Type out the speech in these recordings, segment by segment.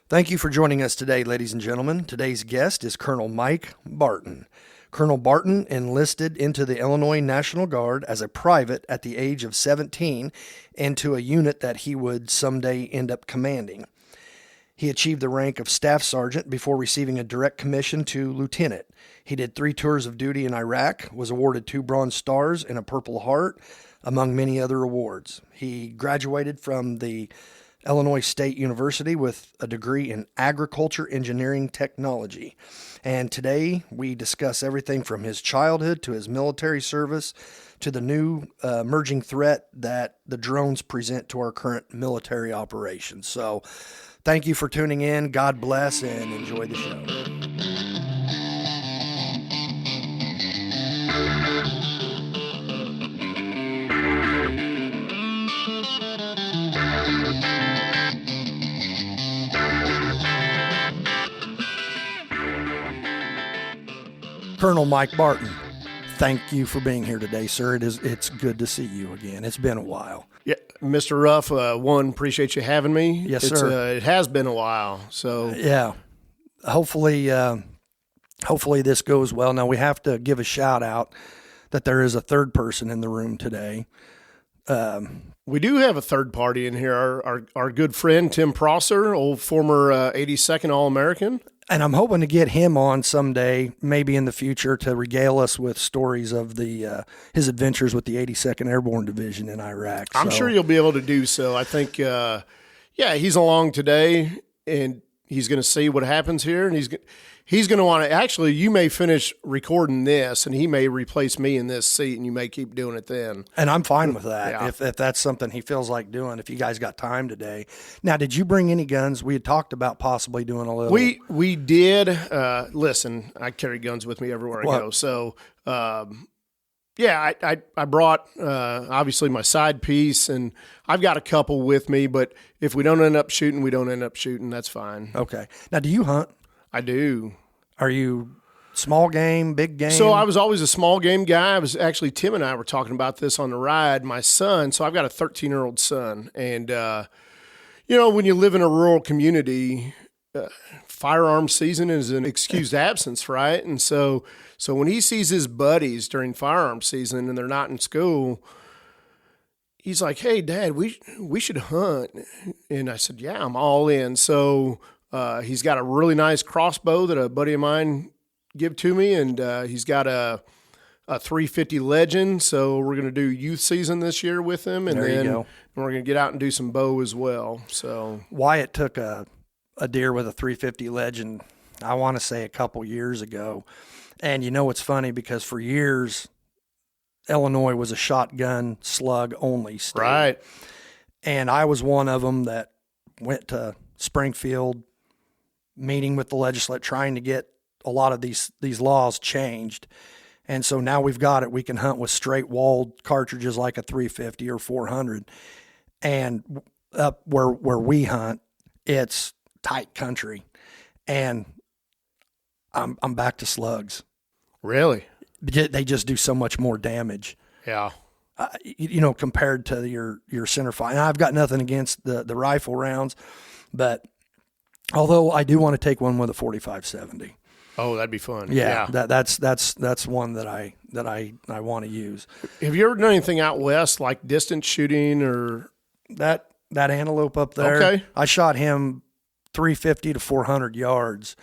Thank you for joining us today, ladies and gentlemen. Today's guest is Colonel Mike Barton. Colonel Barton enlisted into the Illinois National Guard as a private at the age of 17 into a unit that he would someday end up commanding. He achieved the rank of staff sergeant before receiving a direct commission to lieutenant. He did 3 tours of duty in Iraq, was awarded 2 Bronze Stars and a Purple Heart, among many other awards. He graduated from the Illinois State University with a degree in agriculture engineering technology. And today we discuss everything from his childhood to his military service to the new emerging threat that the drones present to our current military operations. So thank you for tuning in. God bless and enjoy the show. Colonel Mike Barton, thank you for being here today, sir. It's good to see you again. It's been a while. Yeah, Mr. Rueff, appreciate you having me. Yes, sir. It has been a while. So yeah, hopefully this goes well. Now we have to give a shout out that there is a third person in the room today. We do have a third party in here. Our good friend Tim Prosser, old former 82nd All-American. And I'm hoping to get him on someday, maybe in the future, to regale us with stories of his adventures with the 82nd Airborne Division in Iraq. I'm sure you'll be able to do so. I think, he's along today, and he's going to see what happens here, and he's going to want to. Actually, you may finish recording this, and he may replace me in this seat, and you may keep doing it then. And I'm fine with that. Yeah. If that's something he feels like doing. If you guys got time today. Now, did you bring any guns? We had talked about possibly doing a little. We did. Listen, I carry guns with me everywhere I go. So, I brought obviously my side piece, and I've got a couple with me. But if we don't end up shooting, we don't end up shooting. That's fine. Okay. Now, do you hunt? I do. Are you small game, big game? So I was always a small game guy. Tim and I were talking about this on the ride. My son, so I've got a 13-year-old son. And, when you live in a rural community, firearm season is an excused absence, right? And so when he sees his buddies during firearm season and they're not in school, he's like, "Hey, Dad, we should hunt." And I said, "Yeah, I'm all in." So he's got a really nice crossbow that a buddy of mine gave to me, and he's got a 350 Legend. So we're going to do youth season this year with him, and then we're going to get out and do some bow as well. So Wyatt took a deer with a 350 Legend, I want to say a couple years ago. And it's funny because for years, Illinois was a shotgun slug only state. Right. And I was one of them that went to Springfield, meeting with the legislature, trying to get a lot of these laws changed. And so now we've got it. We can hunt with straight walled cartridges like a 350 or 400. And up where we hunt, it's tight country. And I'm back to slugs. Really? They just do so much more damage. Yeah. Compared to your center fire. And I've got nothing against the rifle rounds, but although I do want to take one with a 45-70. Oh, that'd be fun. Yeah. That's one that I want to use. Have you ever done anything out west, like distance shooting or that antelope up there? Okay. I shot him 350 to 400 yards,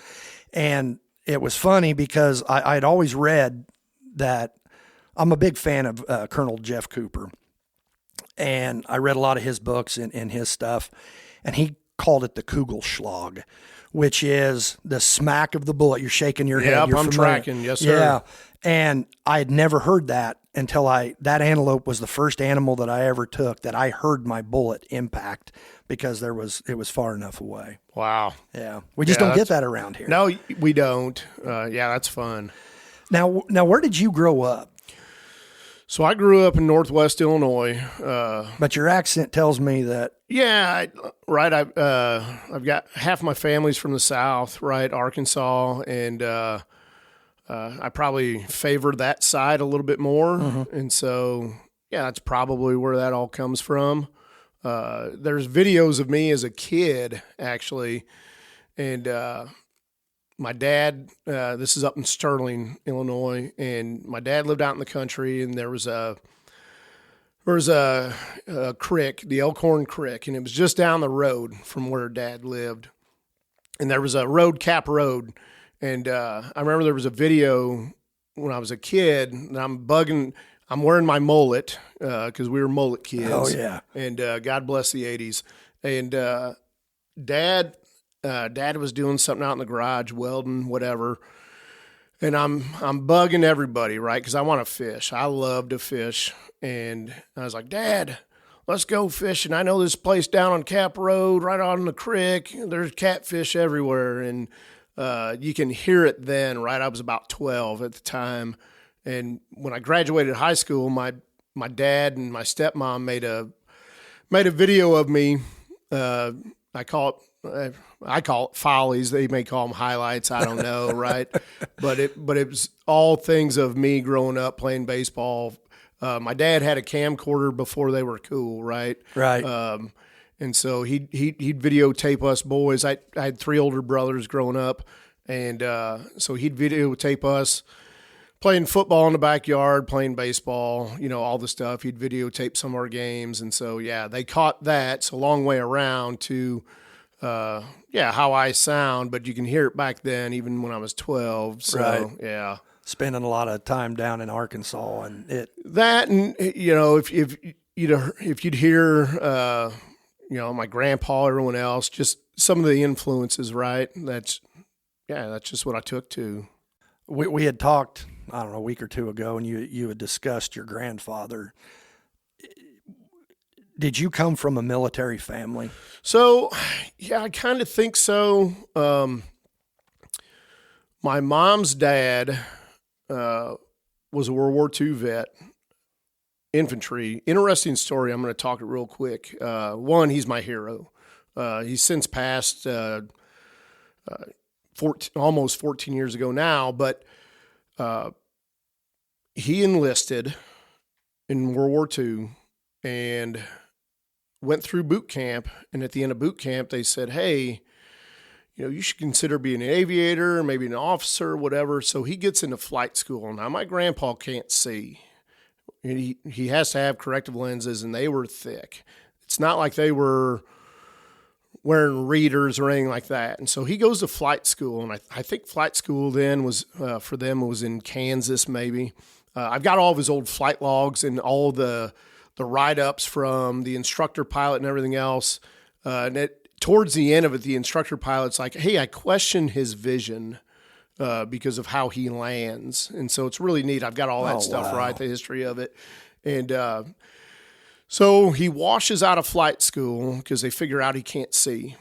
and it was funny because I'd always read that. I'm a big fan of Colonel Jeff Cooper, and I read a lot of his books and his stuff, and he called it the Kugelschlag, which is the smack of the bullet. You're shaking your head. Yep, I'm tracking. Yes, sir. Yeah, and I had never heard that until that antelope was the first animal that I ever took that I heard my bullet impact because it was far enough away. Wow. Yeah, we just don't get that around here. No, we don't. That's fun. Now, where did you grow up? So I grew up in Northwest Illinois. But your accent tells me that. Yeah, right. I've got half my family's from the South, right, Arkansas, and I probably favor that side a little bit more. Mm-hmm. And so, that's probably where that all comes from. There's videos of me as a kid, actually, And my dad, this is up in Sterling, Illinois, and my dad lived out in the country, and there was a creek, the Elkhorn Creek, and it was just down the road from where Dad lived. And there was a road, Cap Road, and I remember there was a video when I was a kid, and I'm wearing my mullet because we were mullet kids. Oh, yeah. And God bless the 80s. And Dad was doing something out in the garage, welding, whatever. And I'm bugging everybody, right? Because I want to fish. I love to fish. And I was like, Dad, let's go fishing. I know this place down on Cap Road, right on the creek. There's catfish everywhere. And you can hear it then, right? I was about 12 at the time. And when I graduated high school, my dad and my stepmom made a video of me. I call it follies. They may call them highlights. I don't know, right? But it was all things of me growing up playing baseball. My dad had a camcorder before they were cool, right? Right. And so he'd videotape us boys. I had 3 older brothers growing up, and so he'd videotape us playing football in the backyard, playing baseball, all the stuff. He'd videotape some of our games, and so they caught that. It's a long way around to how I sound, but you can hear it back then, even when I was 12. So right. Yeah, spending a lot of time down in Arkansas, and if you'd hear my grandpa, everyone else, just some of the influences, right? That's just what I took to. We had talked, I don't know, a week or two ago, and you had discussed your grandfather. Did you come from a military family? So, yeah, I kind of think so. My mom's dad was a World War II vet, infantry. Interesting story. I'm going to talk it real quick. One, he's my hero. He's since passed almost 14 years ago now, but he enlisted in World War II and went through boot camp. And at the end of boot camp, they said, hey, you should consider being an aviator, maybe an officer, whatever. So he gets into flight school. Now, my grandpa can't see. He has to have corrective lenses, and they were thick. It's not like they were wearing readers or anything like that. And so he goes to flight school, and I think flight school then was, for them, was in Kansas maybe. I've got all of his old flight logs and all the write-ups from the instructor pilot and everything else. And towards the end of it, the instructor pilot's like, hey, I question his vision because of how he lands. And so it's really neat. I've got all that stuff, right, the history of it. And so he washes out of flight school because they figure out he can't see.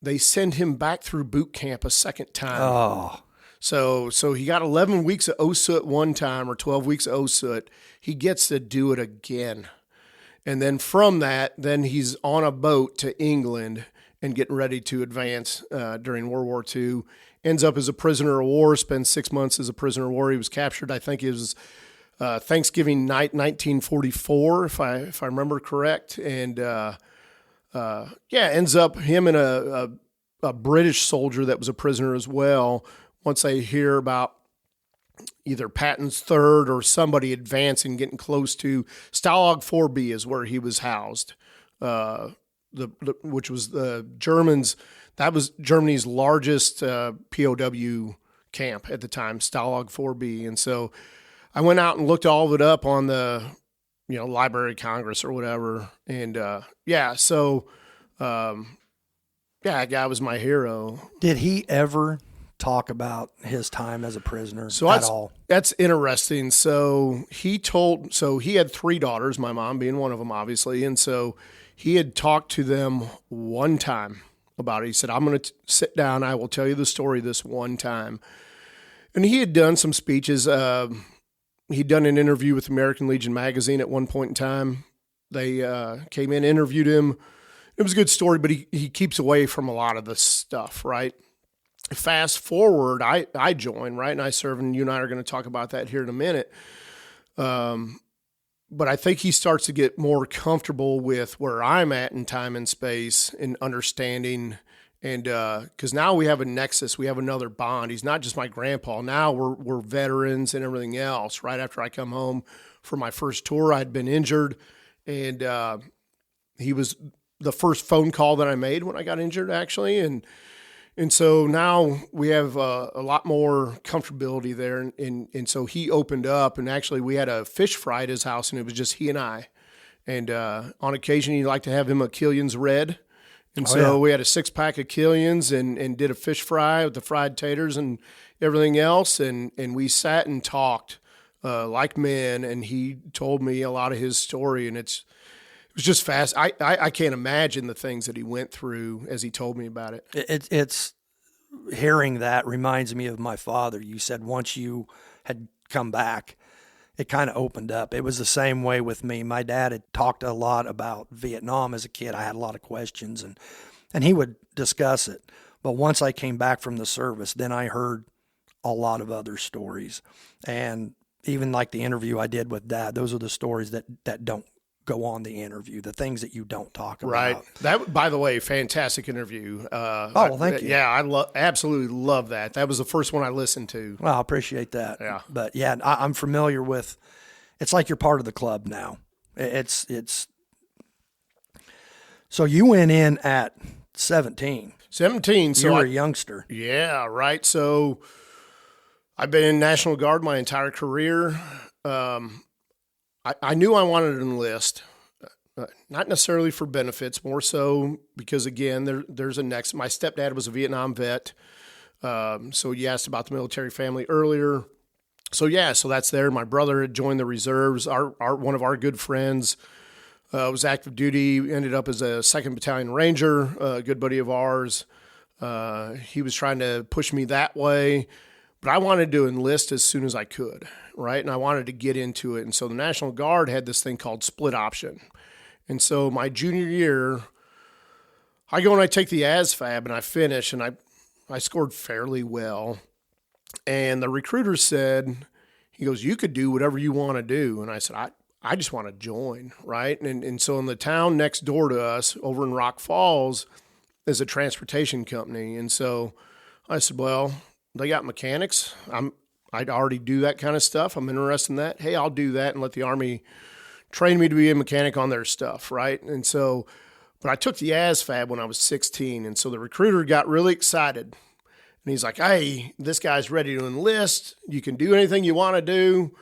They send him back through boot camp a second time. Oh. So he got 11 weeks of OSUT one time, or 12 weeks of OSUT. He gets to do it again. And then from that, then he's on a boat to England and getting ready to advance during World War II. Ends up as a prisoner of war, spends 6 months as a prisoner of war. He was captured, I think it was Thanksgiving night, 1944, if I remember correct. And ends up him and a British soldier that was a prisoner as well. Once they hear about either Patton's third or somebody advancing, getting close to Stalag 4B is where he was housed, which was the Germans. That was Germany's largest POW camp at the time, Stalag 4B. And so I went out and looked all of it up on the Library of Congress or whatever. And that guy was my hero. Did he ever talk about his time as a prisoner at all? That's interesting. So he had 3 daughters, my mom being one of them, obviously. And so he had talked to them one time about it. He said, I'm going to sit down. I will tell you the story this one time. And he had done some speeches. He'd done an interview with American Legion magazine at one point in time. They came in, interviewed him. It was a good story, but he keeps away from a lot of the stuff, right? Fast forward, I join, right? And I serve, and you and I are going to talk about that here in a minute. But I think he starts to get more comfortable with where I'm at in time and space and understanding And because now we have a nexus, we have another bond. He's not just my grandpa. Now we're veterans and everything else. Right after I come home for my first tour, I'd been injured, and he was the first phone call that I made when I got injured, actually. And so now we have a lot more comfortability there. And so he opened up, and actually we had a fish fry at his house, and it was just he and I. And on occasion, he'd like to have him a Killian's Red. And we had a 6-pack of Killian's and did a fish fry with the fried taters and everything else. And we sat and talked like men, and he told me a lot of his story, and it was just fast. I can't imagine the things that he went through as he told me about it. It's hearing that reminds me of my father. You said once you had come back, it kind of opened up. It was the same way with me. My dad had talked a lot about Vietnam as a kid. I had a lot of questions, and he would discuss it. But once I came back from the service, then I heard a lot of other stories. And even like the interview I did with Dad, those are the stories that don't go on the interview, the things that you don't talk about. Right. That, by the way, fantastic interview. Well, thank you. Yeah, I absolutely love that. That was the first one I listened to. Well, I appreciate that. Yeah. But yeah, I'm familiar with, it's like you're part of the club now. It's, so you went in at 17. 17. So you were a youngster. Yeah, right. So I've been in National Guard my entire career. I knew I wanted to enlist, not necessarily for benefits, more so because, again, there's a next. My stepdad was a Vietnam vet, so you asked about the military family earlier. So that's there. My brother had joined the reserves. One of our good friends was active duty, ended up as a 2nd Battalion Ranger, a good buddy of ours. He was trying to push me that way, but I wanted to enlist as soon as I could. Right. And I wanted to get into it. And so the National Guard had this thing called split option. And so my junior year, I go and I take the ASFAB and I finish, and I scored fairly well. And the recruiter said, he goes, you could do whatever you want to do. And I said, I just want to join. Right. And so in the town next door to us over in Rock Falls is a transportation company. And so I said, well, they got mechanics. I'd already do that kind of stuff. I'm interested in that. Hey, I'll do that and let the Army train me to be a mechanic on their stuff, right? And so, but I took the ASFAB when I was 16, and so the recruiter got really excited. And he's like, hey, this guy's ready to enlist. You can do anything you want to do.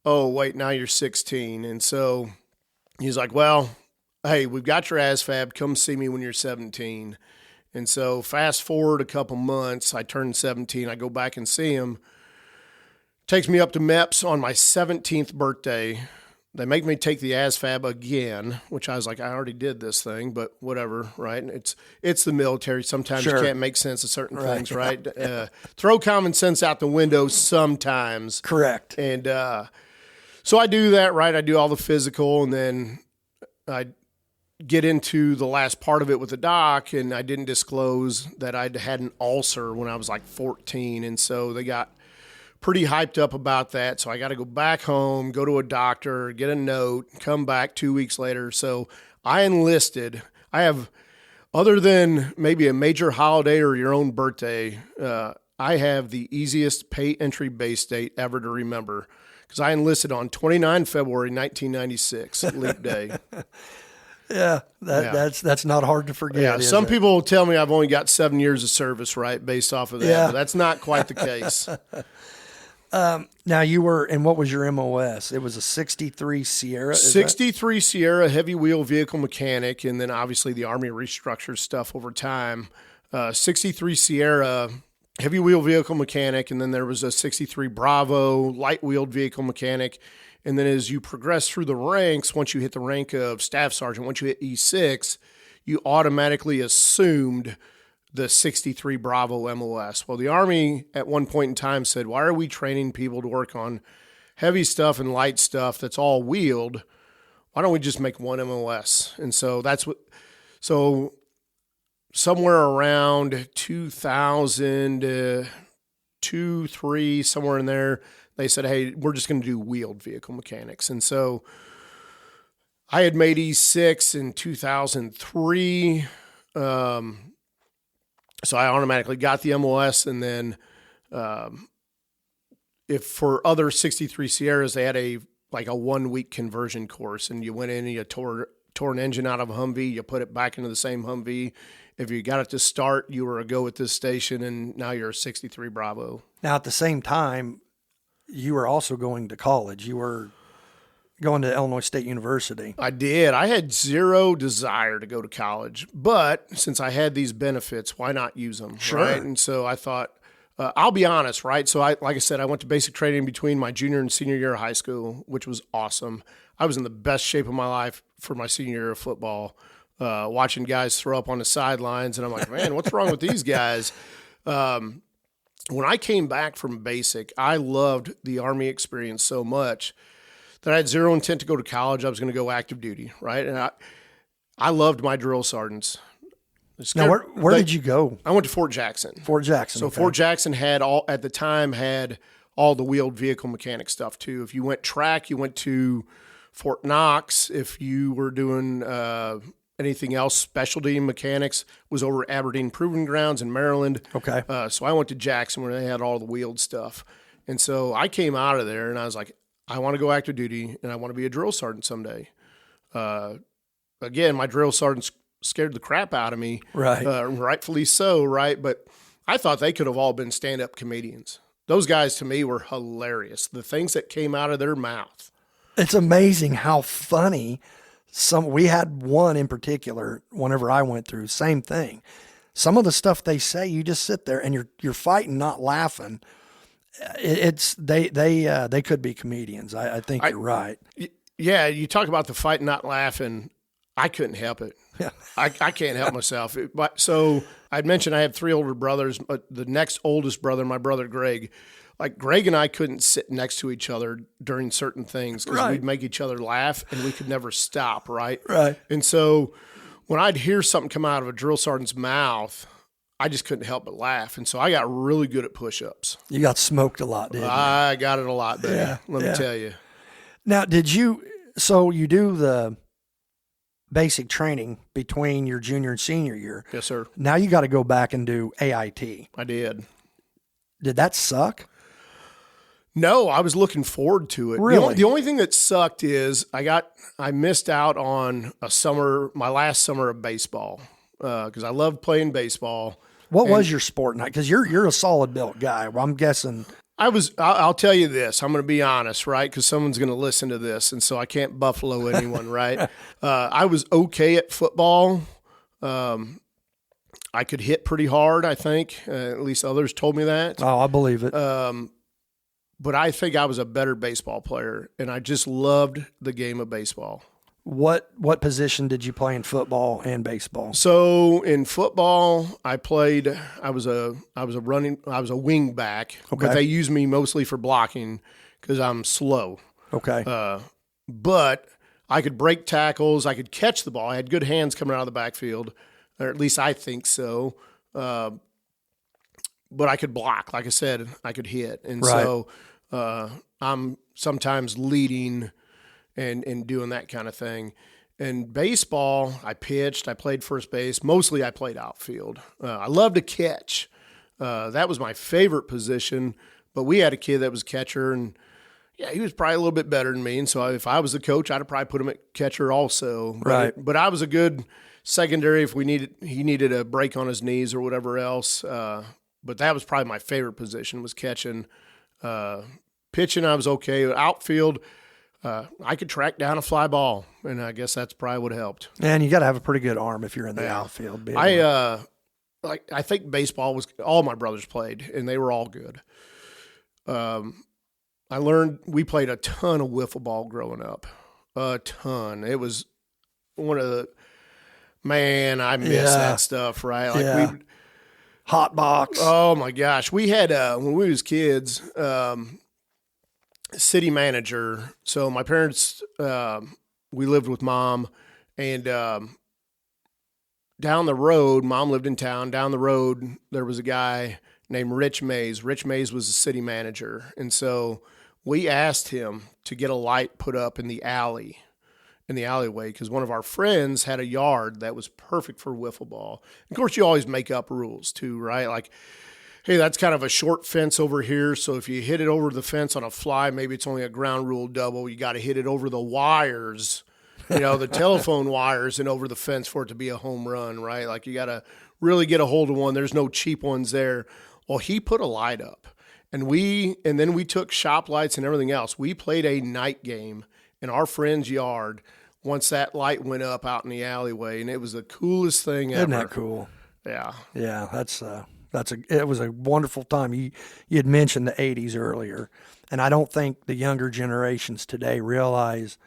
Oh, wait, now you're 16. And so he's like, well, hey, we've got your ASFAB. Come see me when you're 17. And so fast forward a couple months, I turned 17. I go back and see him. Takes me up to MEPS on my 17th birthday. They make me take the ASFAB again, which I was like, I already did this thing, but whatever, right? It's the military. Sometimes you can't make sense of certain things, right? Throw common sense out the window sometimes. Correct. And so I do that, right? I do all the physical, and then I get into the last part of it with the doc, and I didn't disclose that I'd had an ulcer when I was like 14, and so they got pretty hyped up about that. So I got to go back home, go to a doctor, get a note, come back 2 weeks later. So I enlisted. I have, other than maybe a major holiday or your own birthday, I have the easiest pay entry base date ever to remember, because I enlisted on 29 February 1996, Leap Day. That's not hard to forget. Yeah, some people will tell me I've only got 7 years of service, right, based off of that. But that's not quite the case. Now you were, and what was your MOS? It was a 63 Sierra? 63 Sierra heavy wheel vehicle mechanic, and then obviously the Army restructures stuff over time. 63 Sierra heavy wheel vehicle mechanic, and then there was a 63 Bravo light wheeled vehicle mechanic. And then as you progress through the ranks, once you hit the rank of staff sergeant, once you hit E6, you automatically assumed the 63 Bravo MOS. Well, the Army at one point in time said, why are we training people to work on heavy stuff and light stuff that's all wheeled? Why don't we just make one MOS? And so so somewhere around 2002, 2003, somewhere in there, they said, hey, we're just going to do wheeled vehicle mechanics. And so I had made E6 in 2003. So I automatically got the MOS, and then if for other 63 Sierras, they had a 1-week conversion course, and you went in and you tore an engine out of a Humvee, you put it back into the same Humvee. If you got it to start, you were a go at this station, and now you're a 63 Bravo. Now, at the same time, you were also going to college. You were going to Illinois State University. I did. I had zero desire to go to college, but since I had these benefits, why not use them? Sure. Right? And so I thought, I'll be honest, right? So like I said, I went to basic training between my junior and senior year of high school, which was awesome. I was in the best shape of my life for my senior year of football, watching guys throw up on the sidelines. And I'm like, man, what's wrong with these guys? When I came back from basic, I loved the Army experience so much that I had zero intent to go to college. I was going to go active duty, right? And I loved my drill sergeants. Now, where did you go? I went to Fort Jackson. Fort Jackson. So okay. Fort Jackson had all the wheeled vehicle mechanic stuff too. If you went track, you went to Fort Knox. If you were doing anything else, specialty mechanics was over Aberdeen Proving Grounds in Maryland. Okay. So I went to Jackson where they had all the wheeled stuff. And so I came out of there and I was like, I want to go active duty and I want to be a drill sergeant someday. Again, my drill sergeants scared the crap out of me. Right. Rightfully so, right? But I thought they could have all been stand-up comedians. Those guys to me were hilarious. The things that came out of their mouth. It's amazing how funny we had one in particular whenever I went through, same thing. Some of the stuff they say, you just sit there and you're fighting, not laughing. They could be comedians. I think you're right. Yeah, you talk about the fight, not laughing. I couldn't help it. Yeah. I can't help myself. So I'd mentioned I have 3 older brothers, but the next oldest brother, my brother Greg, Greg and I couldn't sit next to each other during certain things because we'd make each other laugh and we could never stop, right? Right. And so when I'd hear something come out of a drill sergeant's mouth, I just couldn't help but laugh. And so I got really good at push-ups. You got smoked a lot, didn't you? I got it a lot, baby. Yeah, Let me tell you. Now, so you do the basic training between your junior and senior year. Yes, sir. Now you got to go back and do AIT. I did. Did that suck? No, I was looking forward to it. Really? The only thing that sucked is I missed out on my last summer of baseball because I loved playing baseball. What was your sport night? Because you're a solid built guy. Well, I'm guessing. I'll tell you this. I'm going to be honest, right? Because someone's going to listen to this, and so I can't buffalo anyone, right? I was okay at football. I could hit pretty hard, I think. At least others told me that. Oh, I believe it. But I think I was a better baseball player, and I just loved the game of baseball. What position did you play in football and baseball? So in football, I was a wing back, Okay. but they used me mostly for blocking because I'm slow. Okay. But I could break tackles, I could catch the ball. I had good hands coming out of the backfield, or at least I think so. But I could block, like I said, I could hit, and so I'm sometimes leading and doing that kind of thing. In baseball, I pitched, I played first base. Mostly I played outfield. I loved to catch. That was my favorite position, but we had a kid that was catcher, and yeah, he was probably a little bit better than me. And so if I was the coach, I'd have probably put him at catcher also. But I was a good secondary if he needed a break on his knees or whatever else. But that was probably my favorite position was catching. Pitching, I was okay. Outfield, I could track down a fly ball, and I guess that's probably what helped. And you got to have a pretty good arm if you're in the outfield. I think baseball was all my brothers played, and they were all good. I learned we played a ton of wiffle ball growing up, a ton. It was one of the I miss that stuff, right? Hot box. Oh my gosh, we had when we was kids. City manager. So my parents, we lived with mom, and down the road, mom lived in town. Down the road, there was a guy named Rich Mays. Rich Mays was the city manager, and so we asked him to get a light put up in the alley in the alleyway because one of our friends had a yard that was perfect for wiffle ball. Of course, you always make up rules too, right? Like, hey, that's kind of a short fence over here. So if you hit it over the fence on a fly, maybe it's only a ground rule double. You got to hit it over the wires, the telephone wires and over the fence for it to be a home run, right? Like you got to really get a hold of one. There's no cheap ones there. Well, he put a light up and then we took shop lights and everything else. We played a night game in our friend's yard once that light went up out in the alleyway. And it was the coolest thing ever. Isn't that cool? Yeah. Yeah. It was a wonderful time. You had mentioned the 80s earlier, and I don't think the younger generations today realize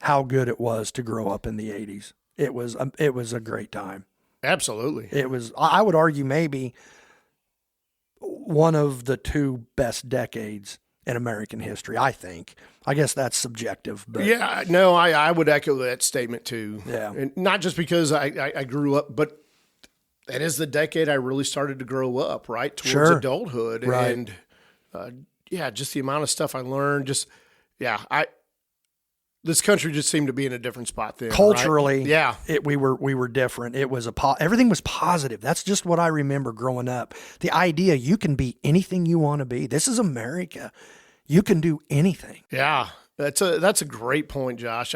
how good it was to grow up in the 80s. It was a great time. Absolutely. It was, I would argue, maybe one of the two best decades in American history, I think. I guess that's subjective. But yeah, no, I would echo that statement too. Yeah. And not just because I grew up, but that is the decade I really started to grow up, right? Towards adulthood. Right. And just the amount of stuff I learned, this country just seemed to be in a different spot then. Culturally, right? we were different. It was everything was positive. That's just what I remember growing up. The idea you can be anything you want to be. This is America. You can do anything. Yeah, that's a great point, Josh.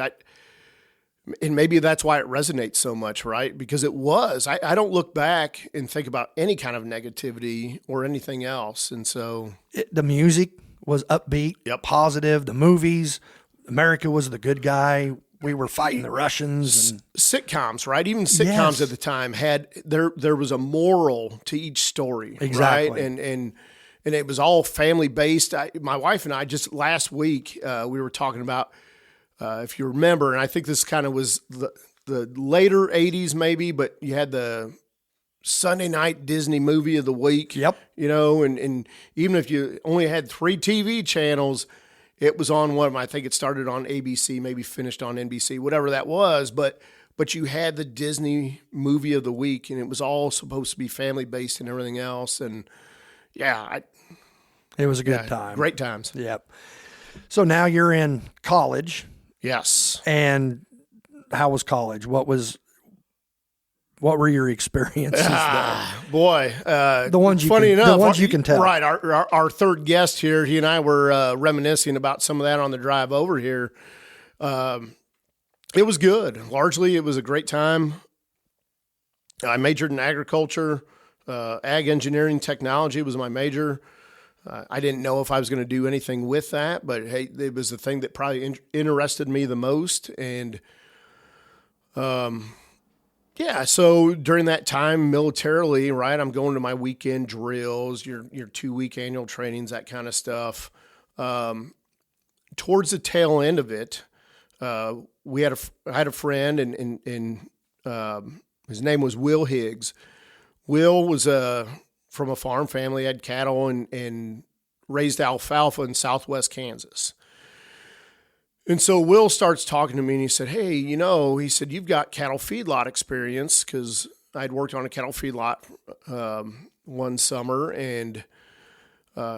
And maybe that's why it resonates so much, right? Because it was. I don't look back and think about any kind of negativity or anything else. And so the music was upbeat, positive. The movies, America was the good guy. We were fighting the Russians. And sitcoms, right? Even sitcoms at the time had there was a moral to each story, exactly. Right? And it was all family based. My wife and I just last week we were talking about. If you remember, and I think this kind of was the later 80s maybe, but you had the Sunday night Disney movie of the week. Yep. And even if you only had 3 TV channels, it was on one of them. I think it started on ABC, maybe finished on NBC, whatever that was. But you had the Disney movie of the week, and it was all supposed to be family-based and everything else. And, it was a good time. Great times. Yep. So now you're in college. Yes. And how was college? What were your experiences there? Boy, the ones you can tell. Right. Our third guest here, he and I were reminiscing about some of that on the drive over here. It was good. Largely, it was a great time. I majored in agriculture, ag engineering technology was my major. I didn't know if I was going to do anything with that, but hey, it was the thing that probably interested me the most. And, so during that time militarily, right, I'm going to my weekend drills, your 2-week annual trainings, that kind of stuff. Towards the tail end of it, I had a friend and his name was Will Higgs. Will was from a farm family, had cattle and raised alfalfa in southwest Kansas. And so Will starts talking to me and he said, hey, he said, you've got cattle feedlot experience, because I'd worked on a cattle feedlot one summer. And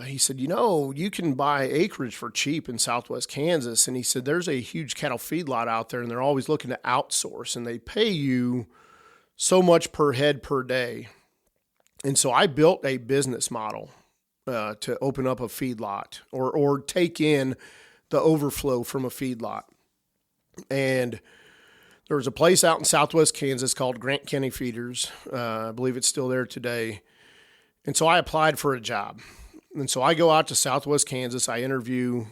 he said, you can buy acreage for cheap in southwest Kansas. And he said, there's a huge cattle feedlot out there and they're always looking to outsource and they pay you so much per head per day. And so I built a business model to open up a feedlot or take in the overflow from a feedlot. And there was a place out in southwest Kansas called Grant County Feeders. I believe it's still there today. And so I applied for a job. And so I go out to southwest Kansas. I interview.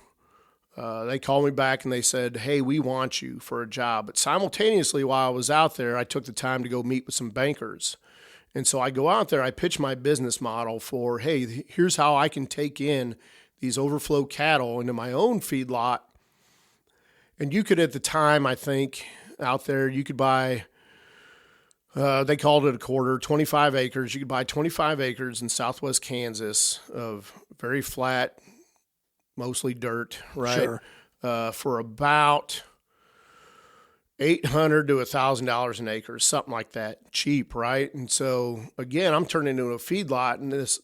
They called me back and they said, hey, we want you for a job. But simultaneously, while I was out there, I took the time to go meet with some bankers. And so I go out there, I pitch my business model for, hey, here's how I can take in these overflow cattle into my own feedlot. And you could, at the time, I think, out there, you could buy, they called it a quarter, 25 acres. You could buy 25 acres in southwest Kansas of very flat, mostly dirt, right? Sure. For about $800 to $1,000 an acre, something like that, cheap, right? And so again, I'm turning into a feedlot and this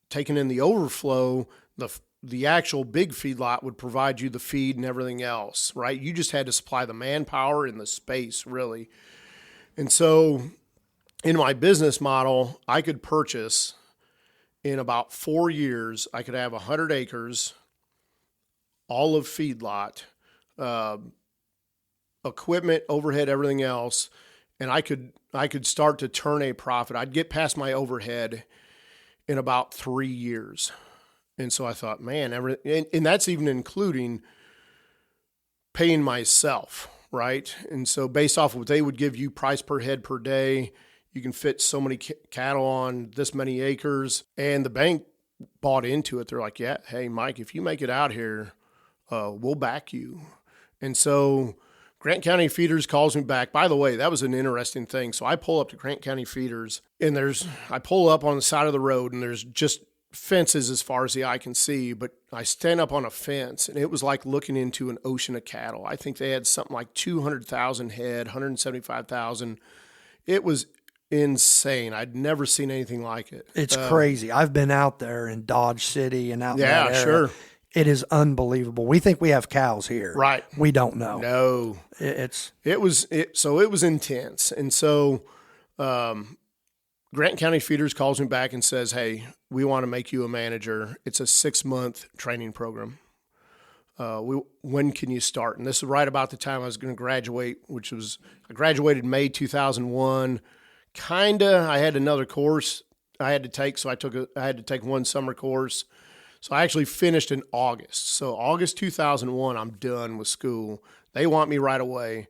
taking in the overflow. the actual big feedlot would provide you the feed and everything else, right? You just had to supply the manpower and the space, really. And so in my business model, I could purchase in about 4 years, I could have 100 acres, all of feedlot, equipment, overhead, everything else, and I could start to turn a profit. I'd get past my overhead in about 3 years. And so I thought, man, and that's even including paying myself, right? And so based off of what they would give you price per head per day, you can fit so many cattle on this many acres. And the bank bought into it. They're like, yeah, hey, Mike, if you make it out here, we'll back you. And so Grant County Feeders calls me back. By the way, that was an interesting thing. So I pull up to Grant County Feeders, and I pull up on the side of the road, and there's just fences as far as the eye can see, but I stand up on a fence, and it was like looking into an ocean of cattle. I think they had something like 200,000 head, 175,000. It was insane. I'd never seen anything like it. It's crazy. I've been out there in Dodge City and out in that area. Sure. It is unbelievable. We think we have cows here. Right. We don't know. No. It was intense. And so Grant County Feeders calls me back and says, hey, we want to make you a manager. It's a 6-month training program. When can you start? And this is right about the time I was going to graduate, I graduated May 2001. I had another course I had to take, so I had to take one summer course. So I actually finished in August. So August 2001, I'm done with school. They want me right away,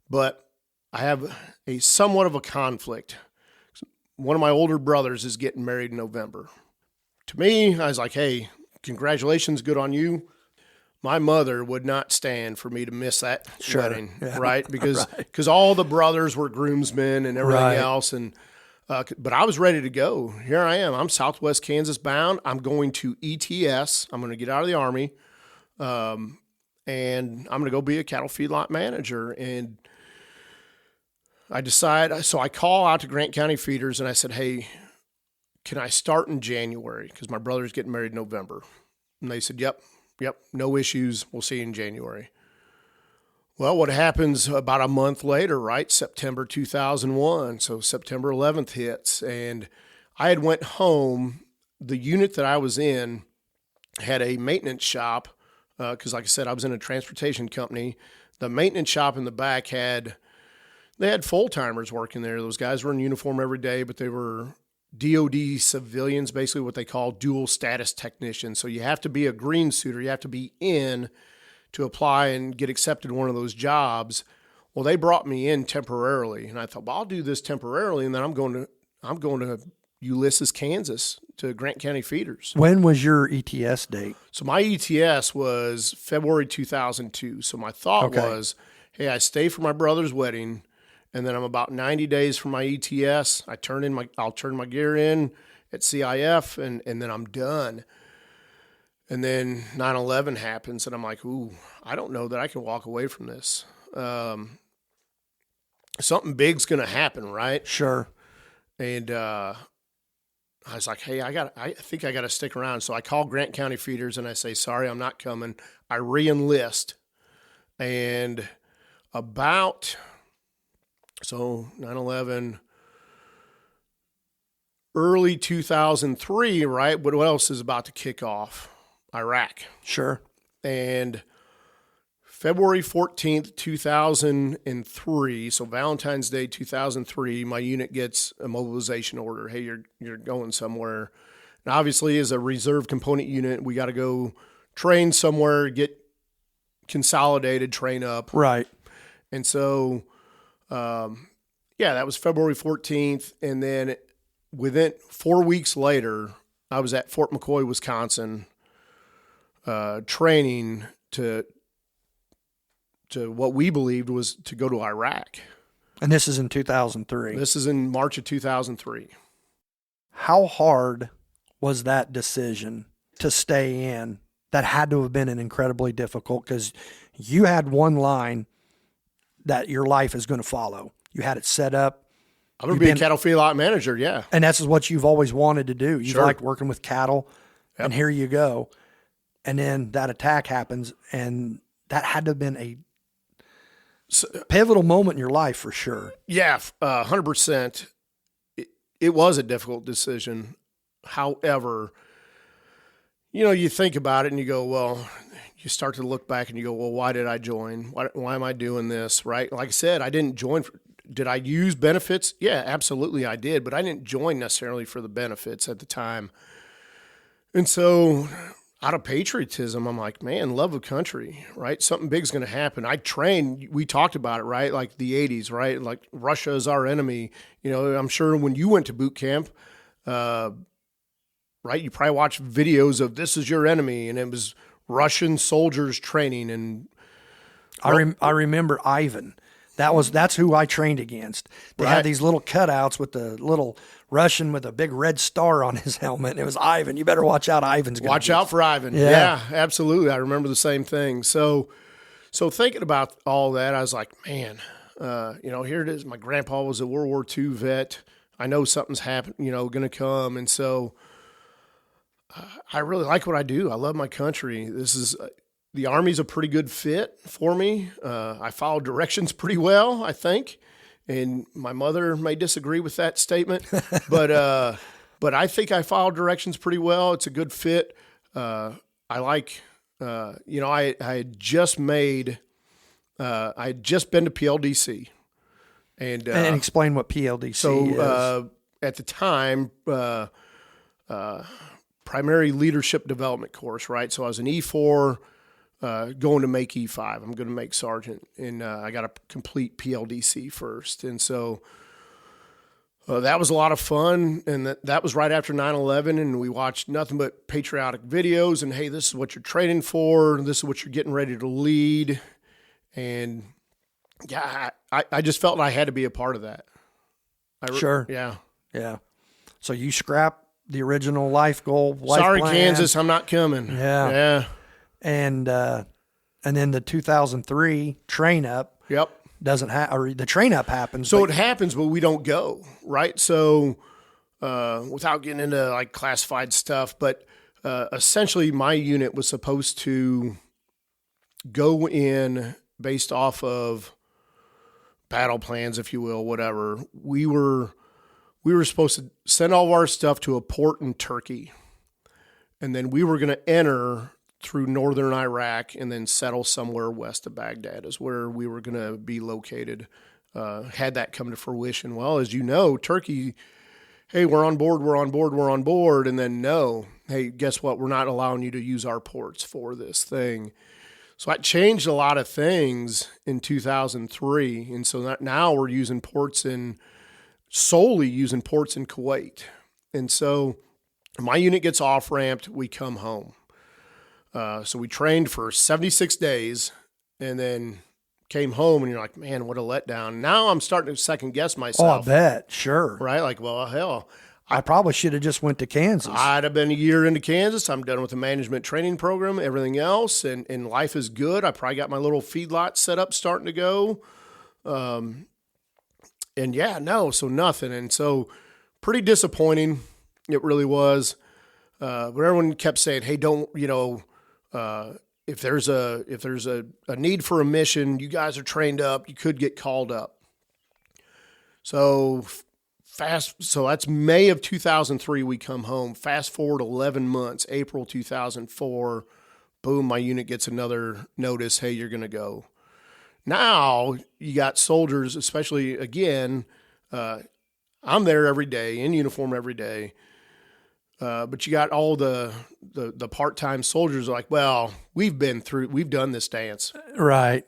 but I have somewhat of a conflict. One of my older brothers is getting married in November. To me, I was like, hey, congratulations, good on you. My mother would not stand for me to miss that wedding, right? Because all the brothers were groomsmen and everything else. And but I was ready to go. Here I am. I'm Southwest Kansas bound. I'm going to ETS. I'm going to get out of the Army, and I'm going to go be a cattle feedlot manager. And I call out to Grant County Feeders, and I said, hey, can I start in January? Because my brother's getting married in November. And they said, yep, no issues. We'll see you in January. Well, what happens about a month later, right? September 2001. So September 11th hits, and I had went home. The unit that I was in had a maintenance shop because, like I said, I was in a transportation company. The maintenance shop in the back they had full-timers working there. Those guys were in uniform every day, but they were DOD civilians, basically what they call dual status technicians. So you have to be a green suiter. You have to be in to apply and get accepted in one of those jobs. Well, they brought me in temporarily, and I thought, well, I'll do this temporarily, and then I'm going to Ulysses, Kansas, to Grant County Feeders. When was your ETS date? So my ETS was February 2002. So my thought was, hey, I stay for my brother's wedding, and then I'm about 90 days from my ETS. I'll turn my gear in at CIF, and then I'm done. And then 9/11 happens, and I'm like, ooh, I don't know that I can walk away from this. Something big's going to happen, right? Sure. And I was like, hey, I think I got to stick around. So I call Grant County Feeders, and I say, sorry, I'm not coming. I re-enlist. And 9/11, early 2003, right? But what else is about to kick off? Iraq. Sure. And February 14th, 2003, so Valentine's Day 2003, my unit gets a mobilization order. Hey, you're going somewhere. And obviously, as a reserve component unit, we got to go train somewhere, get consolidated, train up. Right. And so, that was February 14th. And then within 4 weeks later, I was at Fort McCoy, Wisconsin, training to what we believed was to go to Iraq. And this is in 2003. This is in March of 2003. How hard was that decision to stay in? That had to have been an incredibly difficult, because you had one line that your life is going to follow. You had it set up. I'm going to be a cattle feedlot manager, yeah. And that's what you've always wanted to do. You've Sure. liked working with cattle, and here you go. and then that attack happens, and that had to have been a pivotal moment in your life for sure. Yeah, 100%. It was a difficult decision. However, you think about it and you go, well, you start to look back and you go, well, why did I join? Why am I doing this, right? Like I said, I didn't join. Did I use benefits? Yeah, absolutely I did, but I didn't join necessarily for the benefits at the time. And so out of patriotism, I'm like, man, love of country, right? Something big's going to happen. I trained, we talked about it, right? Like the 80s, right? Like Russia is our enemy. I'm sure when you went to boot camp, right, you probably watched videos of this is your enemy, and it was Russian soldiers training. And I remember Ivan. That's who I trained against. They had these little cutouts with the little Russian with a big red star on his helmet. And it was Ivan. You better watch out. Watch out for Ivan. Yeah, absolutely. I remember the same thing. So thinking about all that, I was like, man, here it is. My grandpa was a World War II vet. I know something's happening, going to come. And so I really like what I do. I love my country. The Army's a pretty good fit for me. I follow directions pretty well, I think. And my mother may disagree with that statement, but I think I follow directions pretty well. It's a good fit. I like, I had just been to PLDC, and explain what PLDC is. So at the time, primary leadership development course, right? So I was an E4. Going to make E5. I'm going to make sergeant, and I got to complete PLDC first. And so that was a lot of fun, and that was right after 9/11, and we watched nothing but patriotic videos, and hey, this is what you're training for, this is what you're getting ready to lead. And yeah, I just felt I had to be a part of that. Sure. Yeah. Yeah. So you scrap the original life goal. Sorry, plan. Kansas, I'm not coming. Yeah. Yeah. And then the 2003 train up. Yep. Or the train up happens. So it happens, but we don't go, right? So without getting into like classified stuff, but essentially my unit was supposed to go in based off of battle plans, if you will, whatever. We were supposed to send all of our stuff to a port in Turkey, and then we were going to enter through northern Iraq and then settle somewhere west of Baghdad is where we were going to be located. Had that come to fruition. Well, as you know, Turkey, hey, we're on board. And then no, hey, guess what? We're not allowing you to use our ports for this thing. So that changed a lot of things in 2003. And so now we're solely using ports in Kuwait. And so my unit gets off-ramped, we come home. So we trained for 76 days and then came home, and you're like, man, what a letdown. Now I'm starting to second guess myself. Oh, I bet. Sure. Right? Like, well, hell. I probably should have just went to Kansas. I'd have been a year into Kansas. I'm done with the management training program, everything else, and life is good. I probably got my little feedlot set up, starting to go. So nothing. And so pretty disappointing. It really was. But everyone kept saying, hey, don't, if there's a need for a mission, you guys are trained up, you could get called up. So that's May of 2003, we come home. Fast forward 11 months, April 2004, boom, my unit gets another notice, hey, you're going to go. Now you got soldiers, especially again, I'm there every day, in uniform every day. But you got all the part-time soldiers like, well, we've done this dance. Right.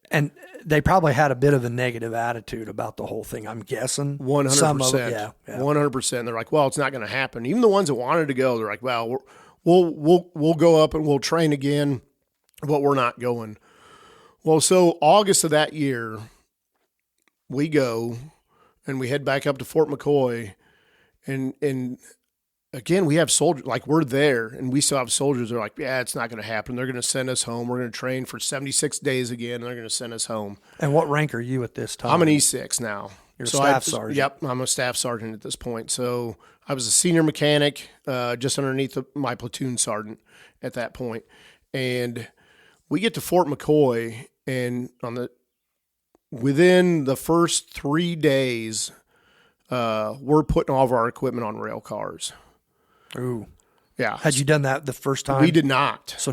And they probably had a bit of a negative attitude about the whole thing, I'm guessing. 100%. Yeah. 100%. They're like, well, it's not going to happen. Even the ones that wanted to go, they're like, well, we'll go up and we'll train again, but we're not going. Well, so August of that year, we go and we head back up to Fort McCoy, and again, we have soldiers, like we're there, and we still have soldiers that are like, yeah, it's not going to happen. They're going to send us home. We're going to train for 76 days again, and they're going to send us home. And what rank are you at this time? I'm an E6 now. You're a staff sergeant. Yep, I'm a staff sergeant at this point. So I was a senior mechanic, just underneath my platoon sergeant at that point. And we get to Fort McCoy, and within the first 3 days, we're putting all of our equipment on rail cars. Ooh. Yeah. Had you done that the first time? We did not. So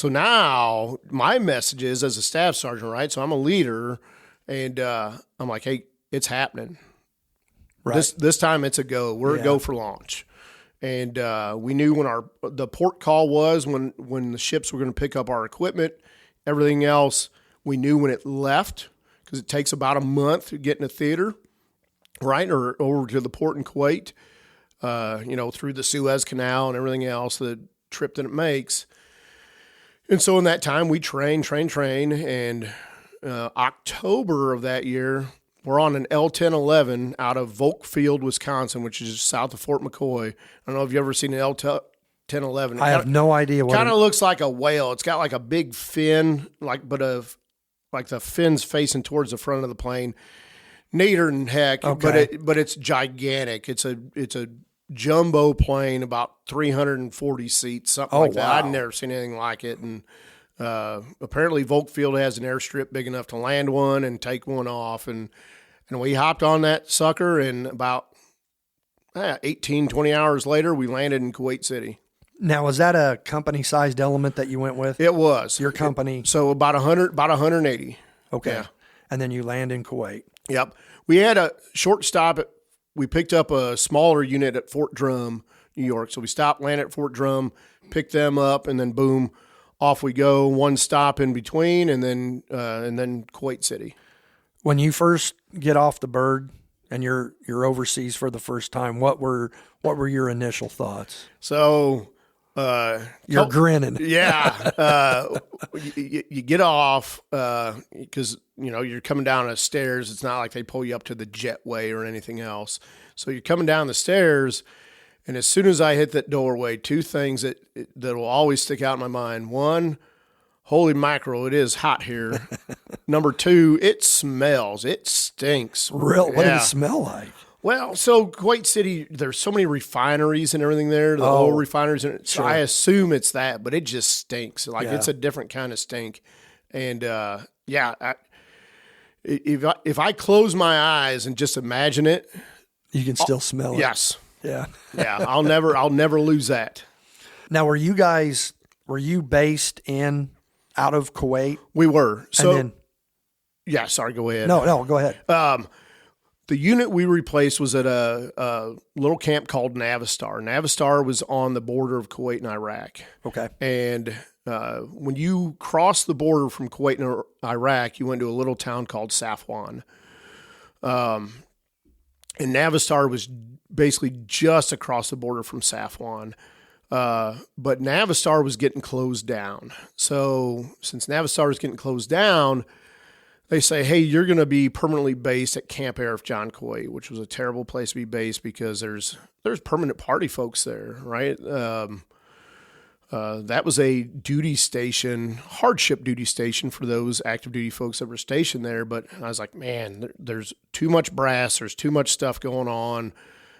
now my message is, as a staff sergeant, right? So I'm a leader, and I'm like, hey, it's happening. Right. This time it's a go. We're a go for launch. And we knew when the port call was, when the ships were going to pick up our equipment. Everything else, we knew when it left, because it takes about a month to get in a theater, right, or over to the port in Kuwait, through the Suez Canal and everything else, the trip that it makes. And so in that time, we train, and October of that year, we're on an L-1011 out of Volkfield, Wisconsin, which is just south of Fort McCoy. I don't know if you've ever seen an L-1011. I have no idea what it kind of looks like a whale. It's got like a big fin, like the fins facing towards the front of the plane. Neater than heck, okay. but it's gigantic. It's a jumbo plane, about 340 seats, something like that. Wow. I'd never seen anything like it. And apparently Volkfield has an airstrip big enough to land one and take one off. And we hopped on that sucker, and about 18, 20 hours later, we landed in Kuwait City. Now, was that a company-sized element that you went with? It was. Your company? So about 180. Okay. Yeah. And then you land in Kuwait. Yep. We had a short stop we picked up a smaller unit at Fort Drum, New York. So we stopped, landed at Fort Drum, picked them up, and then boom, off we go. One stop in between, and then Kuwait City. When you first get off the bird and you're overseas for the first time, what were your initial thoughts? So you're grinning. Yeah. You get off because you're coming down the stairs. It's not like they pull you up to the jetway or anything else. So you're coming down the stairs, and as soon as I hit that doorway, two things that will always stick out in my mind. One, holy mackerel, it is hot here. Number two, it smells. It stinks. Real? What did it smell like? Well, so Kuwait City, there's so many refineries and everything there, the oil refineries. And so I assume it's that, but it just stinks. It's a different kind of stink. And if I close my eyes and just imagine it, you can still smell it. Yes. Yeah. Yeah. I'll never lose that. Now, were you based out of Kuwait? We were. So, yeah, sorry, go ahead. No, go ahead. The unit we replaced was at a little camp called Navistar. Navistar was on the border of Kuwait and Iraq. Okay. And when you cross the border from Kuwait and Iraq, you went to a little town called Safwan. And Navistar was basically just across the border from Safwan. But Navistar was getting closed down. So since Navistar was getting closed down, they say, hey, you're going to be permanently based at Camp Arif John Kuwait, which was a terrible place to be based because there's permanent party folks there, right? That was a duty station, hardship duty station for those active duty folks that were stationed there. But I was like, man, there's too much brass. There's too much stuff going on.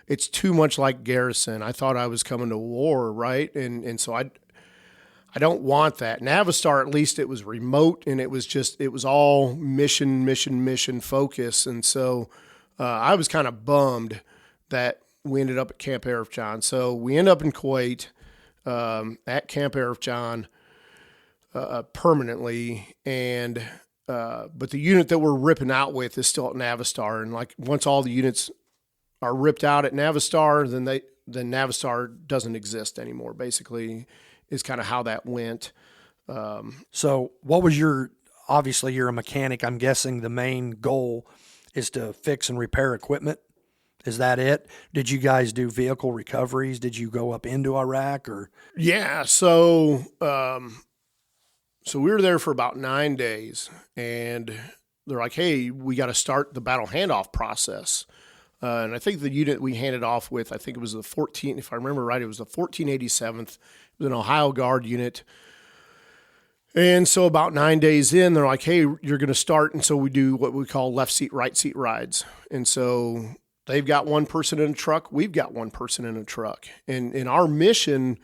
It's too much like garrison. I thought I was coming to war, right? And so I don't want that. Navistar, at least it was remote, and it was all mission focus. And so I was kind of bummed that we ended up at Camp Arif John. So we end up in Kuwait at Camp Arif John permanently. And but the unit that we're ripping out with is still at Navistar. And like once all the units are ripped out at Navistar, then Navistar doesn't exist anymore, basically. Is kind of how that went. So what was obviously you're a mechanic. I'm guessing the main goal is to fix and repair equipment. Is that it? Did you guys do vehicle recoveries? Did you go up into Iraq or? Yeah. So we were there for about 9 days, and they're like, hey, we got to start the battle handoff process. And I think the unit we handed off with, I think it was the 14, if I remember right, it was the 1487th. It was an Ohio Guard unit. And so about 9 days in, they're like, hey, you're going to start. And so we do what we call left seat, right seat rides. And so they've got one person in a truck. We've got one person in a truck. And in our mission,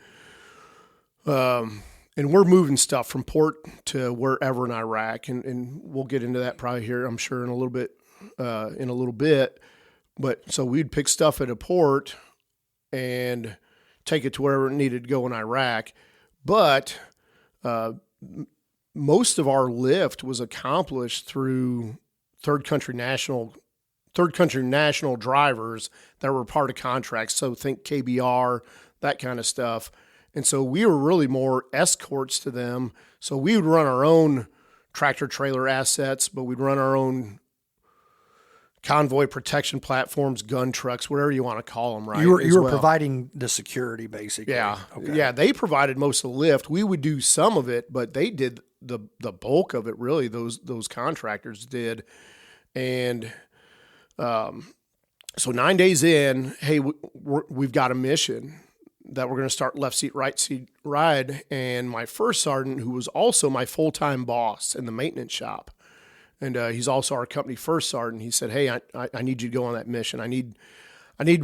and we're moving stuff from port to wherever in Iraq. And we'll get into that probably here, I'm sure, in a little bit. But so we'd pick stuff at a port and take it to wherever it needed to go in Iraq. But most of our lift was accomplished through third country national drivers that were part of contracts. So think KBR, that kind of stuff. And so we were really more escorts to them. So we would run our own tractor trailer assets, but we'd run our own convoy protection platforms, gun trucks, whatever you want to call them, right? You were providing the security, basically. Yeah. Okay. Yeah, they provided most of the lift. We would do some of it, but they did the bulk of it, really. Those contractors did. And so 9 days in, hey, we've got a mission that we're going to start left seat, right seat ride. And my first sergeant, who was also my full-time boss in the maintenance shop, and he's also our company first sergeant. He said, hey, I need you to go on that mission. I need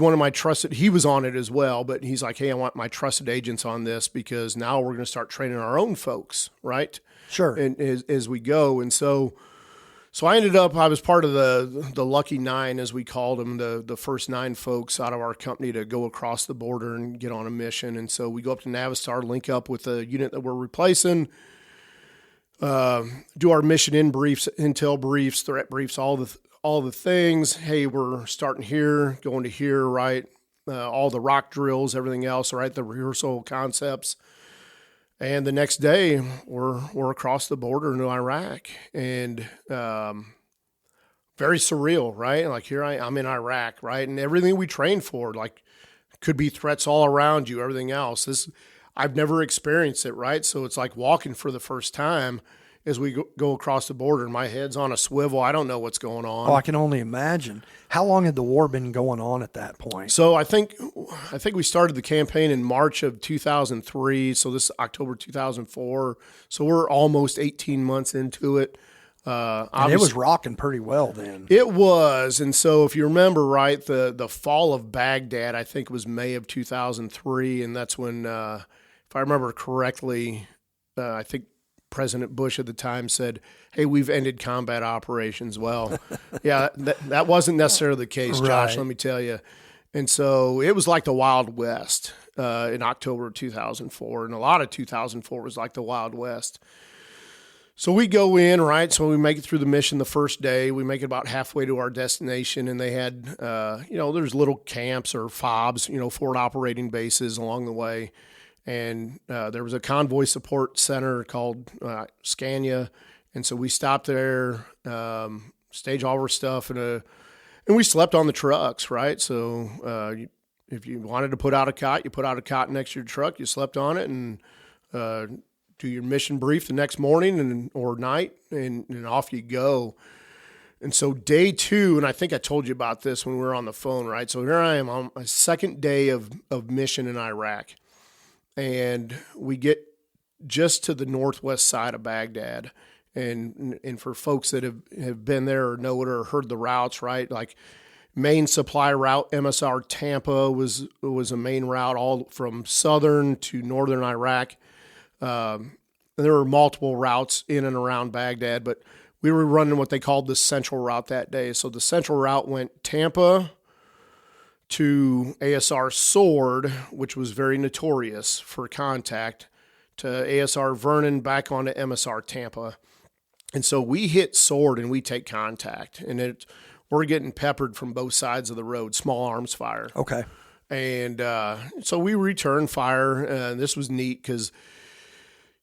one of my trusted, he was on it as well, but he's like, hey, I want my trusted agents on this because now we're going to start training our own folks, right? Sure. And as we go. And so I was part of the lucky 9, as we called them, the first 9 folks out of our company to go across the border and get on a mission. And so we go up to Navistar, link up with the unit that we're replacing, do our mission intel briefs, threat briefs, all the things. Hey, we're starting here, going to here, right? All the rock drills, everything else, right? The rehearsal concepts. And the next day, we're across the border into Iraq, and very surreal, right? Like here I'm in Iraq, right? And everything we trained for, like, could be threats all around you, everything else. I've never experienced it, right? So it's like walking for the first time as we go across the border, and my head's on a swivel. I don't know what's going on. Oh, I can only imagine. How long had the war been going on at that point? So I think we started the campaign in March of 2003. So this is October 2004. So we're almost 18 months into it. And it was rocking pretty well then. It was. And so if you remember, right, the fall of Baghdad, I think it was May of 2003. And that's when, if I remember correctly, I think President Bush at the time said, hey, we've ended combat operations. Well, yeah, that wasn't necessarily the case, Josh, Right. let me tell you. And so it was like the Wild West in October of 2004. And a lot of 2004 was like the Wild West. So we go in, right? So we make it through the mission the first day. We make it about halfway to our destination, and they had, there's little camps or FOBs, forward operating bases along the way. And there was a convoy support center called Scania. And so we stopped there, stage all our stuff, and we slept on the trucks, right? So if you wanted to put out a cot, you put out a cot next to your truck, you slept on it, and do your mission brief the next morning or night, and off you go. And so day 2, and I think I told you about this when we were on the phone, right? So here I am on my second day of mission in Iraq. And we get just to the northwest side of Baghdad. And for folks that have been there or know it or heard the routes, right? Like main supply route, MSR Tampa was a main route all from southern to northern Iraq. And there were multiple routes in and around Baghdad, but we were running what they called the central route that day. So the central route went Tampa to ASR Sword, which was very notorious for contact, to ASR Vernon, back onto MSR Tampa. And so we hit Sword and we take contact, and we're getting peppered from both sides of the road, small arms fire. Okay. And so we return fire, and this was neat because,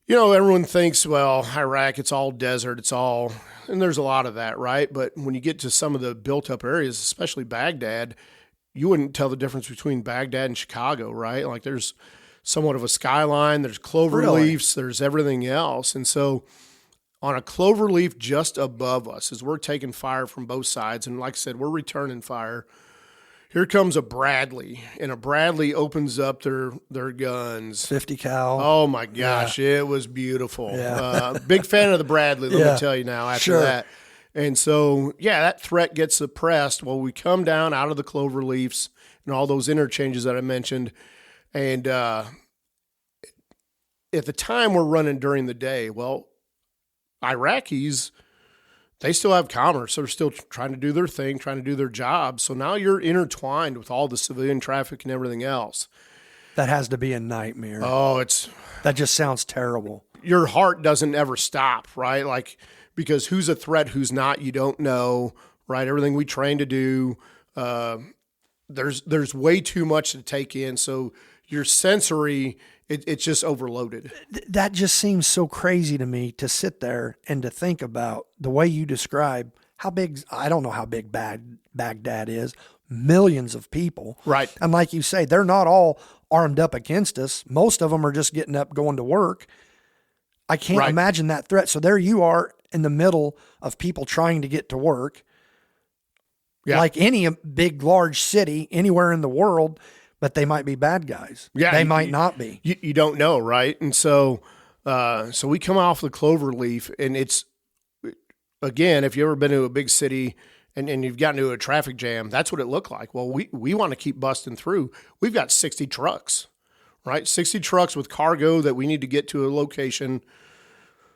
everyone thinks, well, Iraq, it's all desert, and there's a lot of that, right? But when you get to some of the built-up areas, especially Baghdad, you wouldn't tell the difference between Baghdad and Chicago, right? Like there's somewhat of a skyline, there's clover leaves, there's everything else. And so on a clover leaf just above us, as we're taking fire from both sides, and like I said, we're returning fire, here comes a Bradley, and a Bradley opens up their guns. 50 cal. Oh my gosh, it was beautiful. Yeah. Big fan of the Bradley, let me tell you now after that. And so, that threat gets suppressed. Well, we come down out of the clover leaves and all those interchanges that I mentioned. And at the time we're running during the day, well, Iraqis, they still have commerce. They're still trying to do their thing, trying to do their job. So now you're intertwined with all the civilian traffic and everything else. That has to be a nightmare. Oh, that just sounds terrible. Your heart doesn't ever stop, right? Like, because who's a threat, who's not, you don't know, right? Everything we train to do, there's way too much to take in. So your sensory, it's just overloaded. That just seems so crazy to me to sit there and to think about the way you describe how big, I don't know how big Baghdad is, millions of people. Right. And like you say, they're not all armed up against us. Most of them are just getting up, going to work. I can't imagine that threat. So there you are in the middle of people trying to get to work. Yeah. Like any big, large city anywhere in the world, but they might be bad guys. Yeah, they might not be. You don't know, right? And so we come off the clover leaf, and it's, again, if you've ever been to a big city and you've gotten into a traffic jam, that's what it looked like. Well, we want to keep busting through. We've got 60 trucks, right? 60 trucks with cargo that we need to get to a location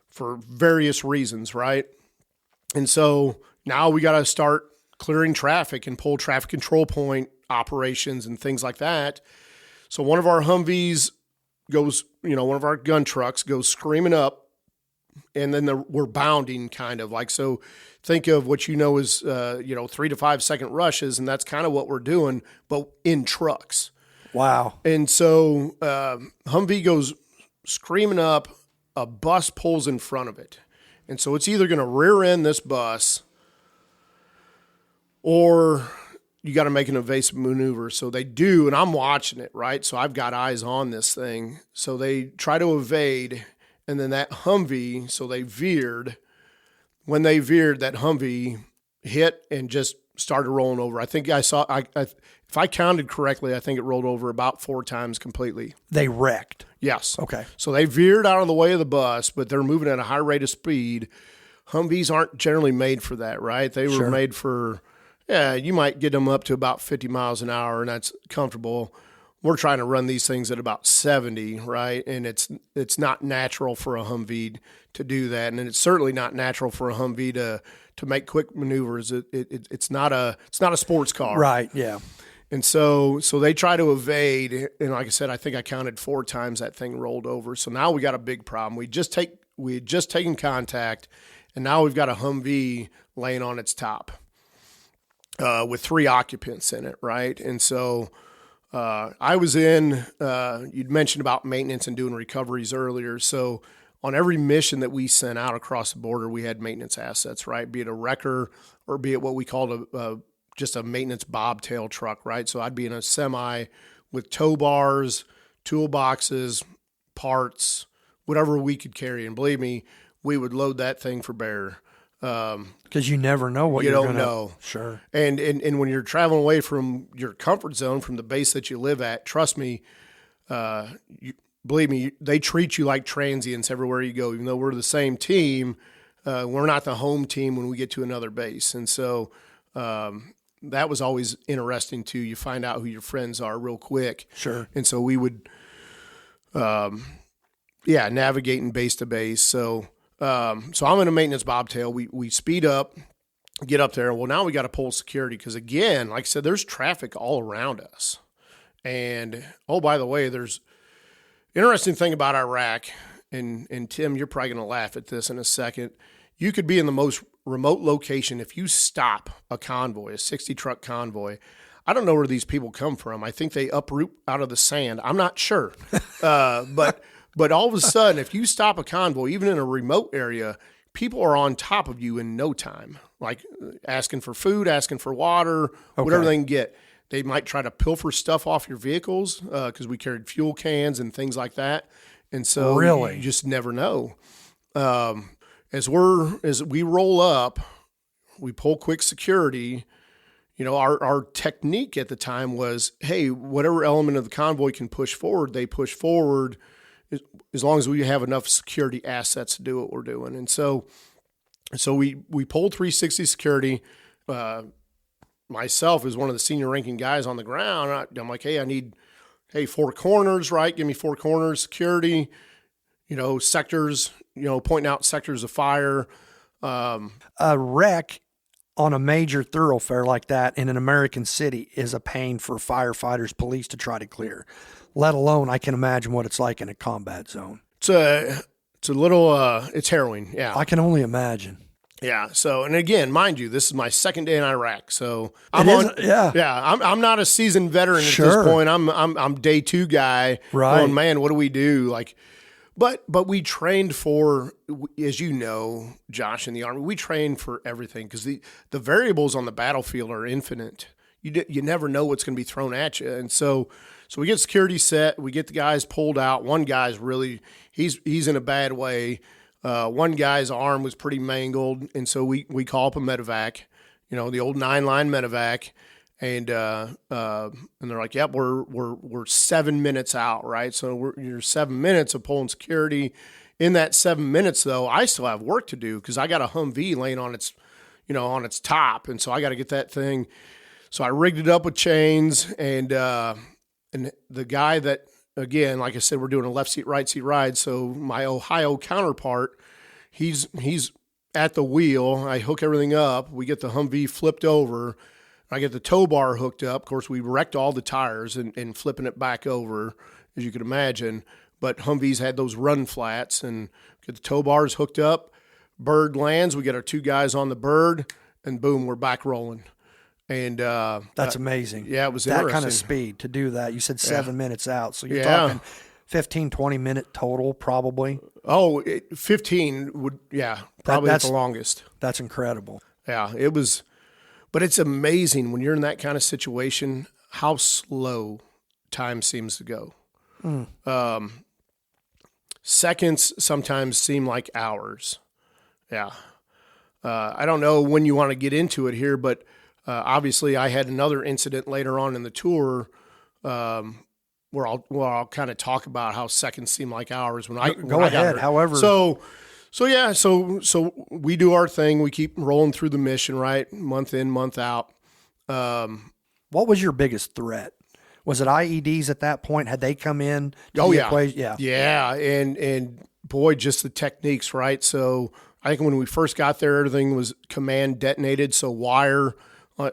for various reasons, right? And so now we got to start clearing traffic and pull traffic control point operations and things like that. So one of our Humvees goes, one of our gun trucks goes screaming up, and then we're bounding kind of like, so think of what is, 3 to 5 second rushes, and that's kind of what we're doing, but in trucks. Wow. And so Humvee goes screaming up, a bus pulls in front of it. And so it's either going to rear end this bus or you got to make an evasive maneuver. So they do, and I'm watching it, right? So I've got eyes on this thing. So they try to evade, and then that Humvee, so they veered. When they veered, that Humvee hit and just started rolling over. I think I saw, if I counted correctly, I think it rolled over about 4 times completely. They wrecked. Yes. Okay. So they veered out of the way of the bus, but they're moving at a high rate of speed. Humvees aren't generally made for that, right? They were made for, you might get them up to about 50 miles an hour, and that's comfortable. We're trying to run these things at about 70, right? And it's not natural for a Humvee to do that, and it's certainly not natural for a Humvee to make quick maneuvers. It's not a sports car, right? Yeah. And so they try to evade, and like I said, I think I counted 4 times that thing rolled over. So now we got a big problem. We had just taken contact, and now we've got a Humvee laying on its top with 3 occupants in it, right? And so I was in. You'd mentioned about maintenance and doing recoveries earlier. So on every mission that we sent out across the border, we had maintenance assets, right? Be it a wrecker or be it what we called just a maintenance bobtail truck, right? So I'd be in a semi with tow bars, toolboxes, parts, whatever we could carry. And believe me, we would load that thing for bear. Because you never know what you you're don't know. Sure. And when you're traveling away from your comfort zone, from the base that you live at, trust me, believe me, they treat you like transients everywhere you go. Even though we're the same team, we're not the home team when we get to another base. And so that was always interesting too. You find out who your friends are real quick. Sure. And so we would, navigating base to base. So I'm in a maintenance bobtail. We speed up, get up there. Well, now we got to pull security because, again, like I said, there's traffic all around us. And, oh, by the way, there's interesting thing about Iraq, and Tim, you're probably going to laugh at this in a second. You could be in the most remote location. If you stop a convoy, a 60-truck convoy, I don't know where these people come from. I think they uproot out of the sand. I'm not sure. But all of a sudden, if you stop a convoy, even in a remote area, people are on top of you in no time, like asking for food, asking for water, whatever they can get. They might try to pilfer stuff off your vehicles because we carried fuel cans and things like that. And so you just never know. As we roll up, we pull quick security, our technique at the time was, hey, whatever element of the convoy can push forward, they push forward as long as we have enough security assets to do what we're doing. And so we pulled 360 security. Myself as one of the senior ranking guys on the ground, I'm like, hey, I need, 4 corners, right? Give me 4 corners, security, sectors, pointing out sectors of fire. A wreck on a major thoroughfare like that in an American city is a pain for firefighters, police to try to clear, let alone I can imagine what it's like in a combat zone. It's a little, it's harrowing. Yeah. I can only imagine. Yeah. So, and again, mind you, this is my second day in Iraq. So I'm I'm not a seasoned veteran at this point. I'm day 2 guy. Right. Going, man, what do we do? But we trained for, as you know, Josh, in the Army, we trained for everything because the variables on the battlefield are infinite. You never know what's going to be thrown at you. And so we get security set, we get the guys pulled out. One guy's really, he's in a bad way. One guy's arm was pretty mangled, and so we call up a medevac, the old 9-line medevac, and they're like, "Yep, we're 7 minutes out, right? So you're 7 minutes of pulling security. In that 7 minutes, though, I still have work to do because I got a Humvee laying on its, on its top, and so I got to get that thing. So I rigged it up with chains, and the guy that, again, like I said, we're doing a left seat, right seat ride. So my Ohio counterpart, he's at the wheel. I hook everything up. We get the Humvee flipped over. I get the tow bar hooked up. Of course, we wrecked all the tires and flipping it back over, as you could imagine. But Humvees had those run flats, and get the tow bars hooked up. Bird lands. We get our 2 guys on the bird, and boom, we're back rolling. And that's amazing. Yeah, it was that interesting. kind of speed to do that. You said 7 minutes out, so you're talking 15, 20 minute total, probably. Oh, 15 would, probably at the longest. That's incredible. Yeah, it was, but it's amazing when you're in that kind of situation how slow time seems to go. Seconds sometimes seem like hours. Yeah. I don't know when you want to get into it here, but obviously, I had another incident later on in the tour where I'll kind of talk about how seconds seem like hours when I go ahead. However, so we do our thing. We keep rolling through the mission, right? Month in, month out. What was your biggest threat? Was it IEDs at that point? Had they come in? Yeah. And boy, just the techniques, right? So I think when we first got there, everything was command detonated. So wire. So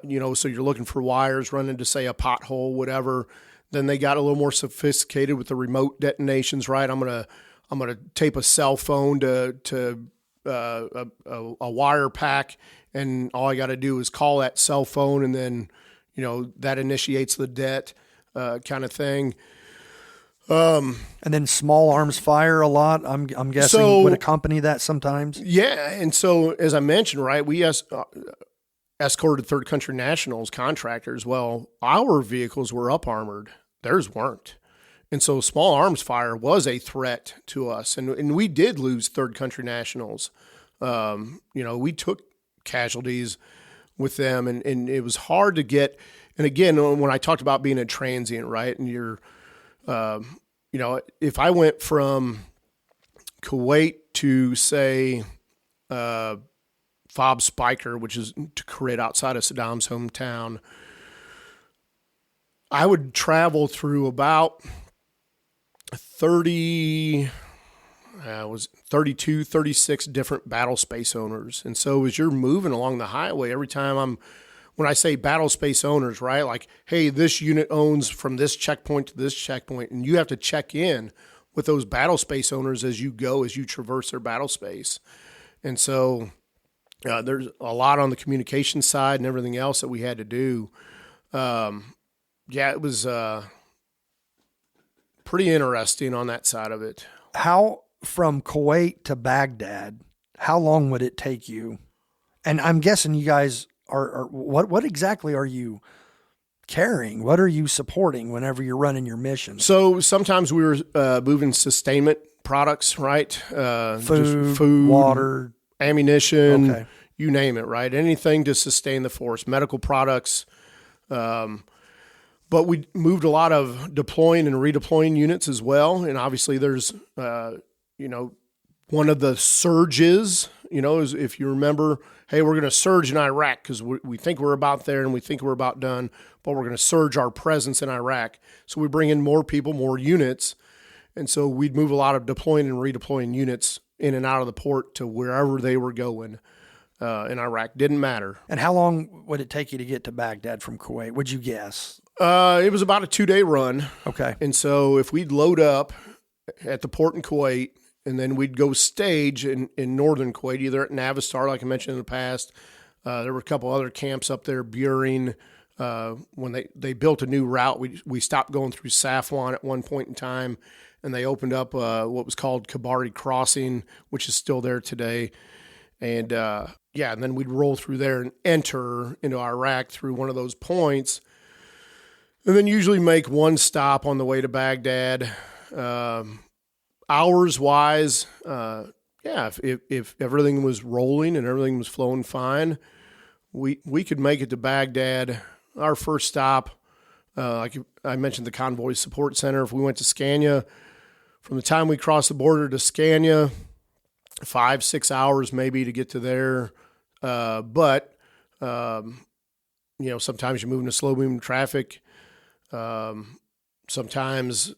you're looking for wires, run into, say, a pothole, whatever. Then they got a little more sophisticated with the remote detonations, right? I'm gonna tape a cell phone to a wire pack, and all I got to do is call that cell phone, and then that initiates the det kind of thing. And then small arms fire a lot. I'm guessing would accompany that sometimes. Yeah, and so as I mentioned, right, we escorted third country nationals, contractors. Well, our vehicles were up armored. Theirs weren't. And so small arms fire was a threat to us. And we did lose third country nationals. We took casualties with them, and it was hard to get. And again, when I talked about being a transient, right, and you're, if I went from Kuwait to, say, Fob Spiker, which is Tikrit outside of Saddam's hometown, I would travel through about 32, 36 different battle space owners. And so as you're moving along the highway, every time when I say battle space owners, right, like, hey, this unit owns from this checkpoint to this checkpoint, and you have to check in with those battle space owners as you traverse their battle space. And so there's a lot on the communication side and everything else that we had to do. It was pretty interesting on that side of it. How, from Kuwait to Baghdad, how long would it take you? And I'm guessing you guys are what exactly are you carrying? What are you supporting whenever you're running your mission? So sometimes we were moving sustainment products, right? Food, water, ammunition, you name it, right? Anything to sustain the force, medical products, But we moved a lot of deploying and redeploying units as well. And obviously there's, one of the surges, is if you remember, hey, we're going to surge in Iraq because we think we're about there and we think we're about done, but we're going to surge our presence in Iraq. So we bring in more people, more units. And so we'd move a lot of deploying and redeploying units in and out of the port to wherever they were going in Iraq. Didn't matter. And how long would it take you to get to Baghdad from Kuwait? Would you guess? It was about a 2-day run. Okay. And so if we'd load up at the port in Kuwait, and then we'd go stage in northern Kuwait, either at Navistar, like I mentioned in the past. There were a couple other camps up there, Buring. When they built a new route, we stopped going through Safwan at one point in time, and they opened up what was called Kabari Crossing, which is still there today. And, and then we'd roll through there and enter into Iraq through one of those points, and then usually make one stop on the way to Baghdad. Hours-wise, if everything was rolling and everything was flowing fine, we could make it to Baghdad. Our first stop, like I mentioned, the Convoy Support Center. If we went to Scania, from the time we crossed the border to Scania, 5-6 hours maybe to get to there. But sometimes you move into slow-moving traffic. Sometimes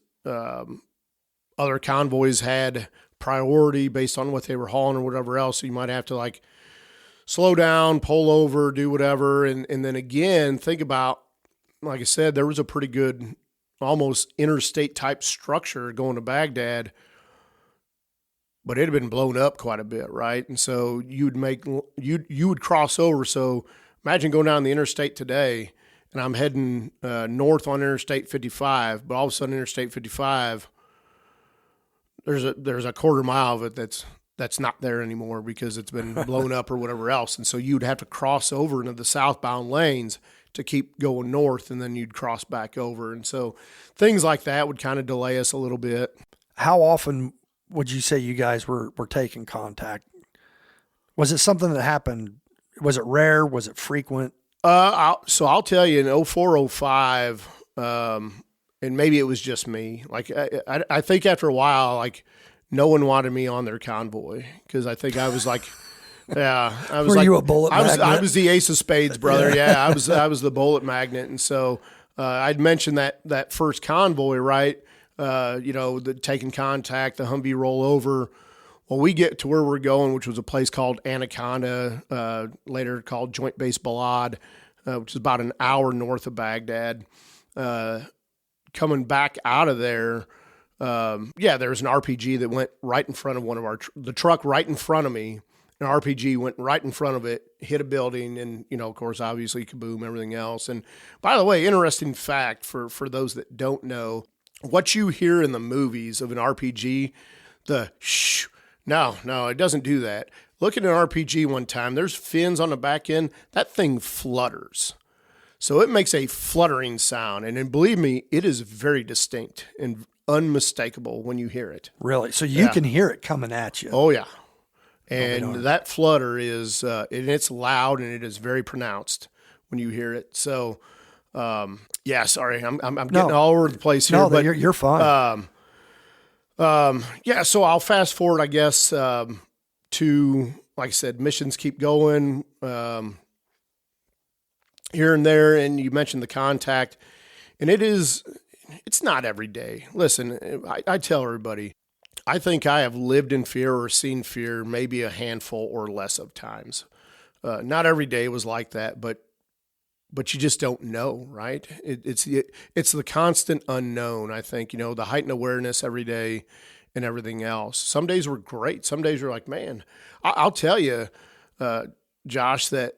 other convoys had priority based on what they were hauling or whatever else. So you might have to slow down, pull over, do whatever. And then again, think about, like I said, there was a pretty good, almost interstate type structure going to Baghdad, but it had been blown up quite a bit. Right. And so you would cross over. So imagine going down the interstate today, and I'm heading north on Interstate 55, but all of a sudden Interstate 55, there's a quarter mile of it that's not there anymore because it's been blown up or whatever else. And so you'd have to cross over into the southbound lanes to keep going north, and then you'd cross back over. And so things like that would kind of delay us a little bit. How often would you say you guys were taking contact? Was it something that happened? Was it rare? Was it frequent? I'll tell you, in 04, 05, and maybe it was just me. I think after a while, no one wanted me on their convoy because I think I was I was Were you a bullet magnet? I was the ace of spades, brother. Yeah, I was the bullet magnet, and so I'd mentioned that first convoy, right? The taking contact, the Humvee rollover. Well, we get to where we're going, which was a place called Anaconda, later called Joint Base Balad, which is about an hour north of Baghdad. Coming back out of there, there was an RPG that went right in front of the truck right in front of me. An RPG went right in front of it, hit a building, and, of course, obviously, kaboom, everything else. And by the way, interesting fact for those that don't know, what you hear in the movies of an RPG, the shh, no, it doesn't do that. Look at an RPG one time. There's fins on the back end. That thing flutters. So it makes a fluttering sound. And then believe me, it is very distinct and unmistakable when you hear it. Really? So you can hear it coming at you. Oh, yeah. And that flutter is, and it's loud and it is very pronounced when you hear it. So, sorry, I'm getting all over the place here. No, but you're fine. So I'll fast forward, I guess, to, like I said, missions keep going here and there, and you mentioned the contact, and it's not every day. Listen, I tell everybody, I think I have lived in fear or seen fear maybe a handful or less of times. Not every day was like that, but you just don't know, right? It's the constant unknown, I think, the heightened awareness every day and everything else. Some days were great. Some days were like, man, I'll tell you, Josh, that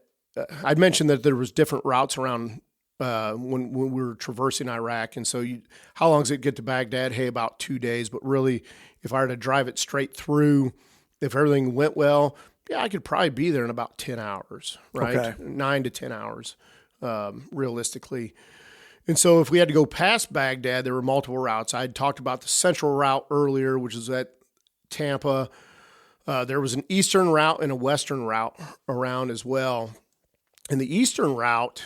I'd mentioned that there was different routes around when we were traversing Iraq. And so how long does it get to Baghdad? Hey, about 2 days. But really, if I were to drive it straight through, if everything went well, I could probably be there in about 10 hours, right? Okay. 9 to 10 hours. Realistically. And so if we had to go past Baghdad, there were multiple routes. I had talked about the central route earlier, which is at Tampa. There was an eastern route and a western route around as well. And the eastern route,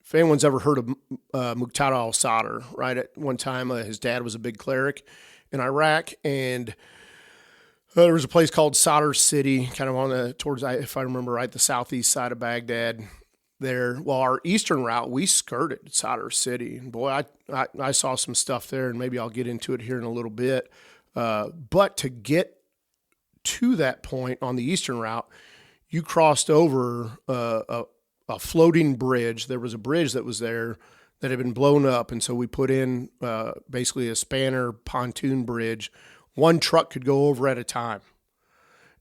if anyone's ever heard of Muqtada al-Sadr, right? At one time, his dad was a big cleric in Iraq, and there was a place called Sadr City, kind of on towards, if I remember right, the southeast side of Baghdad there. Well, our eastern route, we skirted Sadr City. And boy, I saw some stuff there, and maybe I'll get into it here in a little bit. But to get to that point on the eastern route, you crossed over a floating bridge. There was a bridge that was there that had been blown up, and so we put in basically a spanner pontoon bridge. One truck could go over at a time.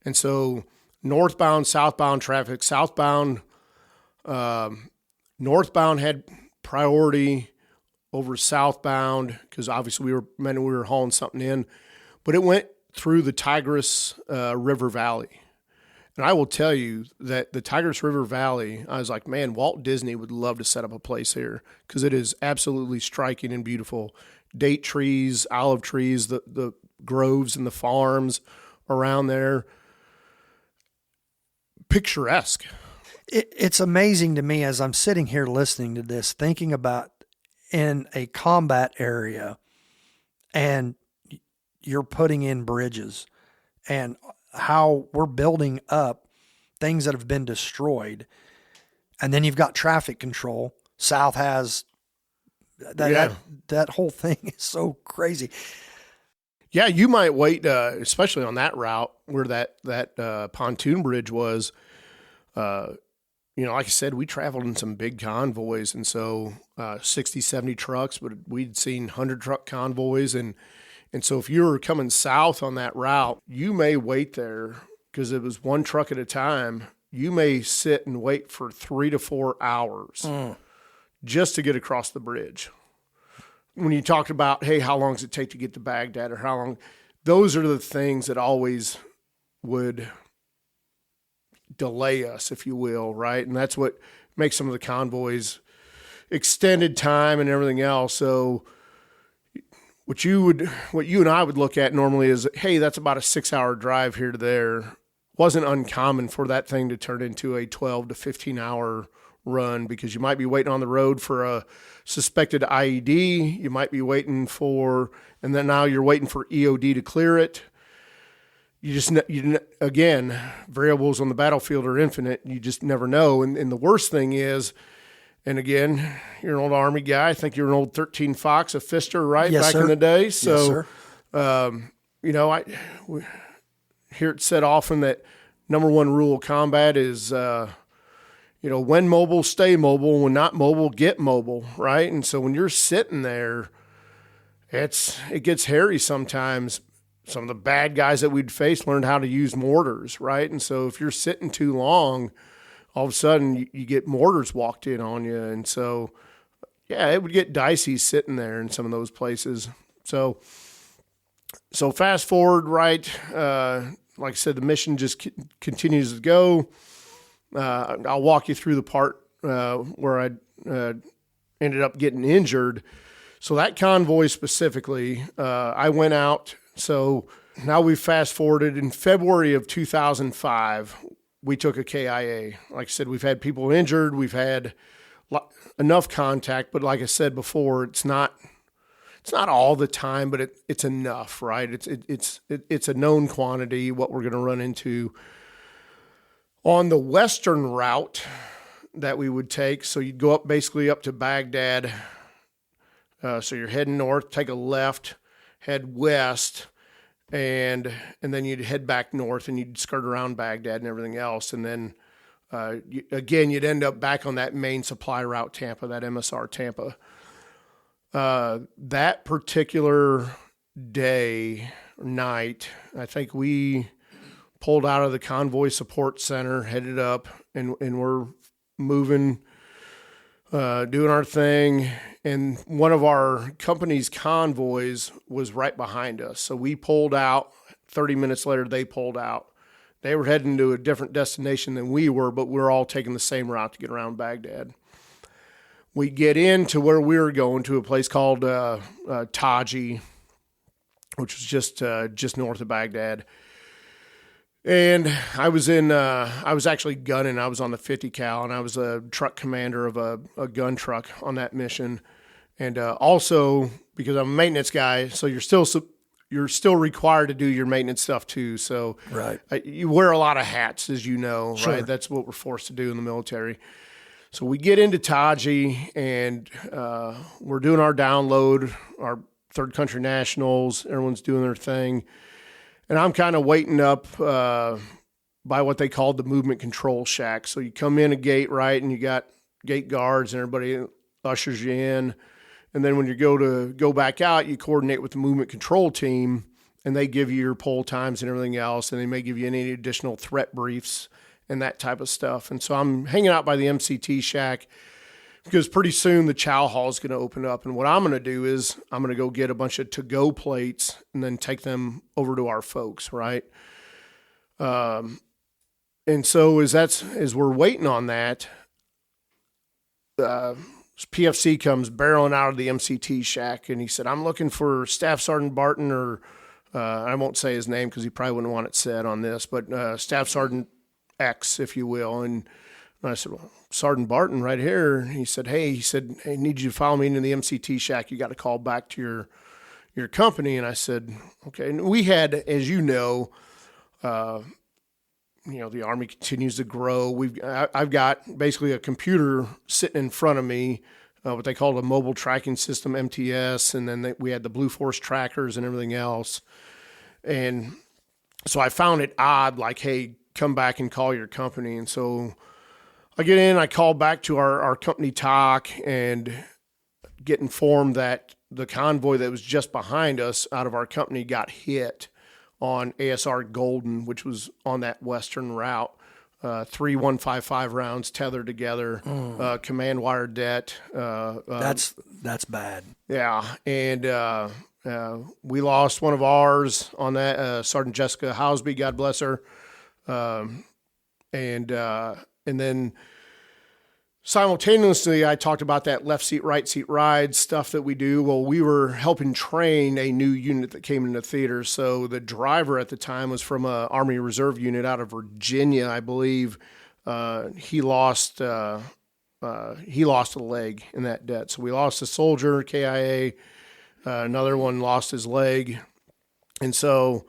And so northbound, southbound traffic, northbound had priority over southbound because obviously we were hauling something in, but it went through the Tigris River Valley. And I will tell you that the Tigris River Valley, I was like, man, Walt Disney would love to set up a place here because it is absolutely striking and beautiful. Date trees, olive trees, the groves and the farms around there. Picturesque. It's amazing to me as I'm sitting here listening to this, thinking about in a combat area and you're putting in bridges and how we're building up things that have been destroyed. And then you've got traffic control. South has that whole thing is so crazy. Yeah, you might wait, especially on that route where that pontoon bridge was. Like I said, we traveled in some big convoys, and so 60, 70 trucks, but we'd seen 100-truck convoys. And so if you were coming south on that route, you may wait there because it was one truck at a time. You may sit and wait for 3 to 4 hours just to get across the bridge. When you talked about, hey, how long does it take to get to Baghdad or how long, those are the things that always would delay us, if you will, right? And that's what makes some of the convoys extended time and everything else. So what you and I would look at normally is, hey, that's about a 6-hour drive here to there. Wasn't uncommon for that thing to turn into a 12 to 15-hour run because you might be waiting on the road for a suspected IED. You might be waiting and then now you're waiting for EOD to clear it. Again, variables on the battlefield are infinite. You just never know. And the worst thing is, and again, you're an old Army guy. I think you're an old 13 Fox, a fister, right? Yes, back sir. in the day. So, Yes, I hear it said often that number one rule of combat is, when mobile, stay mobile. When not mobile, get mobile, right? And so when you're sitting there, it gets hairy sometimes. Some of the bad guys that we'd face learned how to use mortars, right? And so if you're sitting too long, all of a sudden you get mortars walked in on you. And so, yeah, it would get dicey sitting there in some of those places. So fast forward, right? Like I said, the mission just continues to go. I'll walk you through the part where I ended up getting injured. So that convoy specifically, I went out. So now we've fast forwarded in February of 2005, we took a KIA. Like I said, we've had people injured. We've had enough contact, but like I said before, it's not all the time, but it's enough, right? It's a known quantity, what we're going to run into on the western route that we would take. So you'd go basically up to Baghdad. So you're heading north, take a left, head west, and then you'd head back north and you'd skirt around Baghdad and everything else. And then, you'd end up back on that main supply route, Tampa, that MSR Tampa. That particular night, I think we pulled out of the convoy support center, headed up, and we're moving, doing our thing. And one of our company's convoys was right behind us. So we pulled out. 30 minutes later, they pulled out. They were heading to a different destination than we were, but we're all taking the same route to get around Baghdad. We get into where we were going, to a place called Taji, which was just north of Baghdad. And I was actually gunning. I was on the 50 cal, and I was a truck commander of a gun truck on that mission. And also, because I'm a maintenance guy, so you're still required to do your maintenance stuff too. So Right. You wear a lot of hats, as you know, Sure. right? That's what we're forced to do in the military. So we get into Taji, and we're doing our download, our third country nationals. Everyone's doing their thing. And I'm kind of waiting up by what they called the movement control shack. So you come in a gate, right, and you got gate guards, and everybody ushers you in. And then when you go back out, you coordinate with the movement control team, and they give you your poll times and everything else, and they may give you any additional threat briefs and that type of stuff. And so I'm hanging out by the MCT shack because pretty soon the chow hall is going to open up. And what I'm going to do is I'm going to go get a bunch of to-go plates and then take them over to our folks, right? And so as we're waiting on that, PFC comes barreling out of the MCT shack, and he said, "I'm looking for Staff Sergeant Barton," or I won't say his name because he probably wouldn't want it said on this, but Staff Sergeant X, if you will. And I said, "Well, Sergeant Barton right here." And he said, "Hey, I need you to follow me into the MCT shack. You got to call back to your company." And I said, "Okay." And we had, as you know, the Army continues to grow. I've got basically a computer sitting in front of me, what they call a mobile tracking system, MTS, and then we had the Blue Force trackers and everything else. And so I found it odd, like, hey, come back and call your company. And so I get in, I call back to our company talk and get informed that the convoy that was just behind us out of our company got hit on ASR Golden, which was on that western route. 3 155 rounds tethered together, command wire det. That's bad. Yeah, and we lost one of ours on that, Sergeant Jessica Housby, God bless her. And then simultaneously, I talked about that left seat, right seat ride stuff that we do. Well, we were helping train a new unit that came into theater. So the driver at the time was from an Army Reserve unit out of Virginia, I believe. He lost a leg in that det. So we lost a soldier, KIA. Another one lost his leg. And so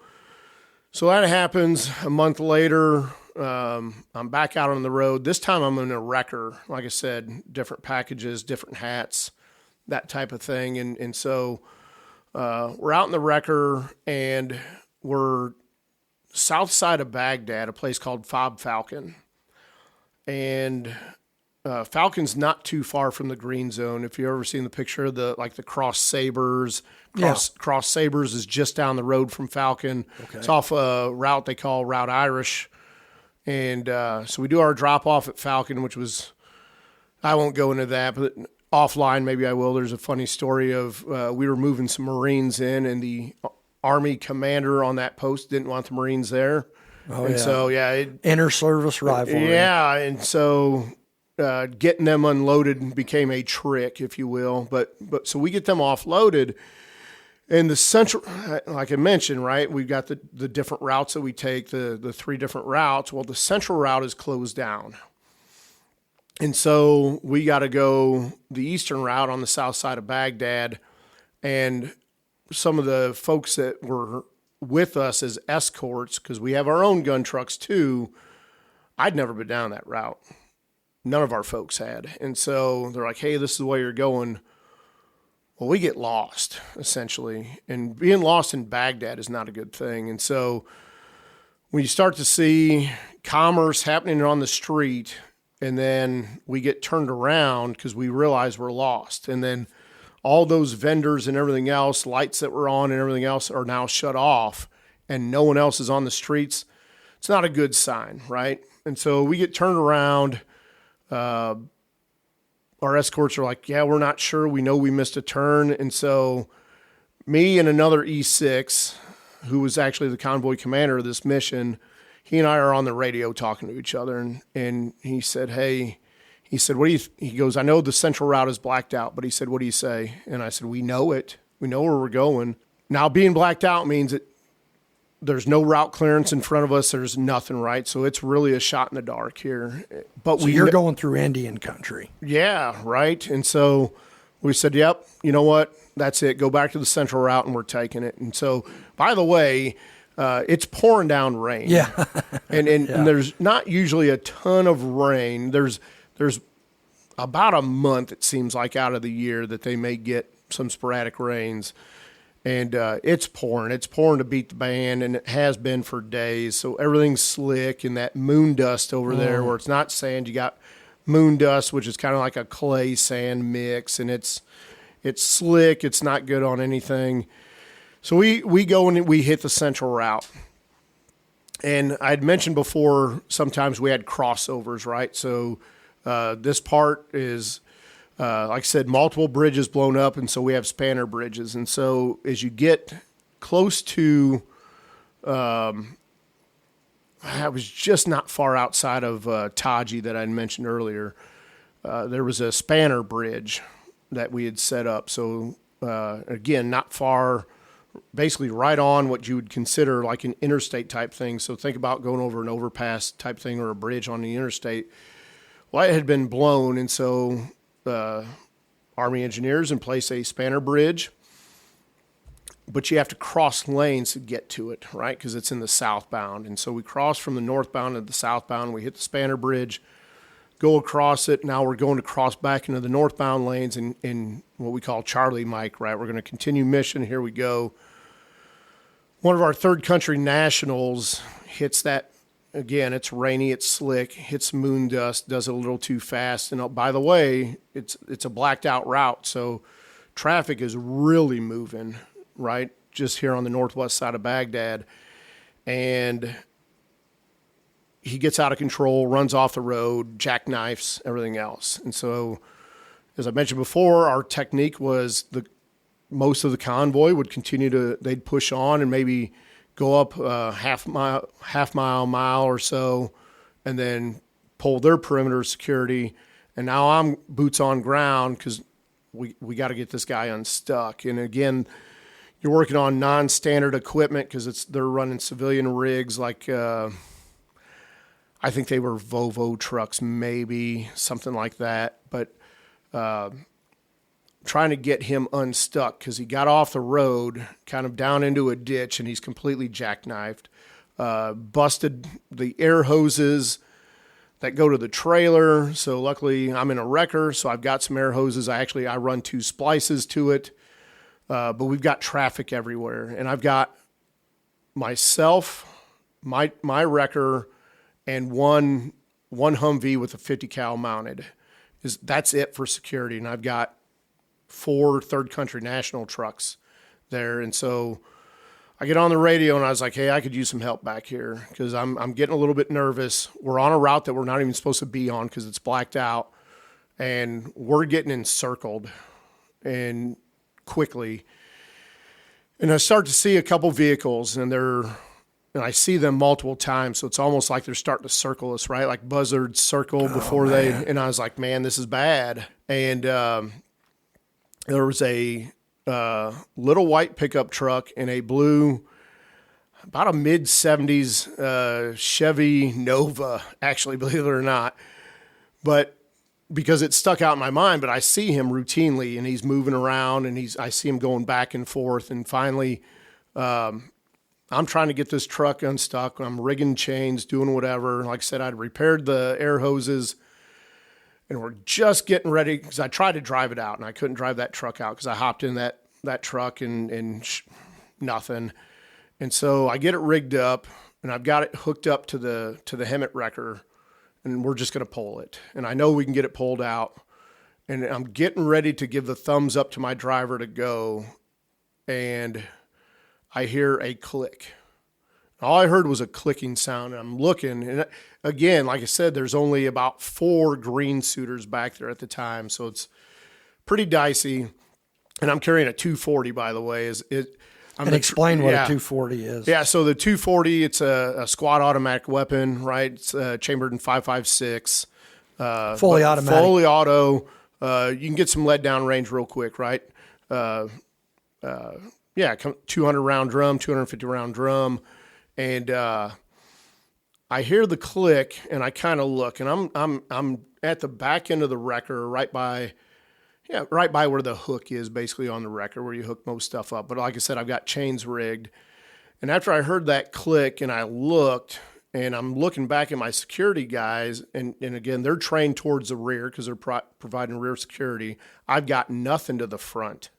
that happens. A month later, I'm back out on the road. This time I'm in a wrecker. Like I said, different packages, different hats, that type of thing. And so we're out in the wrecker, and we're south side of Baghdad, a place called Fob Falcon. And Falcon's not too far from the green zone. If you've ever seen the picture of the cross sabers, Cross Sabers is just down the road from Falcon. Okay. It's off a route they call Route Irish. And so we do our drop off at Falcon, which was, I won't go into that, but offline maybe I will. There's a funny story of we were moving some Marines in, and the Army commander on that post didn't want the Marines there. Oh, and yeah. so, Inter-service rivalry. Yeah, and so getting them unloaded became a trick, if you will. But so we get them offloaded. And the central, like I mentioned, right, we've got the different routes that we take, the 3 different routes. Well, the central route is closed down. And so we got to go the eastern route on the south side of Baghdad. And some of the folks that were with us as escorts, because we have our own gun trucks too, I'd never been down that route. None of our folks had. And so they're like, hey, this is the way you're going. Well, we get lost, essentially. And being lost in Baghdad is not a good thing. And so when you start to see commerce happening on the street, and then we get turned around because we realize we're lost. And then all those vendors and everything else, lights that were on and everything else are now shut off, and no one else is on the streets. It's not a good sign, right? And so we get turned around. Our escorts are like, yeah, we're not sure. We know we missed a turn. And so me and another E6, who was actually the convoy commander of this mission, he and I are on the radio talking to each other. And he said, hey, what do you, he goes, I know the central route is blacked out, but he said, what do you say? And I said, we know it. We know where we're going. Now being blacked out means that there's no route clearance in front of us. There's nothing, right? So it's really a shot in the dark here. But you're going through Indian country. Yeah, right. And so we said, yep, you know what? That's it. Go back to the central route, and we're taking it. And so, by the way, it's pouring down rain. Yeah. and there's not usually a ton of rain. There's about a month, it seems like, out of the year that they may get some sporadic rains. And it's pouring. It's pouring to beat the band, and it has been for days. So everything's slick, and that moon dust over there where it's not sand. You got moon dust, which is kind of like a clay sand mix, and it's slick. It's not good on anything. So we go and we hit the central route. And I'd mentioned before, sometimes we had crossovers, right? So this part is, like I said, multiple bridges blown up, and so we have spanner bridges. And so as you get close to, I was just not far outside of Taji that I mentioned earlier. There was a spanner bridge that we had set up. So again, not far, basically right on what you would consider like an interstate type thing. So think about going over an overpass type thing or a bridge on the interstate. Well, it had been blown, and so Army engineers in place a spanner bridge, but you have to cross lanes to get to it, right? Because it's in the southbound. And so we cross from the northbound to the southbound. We hit the spanner bridge, go across it. Now we're going to cross back into the northbound lanes in what we call Charlie Mike, right? We're going to continue mission. Here we go. One of our third country nationals hits that. Again, it's rainy, it's slick, hits moon dust, does it a little too fast. And by the way, it's a blacked out route, so traffic is really moving, right, just here on the northwest side of Baghdad. And he gets out of control, runs off the road, jackknifes, everything else. And so, as I mentioned before, our technique was most of the convoy would they'd push on and maybe go up half mile or so, and then pull their perimeter security. And now I'm boots on ground because we got to get this guy unstuck. And again, you're working on non-standard equipment because they're running civilian rigs like I think they were Volvo trucks, maybe something like that. But trying to get him unstuck because he got off the road, kind of down into a ditch, and he's completely jackknifed. Busted the air hoses that go to the trailer. So luckily I'm in a wrecker, so I've got some air hoses. I run 2 splices to it. But we've got traffic everywhere. And I've got myself, my wrecker, and one Humvee with a 50 cal mounted. That's it for security. And I've got 4 third country national trucks there. And so I get on the radio and I was like, hey, I could use some help back here because I'm getting a little bit nervous. We're on a route that we're not even supposed to be on because it's blacked out, and we're getting encircled and quickly. And I start to see a couple vehicles, and I see them multiple times. So it's almost like they're starting to circle us, right? Like buzzards circle before they, and I was like, man, this is bad. And there was a little white pickup truck and a blue, about a mid-70s Chevy Nova, actually, believe it or not. But because it stuck out in my mind, but I see him routinely, and he's moving around, and I see him going back and forth. And finally, I'm trying to get this truck unstuck. I'm rigging chains, doing whatever. Like I said, I'd repaired the air hoses, and we're just getting ready because I tried to drive it out, and I couldn't drive that truck out because I hopped in that truck and nothing. And so I get it rigged up, and I've got it hooked up to the Hemet wrecker, and we're just going to pull it. And I know we can get it pulled out. And I'm getting ready to give the thumbs up to my driver to go, and I hear a click. All I heard was a clicking sound, and I'm looking. And again, like I said, there's only about 4 green suiters back there at the time, so it's pretty dicey. And I'm carrying a 240, by the way. Explain what a 240 is. Yeah, so the 240, it's a squad automatic weapon, right? It's chambered in 5.56. Fully automatic. Fully auto. You can get some lead down range real quick, right? 200 round drum, 250 round drum. And I hear the click, and I kind of look, and I'm at the back end of the wrecker, right by where the hook is, basically on the wrecker, where you hook most stuff up. But like I said, I've got chains rigged. And after I heard that click, and I looked, and I'm looking back at my security guys, and again, they're trained towards the rear because they're providing rear security. I've got nothing to the front,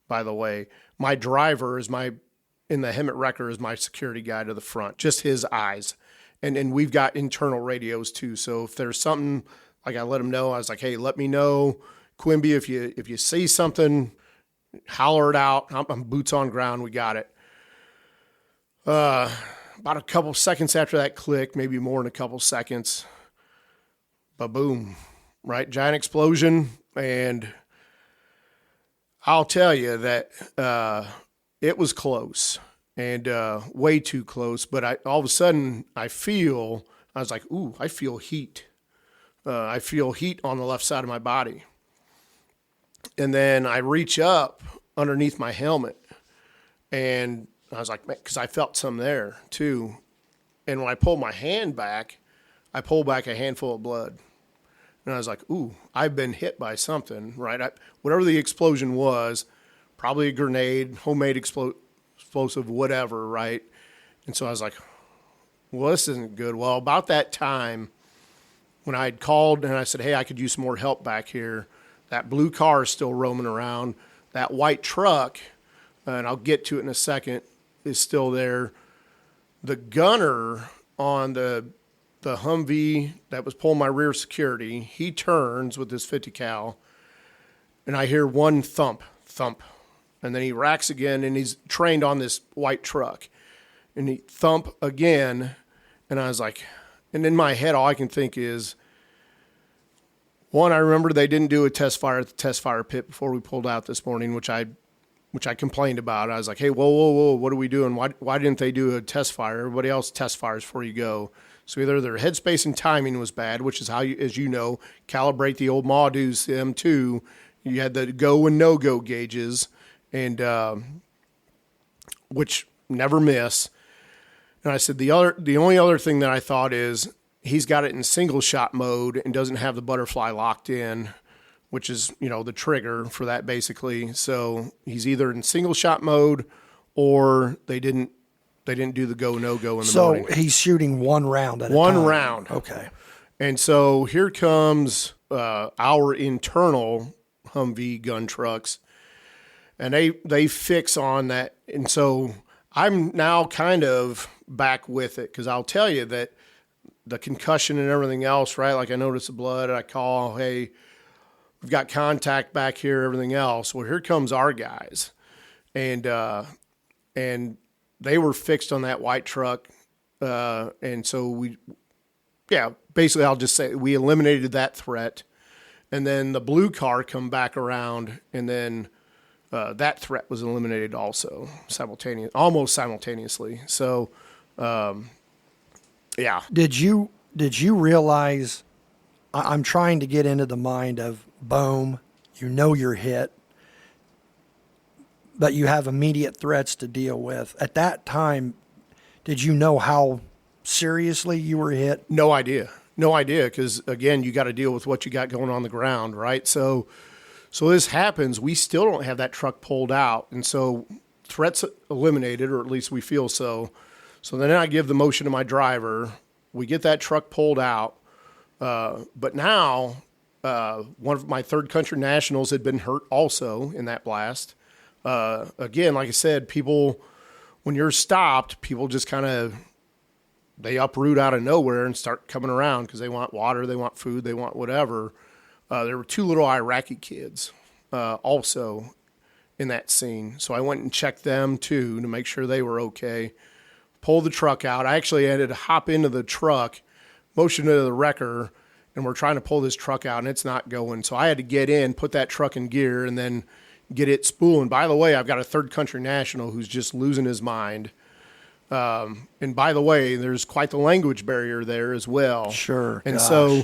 by the way. My driver is in the Hemet wrecker is my security guy to the front, just his eyes. And we've got internal radios too. So if there's something, like I let him know, I was like, hey, let me know, Quimby, if you see something, holler it out. I'm boots on ground. We got it. About a couple seconds after that click, maybe more than a couple seconds, ba-boom, right? Giant explosion. And I'll tell you that it was close and way too close. But all of a sudden, I was like, ooh, I feel heat. I feel heat on the left side of my body. And then I reach up underneath my helmet, and I was like, because I felt some there too. And when I pulled my hand back, I pulled back a handful of blood. And I was like, ooh, I've been hit by something, right? Whatever the explosion was, probably a grenade, homemade explosive, whatever, right? And so I was like, well, this isn't good. Well, about that time, when I had called and I said, hey, I could use some more help back here, that blue car is still roaming around. That white truck, and I'll get to it in a second, is still there. The gunner on the Humvee that was pulling my rear security, he turns with his 50 cal, and I hear one thump, and then he racks again, and he's trained on this white truck, and he thump again, and I was like, and in my head, all I can think is, one, I remember they didn't do a test fire at the test fire pit before we pulled out this morning, which I complained about. I was like, hey, whoa, what are we doing? Why didn't they do a test fire? Everybody else test fires before you go. So either their headspace and timing was bad, which is how you, as you know, calibrate the old MAWDs them too. You had the go and no-go gauges, and which never miss. And I said the only other thing that I thought is he's got it in single shot mode and doesn't have the butterfly locked in, which is, the trigger for that basically. So he's either in single shot mode or they didn't do the go, no go in the morning. So he's shooting one round at a time. One round. Okay. And so here comes our internal Humvee gun trucks, and they fix on that. And so I'm now kind of back with it, because I'll tell you that the concussion and everything else, right? Like I notice the blood, I call, hey, we've got contact back here, everything else. Well, here comes our guys. And they were fixed on that white truck. And so basically I'll just say we eliminated that threat. And then the blue car come back around, and then that threat was eliminated also almost simultaneously. So, yeah. Did you realize, I'm trying to get into the mind of boom, you're hit, but you have immediate threats to deal with. At that time, did you know how seriously you were hit? No idea. Because again, you got to deal with what you got going on the ground, right? So this happens. We still don't have that truck pulled out. And so threats eliminated, or at least we feel so. So then I give the motion to my driver. We get that truck pulled out. But now one of my third country nationals had been hurt also in that blast. Again, like I said, people, when you're stopped, people just kind of, they uproot out of nowhere and start coming around because they want water, they want food, they want whatever. There were two little Iraqi kids also in that scene. So I went and checked them too to make sure they were okay. Pulled the truck out. I actually had to hop into the truck, motion into the wrecker, and we're trying to pull this truck out, and it's not going. So I had to get in, put that truck in gear, and then get it spooling. By the way, I've got a third country national who's just losing his mind. And by the way, there's quite the language barrier there as well. Sure. And so,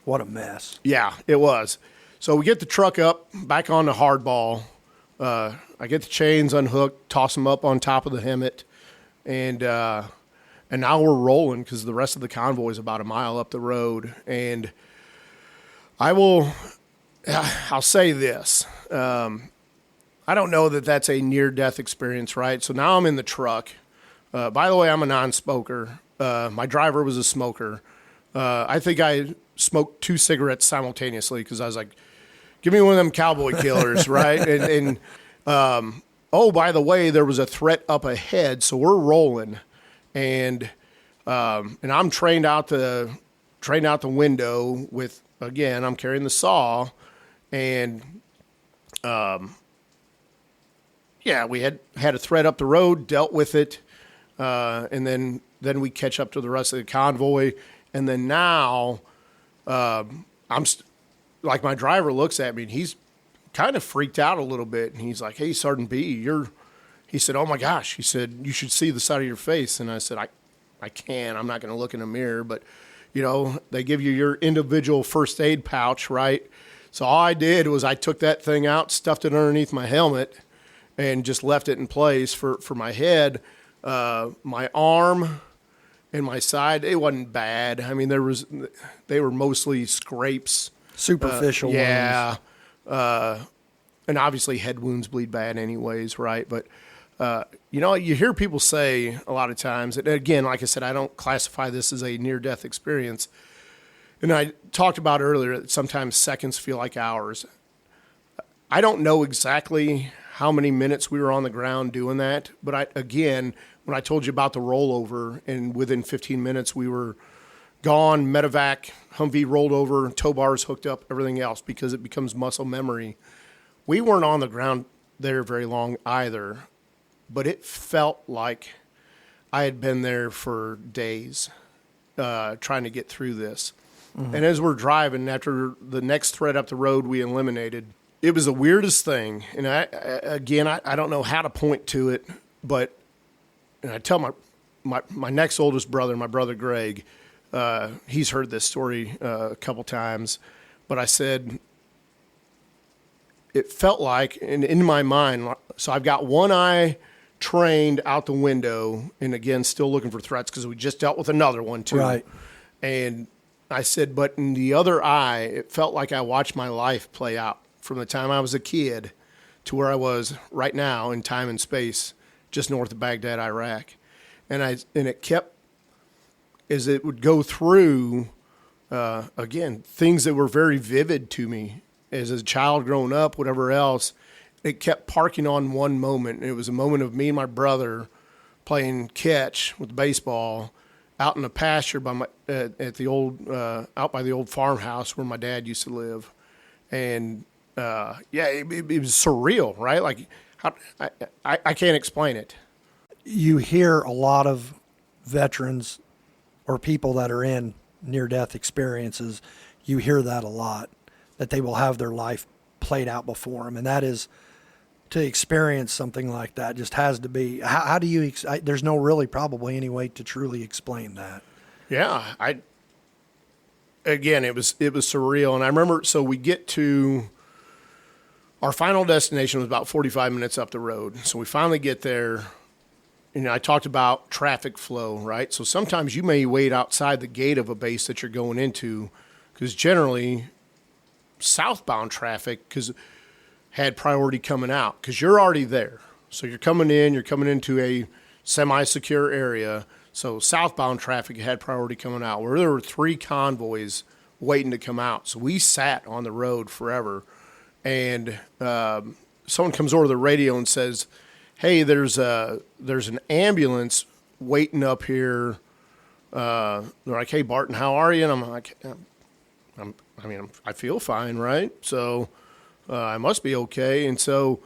what a mess. Yeah, it was. So we get the truck up, back on the hardball. I get the chains unhooked, toss them up on top of the Hemet, and And now we're rolling because the rest of the convoy is about a mile up the road. And I'll say this. I don't know that that's a near-death experience, right? So now I'm in the truck. By the way, I'm a non-smoker. My driver was a smoker. I think I smoked 2 cigarettes simultaneously because I was like, give me one of them cowboy killers, right? And oh, by the way, there was a threat up ahead, so we're rolling. And I'm trained out the window with, again, I'm carrying the saw, and we had a threat up the road, dealt with it, and then we catch up to the rest of the convoy, and then now like my driver looks at me, and he's kind of freaked out a little bit, and he's like, "Hey, Sergeant B, he said, "Oh my gosh," he said, "you should see the side of your face," and I said, I can't. I'm not going to look in a mirror, but, they give you your individual first aid pouch, right? So all I did was I took that thing out, stuffed it underneath my helmet, and just left it in place for my head. My arm and my side, it wasn't bad. I mean, they were mostly scrapes. Superficial wounds. And obviously head wounds bleed bad anyways, right? But you hear people say a lot of times, and again, like I said, I don't classify this as a near-death experience. And I talked about earlier that sometimes seconds feel like hours. I don't know exactly how many minutes we were on the ground doing that, but when I told you about the rollover, and within 15 minutes we were gone, medevac, Humvee rolled over, tow bars hooked up, everything else, because it becomes muscle memory. We weren't on the ground there very long either. But it felt like I had been there for days trying to get through this. Mm-hmm. And as we're driving, after the next threat up the road we eliminated, it was the weirdest thing. And I don't know how to point to it, but and I tell my next oldest brother, my brother Greg, he's heard this story a couple times, but I said, it felt like, and in my mind, so I've got one eye trained out the window, and again, still looking for threats because we just dealt with another one too. Right. And I said, but in the other eye, it felt like I watched my life play out from the time I was a kid to where I was right now in time and space, just north of Baghdad, Iraq. And it kept, as it would go through, again, things that were very vivid to me as a child growing up, whatever else. It kept parking on one moment. It was a moment of me and my brother playing catch with baseball out in the pasture at the old out by the old farmhouse where my dad used to live, and it was surreal, right? Like I can't explain it. You hear a lot of veterans or people that are in near-death experiences. You hear that a lot, that they will have their life played out before them, and that is. To experience something like that just has to be. How do you? There's no really probably any way to truly explain that. Yeah, it was surreal, and I remember. So we get to our final destination was about 45 minutes up the road. So we finally get there. I talked about traffic flow, right? So sometimes you may wait outside the gate of a base that you're going into, because generally southbound traffic, had priority coming out because you're already there. So you're coming into a semi-secure area. So southbound traffic had priority coming out, where there were 3 convoys waiting to come out. So we sat on the road forever. And someone comes over the radio and says, "Hey, there's an ambulance waiting up here." They're like, "Hey, Barton, how are you?" And I'm like, I feel fine, right? So I must be okay. And so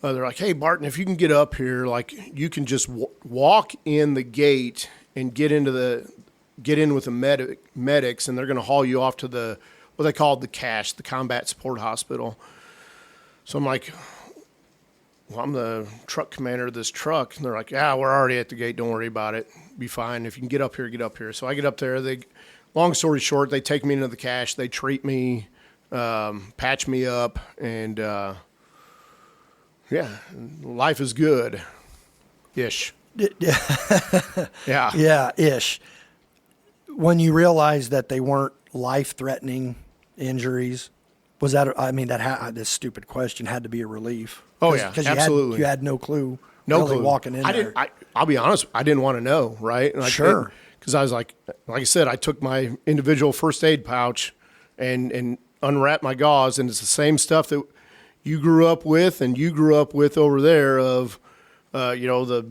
they're like, "Hey, Barton, if you can get up here, like you can just walk in the gate and get in with the medics, and they're going to haul you off to what they called the CASH, the Combat Support Hospital." So I'm like, "Well, I'm the truck commander of this truck." And they're like, "Yeah, we're already at the gate. Don't worry about it. Be fine. If you can get up here, get up here." So I get up there. Long story short, they take me into the CASH. They treat me, patch me up, and life is good-ish. Yeah. Yeah, ish. When you realized that they weren't life-threatening injuries, was that? I mean, this stupid question had to be a relief. Oh, yeah, because absolutely. you had no clue. No really clue. walking in I there. didn't. I'll be honest. I didn't want to know. Right. Sure. Because I was like I said, I took my individual first aid pouch and unwrapped my gauze, and it's the same stuff that you grew up with and you grew up with over there of, the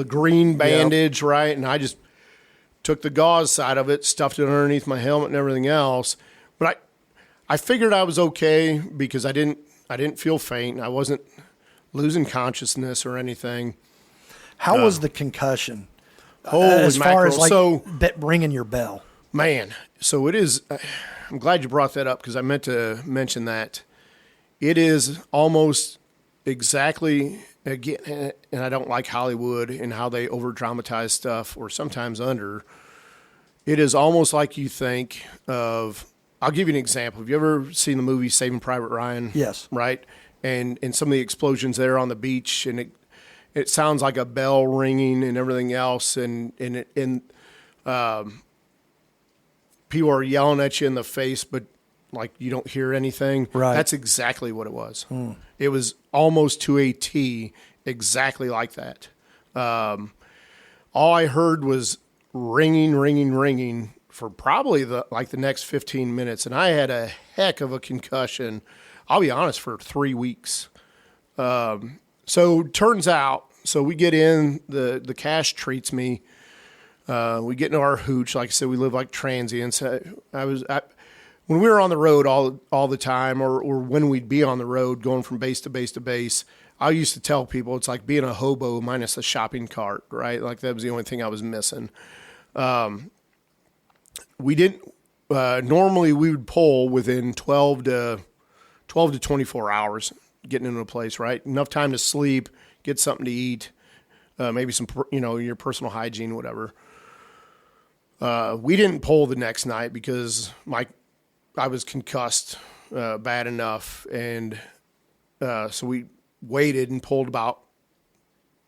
green bandage, right? And I just took the gauze side of it, stuffed it underneath my helmet and everything else. But I figured I was okay because I didn't feel faint. I wasn't losing consciousness or anything. How was the concussion? As far as ringing your bell. Man, so it is. I'm glad you brought that up because I meant to mention that. It is almost exactly, again, and I don't like Hollywood and how they over dramatize stuff or sometimes under. It is almost like you think of. I'll give you an example. Have you ever seen the movie Saving Private Ryan? Yes. Right? And some of the explosions there on the beach, and it sounds like a bell ringing and everything else, and people are yelling at you in the face, but like you don't hear anything. Right. That's exactly what it was. It was almost to a T, exactly like that. All I heard was ringing for probably the next 15 minutes, and I had a heck of a concussion. I'll be honest, for 3 weeks. So turns out, we get in, the cash treats me. We get into our hooch. Like I said, we live like transients. When we were on the road all the time, or when we'd be on the road going from base to base to base, I used to tell people it's like being a hobo minus a shopping cart, right? Like that was the only thing I was missing. We didn't, normally we would pull within 12 to 24 hours getting into a place, right? Enough time to sleep, get something to eat, maybe some, your personal hygiene, whatever. We didn't pull the next night because I was concussed bad enough, and so we waited and pulled about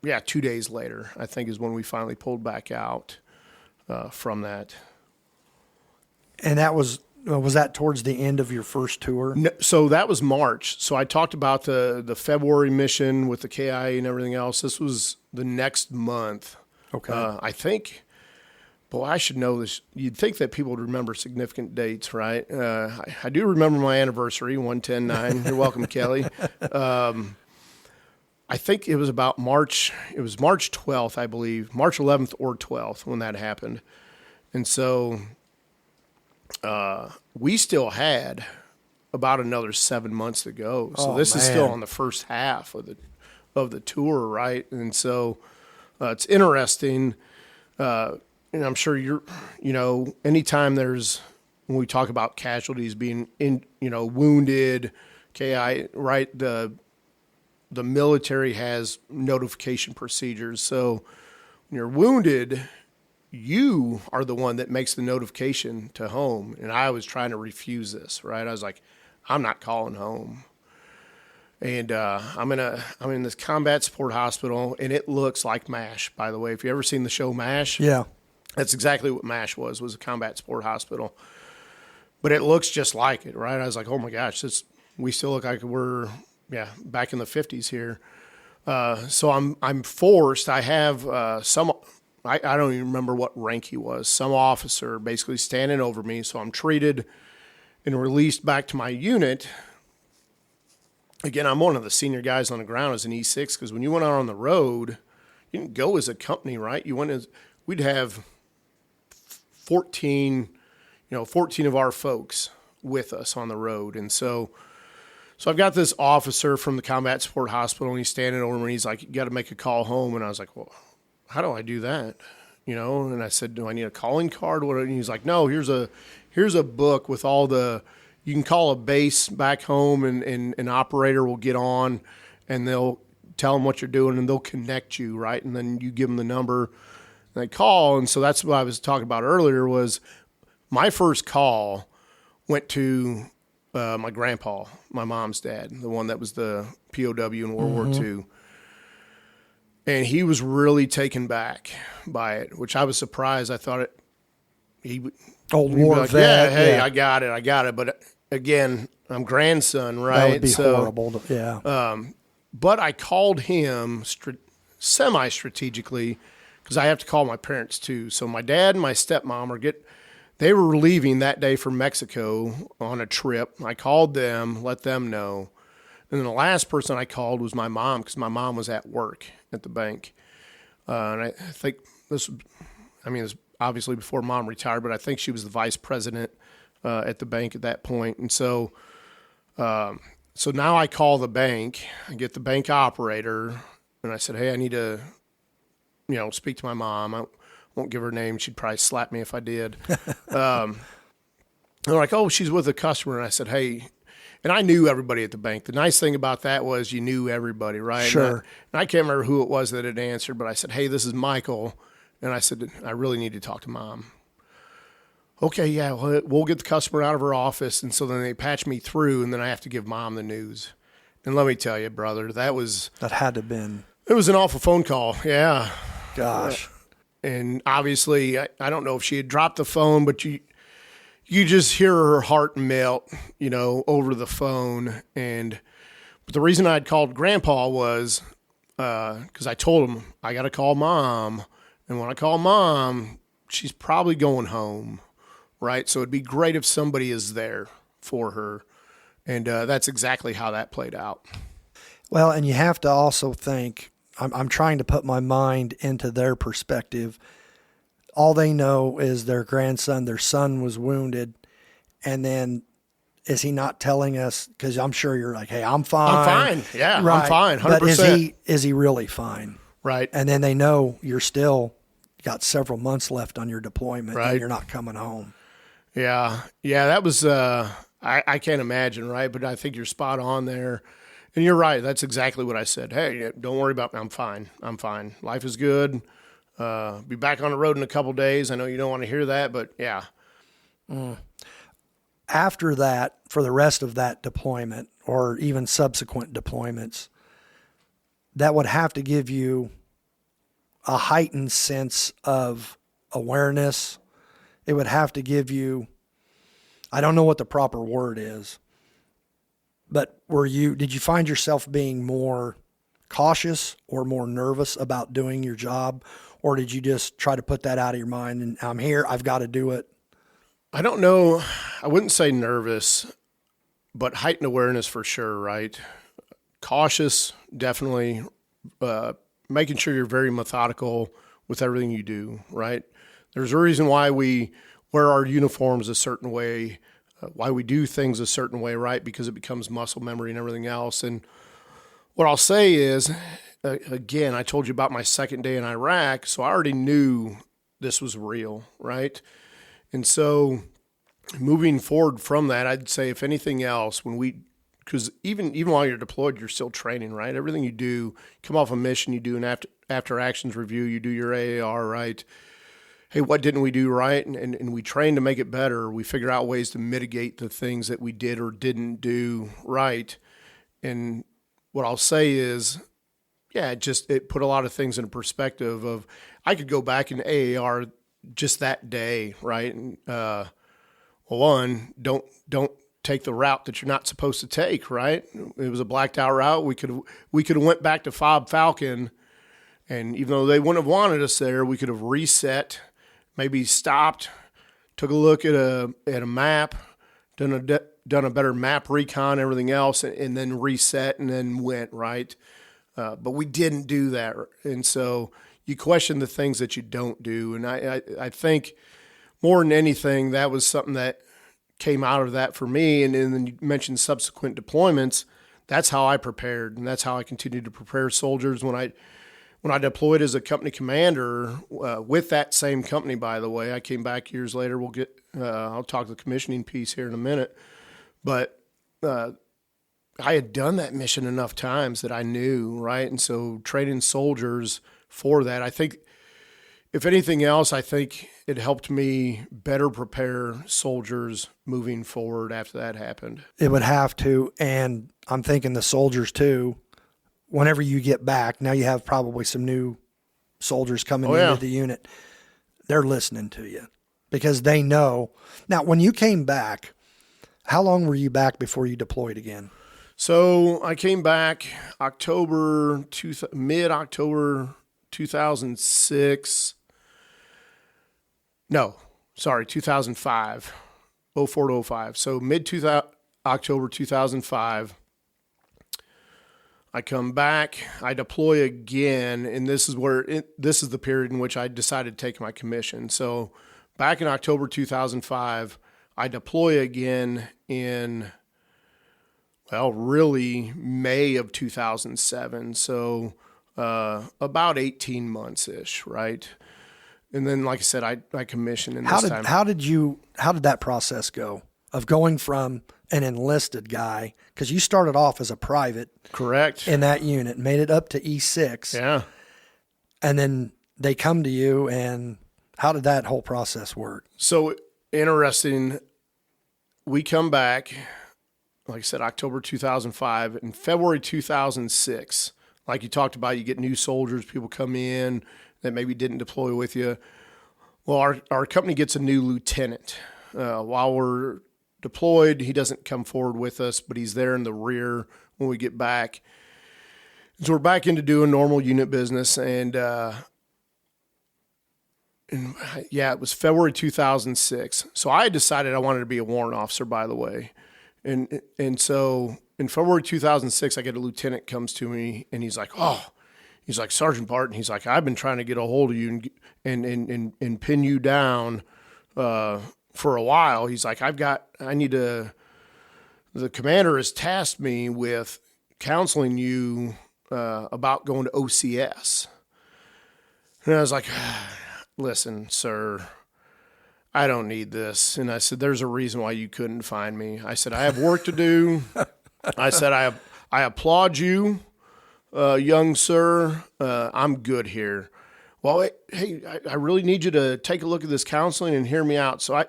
2 days later, I think, is when we finally pulled back out from that. And that was that towards the end of your first tour? No, so that was March. So I talked about the February mission with the KIA and everything else. This was the next month. Okay. I think. Boy, I should know this. You'd think that people would remember significant dates, right? I do remember my anniversary, 1/10/9. You're welcome, Kelly. I think it was about March. It was March 12th, I believe, March 11th or 12th when that happened. And so we still had about another 7 months to go. So this is still on the first half of the tour, right? And so it's interesting. And I'm sure anytime when we talk about casualties being wounded, KI, right? The military has notification procedures. So when you're wounded, you are the one that makes the notification to home. And I was trying to refuse this, right? I was like, I'm not calling home. And I'm in this combat support hospital, and it looks like MASH, by the way. If you ever seen the show MASH, yeah, that's exactly what MASH was a combat support hospital. But it looks just like it, right? I was like, oh my gosh, we still look like we're back in the 50s here. So I'm forced. I have I don't even remember what rank he was. Some officer basically standing over me. So I'm treated and released back to my unit. Again, I'm one of the senior guys on the ground as an E6, because when you went out on the road, you didn't go as a company, right? We'd have 14 of our folks with us on the road. And so I've got this officer from the combat support hospital, and he's standing over me, and he's like, you got to make a call home. And I was like, well, how do I do that? And I said, do I need a calling card? And he's like, no, here's a book with all you can call a base back home, and an operator will get on, and they'll tell them what you're doing, and they'll connect you, right? And then you give them the number, and they call. And so that's what I was talking about earlier, was my first call went to my grandpa, my mom's dad, the one that was the POW in World War II. And he was really taken back by it, which I was surprised. I thought he would Old be war like, vet. yeah, hey, yeah. I got it. But again, I'm grandson, right? That would be horrible. Yeah. But I called him semi-strategically because I have to call my parents too. So my dad and my stepmom they were leaving that day for Mexico on a trip. I called them, let them know. And then the last person I called was my mom because my mom was at work at the bank. And I think it's obviously before mom retired, but I think she was the vice president at the bank at that point. And so now I call the bank, I get the bank operator, and I said, hey, I need to, speak to my mom. I won't give her name. She'd probably slap me if I did. And they're like, oh, she's with a customer. And I said, hey, and I knew everybody at the bank. The nice thing about that was you knew everybody, right? Sure. And I can't remember who it was that had answered, but I said, hey, this is Michael. And I said, I really need to talk to mom. Okay, yeah, we'll get the customer out of her office. And so then they patch me through, and then I have to give mom the news. And let me tell you, brother, that had to have been. It was an awful phone call, yeah. Gosh. And obviously, I don't know if she had dropped the phone, but you just hear her heart melt, over the phone. But the reason I'd called Grandpa was because I told him I got to call mom. And when I call mom, she's probably going home, right? So it'd be great if somebody is there for her. And that's exactly how that played out. Well, and you have to also think, I'm trying to put my mind into their perspective. All they know is their son was wounded. And then is he not telling us? Because I'm sure you're like, hey, I'm fine. I'm fine. Yeah, right. I'm fine. 100%. But is he really fine? Right. And then they know you're still got several months left on your deployment right. and you're not coming home. Yeah. Yeah, that was, I can't imagine, right? But I think you're spot on there. And you're right. That's exactly what I said. Hey, don't worry about me. I'm fine. Life is good. Be back on the road in a couple days. I know you don't want to hear that, but yeah. After that, for the rest of that deployment or even subsequent deployments, that would have to give you a heightened sense of awareness. It would have to give you, I don't know what the proper word is, but did you find yourself being more cautious or more nervous about doing your job? Or did you just try to put that out of your mind and I'm here, I've got to do it? I don't know. I wouldn't say nervous, but heightened awareness for sure, right? Cautious, definitely. Making sure you're very methodical with everything you do, right? There's a reason why we wear our uniforms a certain way, why we do things a certain way, right? Because it becomes muscle memory and everything else. And what I'll say is, again, I told you about my second day in Iraq, so I already knew this was real, right? And so moving forward from that, I'd say if anything else, because even while you're deployed, you're still training, right? Everything you do, come off a mission, you do an after actions review, you do your AAR, right? Hey, what didn't we do right? And we train to make it better. We figure out ways to mitigate the things that we did or didn't do right. And what I'll say is, yeah, it put a lot of things in perspective of, I could go back in AAR just that day, right? And, one, don't take the route that you're not supposed to take, right? It was a blacked out route. We could have went back to Fob Falcon, and even though they wouldn't have wanted us there, we could have reset, maybe stopped, took a look at a map, done a better map recon, everything else, and then reset and then went, right? But we didn't do that, and so you question the things that you don't do, and I think more than anything, that was something that came out of that for me. And then you mentioned subsequent deployments. That's how I prepared, and that's how I continued to prepare soldiers when I deployed as a company commander with that same company. By the way, I came back years later. I'll talk the commissioning piece here in a minute, but I had done that mission enough times that I knew, right? And so training soldiers for that, I think, if anything else, I think it helped me better prepare soldiers moving forward after that happened. It would have to, and I'm thinking the soldiers too whenever you get back, now you have probably some new soldiers coming into the unit. They're listening to you because they know. Now, when you came back, how long were you back before you deployed again? So I came back mid-October 2006. No, sorry, 2005, 04 to 05. So October 2005, I come back, I deploy again, and this is the period in which I decided to take my commission. So back in October 2005, I deploy again in, well, really May of 2007. So about 18 months-ish, right? And then, like I said, I commissioned in this time. How did that process go of going from an enlisted guy, because you started off as a private, correct, in that unit, made it up to E6, yeah, and then they come to you, and how did that whole process work? So interesting. We come back, like I said, October 2005, in February 2006. Like you talked about, you get new soldiers, people come in that maybe didn't deploy with you. Well, our company gets a new lieutenant. While we're deployed, he doesn't come forward with us, but he's there in the rear when we get back. So we're back into doing normal unit business, and it was February 2006. So I had decided I wanted to be a warrant officer, by the way. And so in February 2006, I get a lieutenant comes to me, and he's like, Sergeant Barton, he's like, I've been trying to get a hold of you and pin you down for a while. He's like, the commander has tasked me with counseling you about going to OCS. And I was like, listen, sir, I don't need this. And I said, there's a reason why you couldn't find me. I said, I have work to do. I said, I applaud you. Young sir, I'm good here. Well, hey, I really need you to take a look at this counseling and hear me out. So I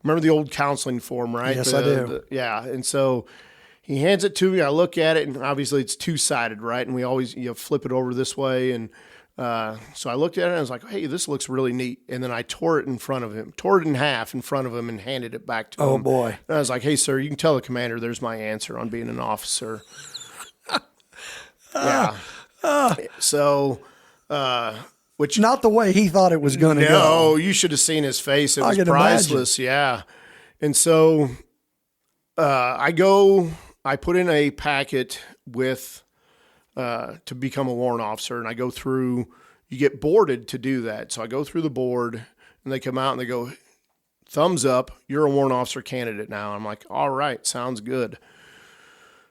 remember the old counseling form, right? Yes, I do. Yeah. And so he hands it to me. I look at it, and obviously it's two-sided, right? And we always flip it over this way. And so I looked at it, and I was like, hey, this looks really neat. And then I tore it in half in front of him and handed it back to him. Oh, boy. And I was like, hey, sir, you can tell the commander there's my answer on being an officer. Yeah. So, which not the way he thought it was going to go. No, you should have seen his face. It was priceless. Imagine. Yeah. And so, I put in a packet with, to become a warrant officer, and I go through, you get boarded to do that. So I go through the board, and they come out and they go, thumbs up, you're a warrant officer candidate now. I'm like, all right, sounds good.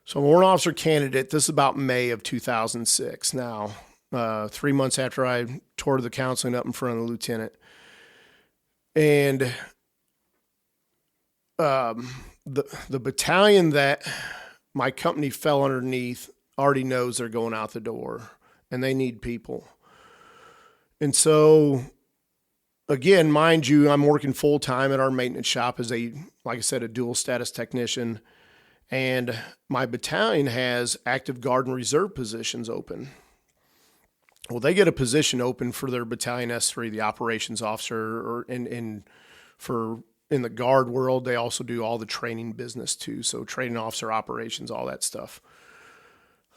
So I'm a warrant officer candidate. This is about May of 2006 now, 3 months after I tore the counseling up in front of the lieutenant. And the battalion that my company fell underneath already knows they're going out the door, and they need people. And so, again, mind you, I'm working full-time at our maintenance shop as like I said, a dual status technician. And my battalion has active guard and reserve positions open. Well, they get a position open for their battalion S3, the operations officer, or in the guard world, they also do all the training business too. So training officer, operations, all that stuff.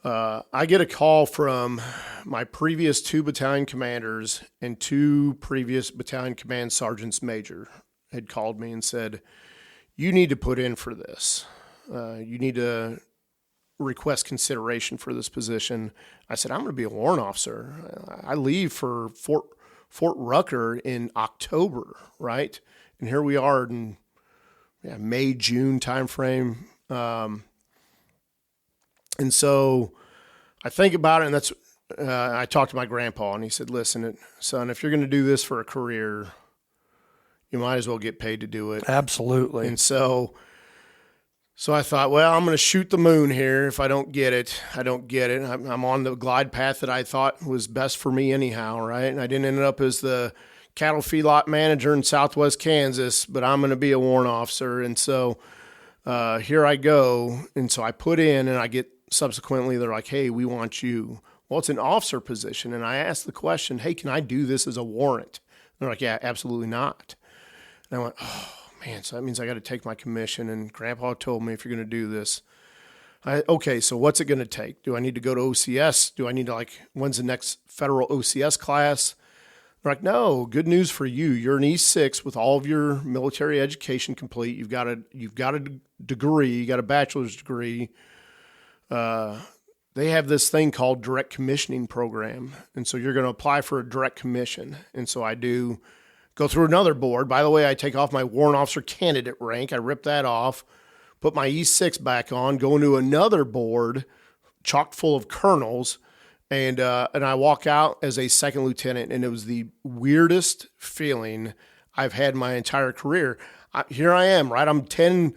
I get a call from my previous 2 battalion commanders and 2 previous battalion command sergeants major had called me and said, you need to put in for this. You need to request consideration for this position. I said, I'm going to be a warrant officer. I leave for Fort Rucker in October, right? And here we are in May, June timeframe. And so I think about it, and that's I talked to my grandpa, and he said, listen, son, if you're going to do this for a career, you might as well get paid to do it. Absolutely. And so I thought, well, I'm going to shoot the moon here. If I don't get it, I don't get it. I'm on the glide path that I thought was best for me anyhow, right? And I didn't end up as the cattle feedlot manager in Southwest Kansas, but I'm going to be a warrant officer. And so here I go. And so I put in, and I get subsequently, they're like, hey, we want you. Well, it's an officer position. And I asked the question, hey, can I do this as a warrant? And they're like, yeah, absolutely not. And I went, oh, man, so that means I got to take my commission. And Grandpa told me, if you're going to do this, okay, so what's it going to take? Do I need to go to OCS? Do I need to, when's the next federal OCS class? They're like, no, good news for you. You're an E6 with all of your military education complete. You've got a degree, you got a bachelor's degree. They have this thing called direct commissioning program. And so you're going to apply for a direct commission. And so I do go through another board. By the way, I take off my warrant officer candidate rank. I rip that off, put my E6 back on, go into another board chock full of colonels. And I walk out as a second lieutenant, and it was the weirdest feeling I've had my entire career. Here I am, right? I'm 10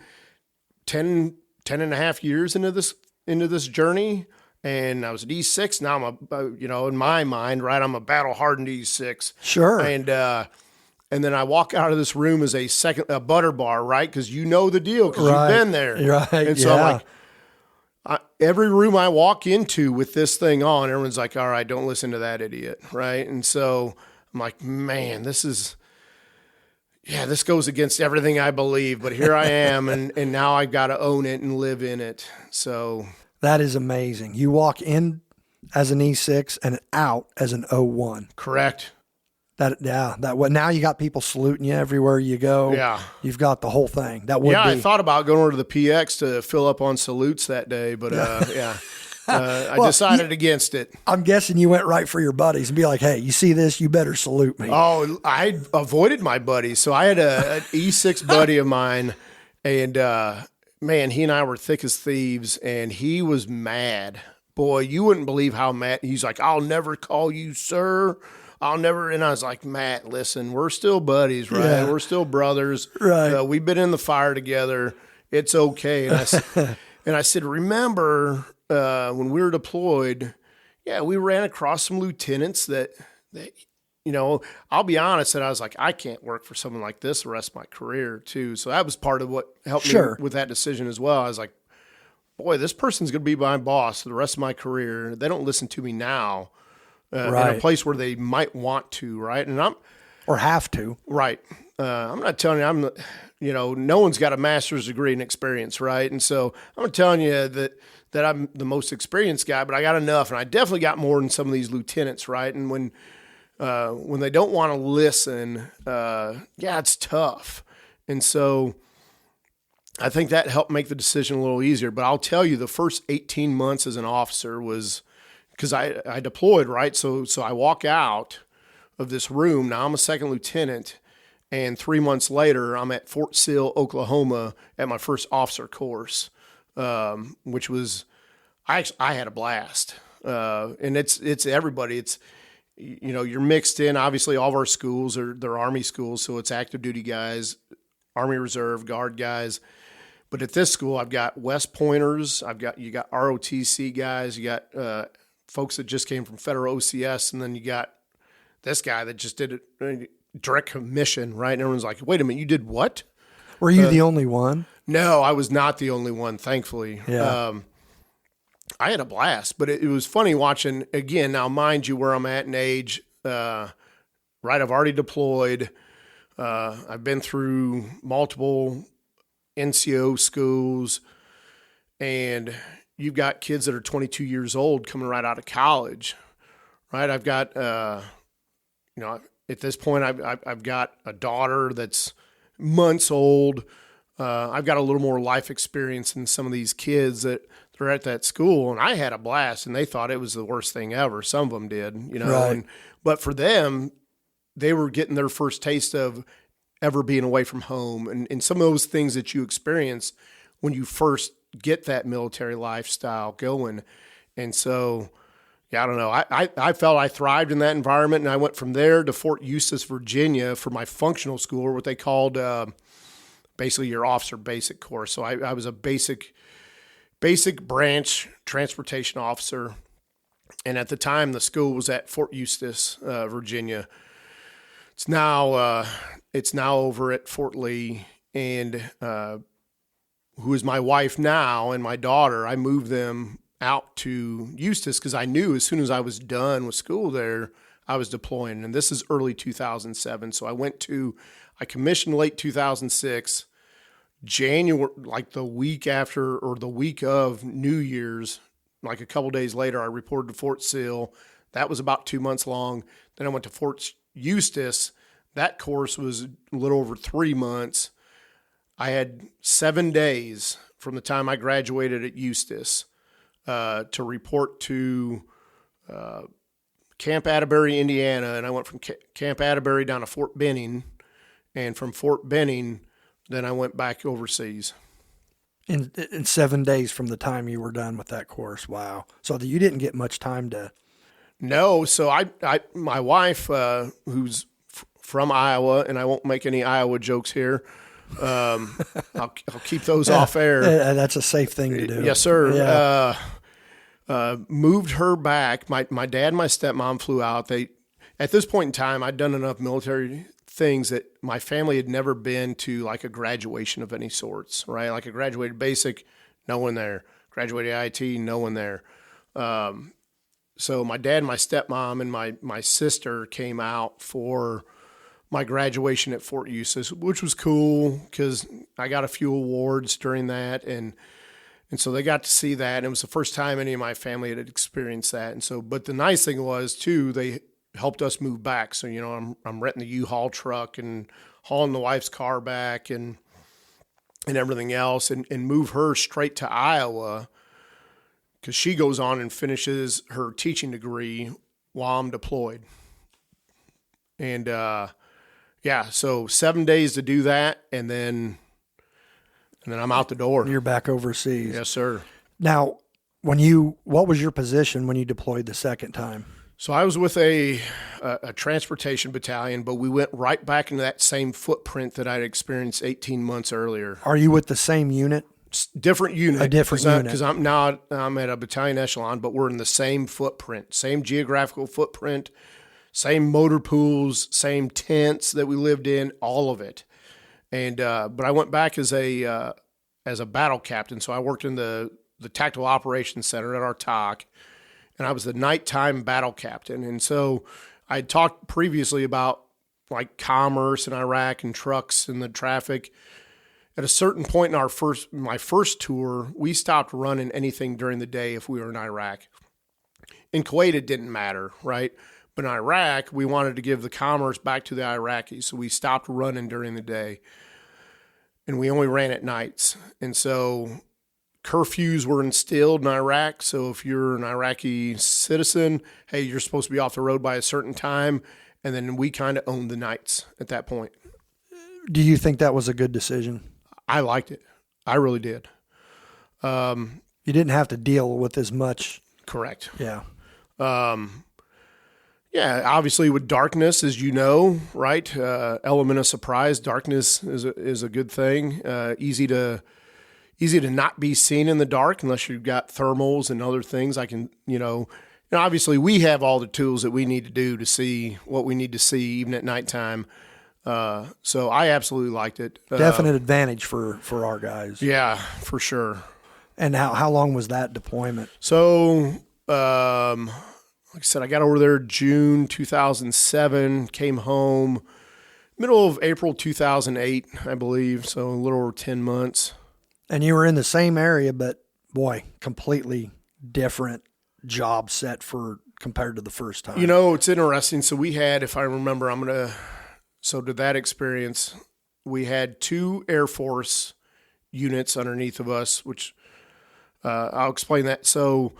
and a half years into this journey, and I was at E6. Now I'm in my mind, right? I'm a battle-hardened E6. Sure. And then I walk out of this room as a butter bar, right? Because you know the deal, because you've been there. Right. And so I'm like, every room I walk into with this thing on, everyone's like, all right, don't listen to that idiot, right? And so I'm like, man, this goes against everything I believe, but here I am, and now I've got to own it and live in it. So that is amazing. You walk in as an E6 and out as an O1. Correct. Now you got people saluting you everywhere you go. Yeah. You've got the whole thing. I thought about going over to the PX to fill up on salutes that day, but I decided against it. I'm guessing you went right for your buddies and be like, hey, you see this? You better salute me. Oh, I avoided my buddies. So I had an E6 buddy of mine, and man, he and I were thick as thieves, and he was mad. Boy, you wouldn't believe how mad. He's like, I'll never call you sir. I'll never. And I was like, Matt, listen, we're still buddies, right? Yeah. We're still brothers. Right. We've been in the fire together. It's okay. And I said, remember when we were deployed, we ran across some lieutenants that I'll be honest, and I was like, I can't work for someone like this the rest of my career too. So that was part of what helped me with that decision as well. I was like, boy, this person's going to be my boss for the rest of my career. They don't listen to me now. In a place where they might want to, right? Or have to. Right. I'm not telling you, no one's got a master's degree in experience, right? And so I'm not telling you that I'm the most experienced guy, but I got enough, and I definitely got more than some of these lieutenants, right? And when they don't want to listen, it's tough. And so I think that helped make the decision a little easier. But I'll tell you, the first 18 months as an officer was – because I deployed, right? So I walk out of this room. Now I'm a second lieutenant, and 3 months later, I'm at Fort Sill, Oklahoma, at my first officer course, which was I had a blast. And it's everybody. It's you're mixed in. Obviously, all of our schools they're Army schools, so it's active duty guys, Army Reserve, Guard guys. But at this school, I've got West Pointers. You got ROTC guys. You got folks that just came from federal OCS, and then you got this guy that just did a direct commission, right? And everyone's like, wait a minute, you did what? Were you the only one? No, I was not the only one, thankfully. Yeah. I had a blast, but it was funny watching, again, now mind you where I'm at in age, right? I've already deployed. I've been through multiple NCO schools, and you've got kids that are 22 years old coming right out of college, right? I've got, at this point, I've got a daughter that's months old. I've got a little more life experience than some of these kids that are at that school, and I had a blast, and they thought it was the worst thing ever. Some of them did, Right. But for them, they were getting their first taste of ever being away from home, and some of those things that you experience when you first get that military lifestyle going. And so, I don't know. I felt I thrived in that environment, and I went from there to Fort Eustis, Virginia for my functional school, or what they called basically your officer basic course. So I was a basic branch transportation officer. And at the time, the school was at Fort Eustis, Virginia. It's now over at Fort Lee, and who is my wife now and my daughter, I moved them out to Eustis because I knew as soon as I was done with school there, I was deploying. And this is early 2007. So I commissioned late 2006, January, like the week after or the week of New Year's, like a couple days later, I reported to Fort Sill. That was about 2 months long. Then I went to Fort Eustis. That course was a little over 3 months. I had 7 days from the time I graduated at Eustis to report to Camp Atterbury, Indiana. And I went from Camp Atterbury down to Fort Benning. And from Fort Benning, then I went back overseas. In 7 days from the time you were done with that course. Wow. So you didn't get much time to... No. So my wife, who's from Iowa, and I won't make any Iowa jokes here. I'll keep those off air. That's a safe thing to do. Yes, sir. Yeah. Moved her back. My dad and my stepmom flew out. At this point in time, I'd done enough military things that my family had never been to like a graduation of any sorts, right? Like a graduated basic, no one there. Graduated IT, no one there. So my dad and my stepmom and my sister came out for my graduation at Fort Eustis, which was cool because I got a few awards during that. And so they got to see that. And it was the first time any of my family had experienced that. And so, but the nice thing was too, they helped us move back. So, I'm renting the U-Haul truck and hauling the wife's car back and everything else and move her straight to Iowa because she goes on and finishes her teaching degree while I'm deployed. And, so 7 days to do that. And then I'm out the door. You're back overseas. Yes, sir. Now, what was your position when you deployed the second time? So I was with a transportation battalion, but we went right back into that same footprint that I'd experienced 18 months earlier. Are you with the same unit? Different unit. A different unit. Because I'm at a battalion echelon, but we're in the same footprint, same geographical footprint, same motor pools, same tents that we lived in, all of it. And but I went back as a battle captain, so I worked in the Tactical Operations Center at our TOC. And I was the nighttime battle captain. And so I had talked previously about like commerce in Iraq and trucks and the traffic. At a certain point in my first tour, we stopped running anything during the day if we were in Iraq. In Kuwait, it didn't matter, right? But in Iraq, we wanted to give the commerce back to the Iraqis. So we stopped running during the day. And we only ran at nights. And so curfews were instilled in Iraq. So if you're an Iraqi citizen, hey, you're supposed to be off the road by a certain time. And then we kind of owned the nights at that point. Do you think that was a good decision? I liked it. I really did. You didn't have to deal with as much. Correct. Yeah. Obviously with darkness, as you know, right? Element of surprise. Darkness is a good thing. Easy to not be seen in the dark unless you've got thermals and other things. Obviously we have all the tools that we need to do to see what we need to see even at nighttime. So I absolutely liked it. Definite advantage for our guys. Yeah, for sure. And how long was that deployment? So, like I said, I got over there June 2007, came home middle of April 2008, I believe. So a little over 10 months. And you were in the same area, but boy, completely different job set compared to the first time. It's interesting. So we had, if I remember, to that experience, we had 2 Air Force units underneath of us, which I'll explain that. So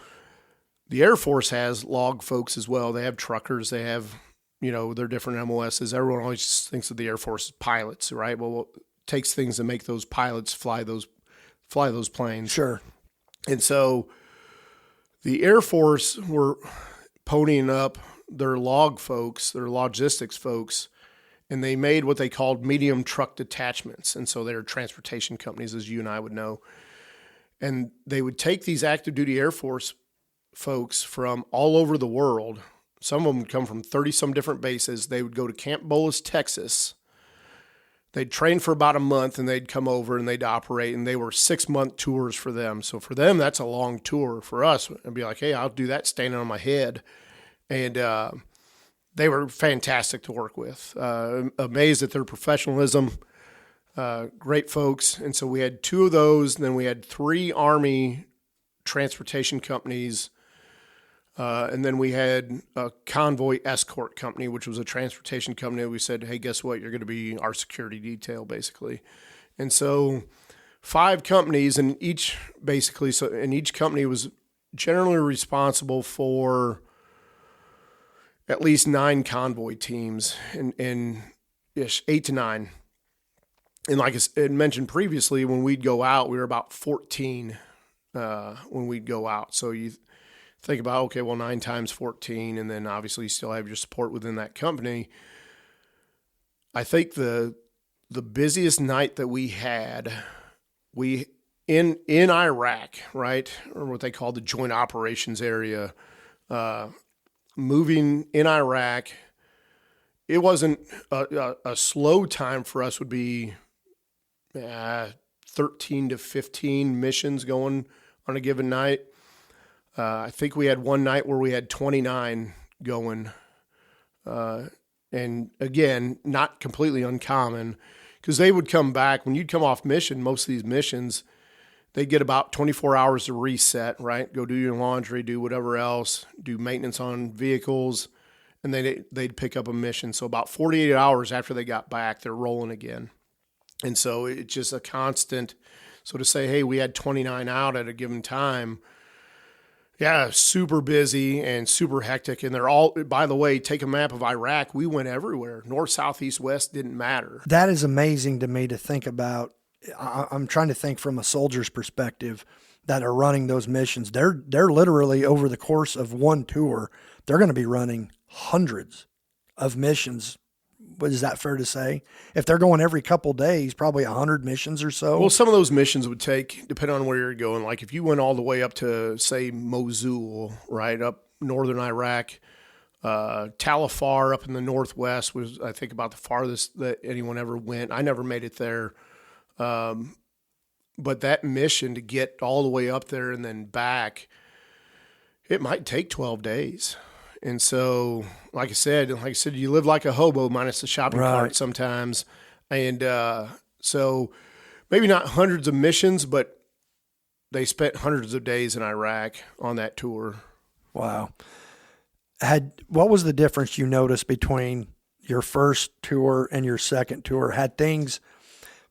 the Air Force has log folks as well. They have truckers. They have, their different MOSs. Everyone always thinks of the Air Force as pilots, right? Well, it takes things to make those pilots fly those planes. Sure. And so the Air Force were ponying up their log folks, their logistics folks, and they made what they called medium truck detachments. And so they're transportation companies, as you and I would know. And they would take these active duty Air Force folks from all over the world. Some of them would come from 30 some different bases. They would go to Camp Bullis, Texas. they'd train for about a month and they'd come over and they'd operate, and they were 6-month tours for them. So for them, that's a long tour. For us, it'd be like, hey, I'll do that standing on my head. And they were fantastic to work with. Amazed at their professionalism. Great folks. And so we had 2 of those, and then we had 3 Army transportation companies, and then we had a convoy escort company, which was a transportation company. We said, hey, guess what? You're going to be our security detail, basically. And so 5 companies, and each company was generally responsible for at least 9 convoy teams, and 8 to 9. And like I mentioned previously, when we'd go out, we were about 14 when we'd go out. So you think about, okay, well, 9 times 14, and then obviously you still have your support within that company. I think the busiest night that we had, in Iraq, right, or what they call the Joint Operations Area, moving in Iraq, it wasn't a slow time for us. Would be 13 to 15 missions going on a given night. I think we had one night where we had 29 going. And again, not completely uncommon, because they would come back. When you'd come off mission, most of these missions, they'd get about 24 hours to reset, right? Go do your laundry, do whatever else, do maintenance on vehicles, and they'd pick up a mission. So about 48 hours after they got back, they're rolling again. And so it's just a constant. So to say, hey, we had 29 out at a given time, yeah, super busy and super hectic. And they're all, by the way, take a map of Iraq. We went everywhere. North, south, east, west didn't matter. That is amazing to me to think about. I'm trying to think from a soldier's perspective that are running those missions. They're literally, over the course of one tour, they're going to be running hundreds of missions. But is that fair to say? If they're going every couple days, probably 100 missions or so. Well, some of those missions would take, depending on where you're going. Like if you went all the way up to, say, Mosul, right, up northern Iraq, Tal Afar up in the northwest was, I think, about the farthest that anyone ever went. I never made it there. But that mission to get all the way up there and then back, it might take 12 days. And so, like I said, you live like a hobo minus the shopping cart sometimes. And so maybe not hundreds of missions, but they spent hundreds of days in Iraq on that tour. Wow. What was the difference you noticed between your first tour and your second tour? Had things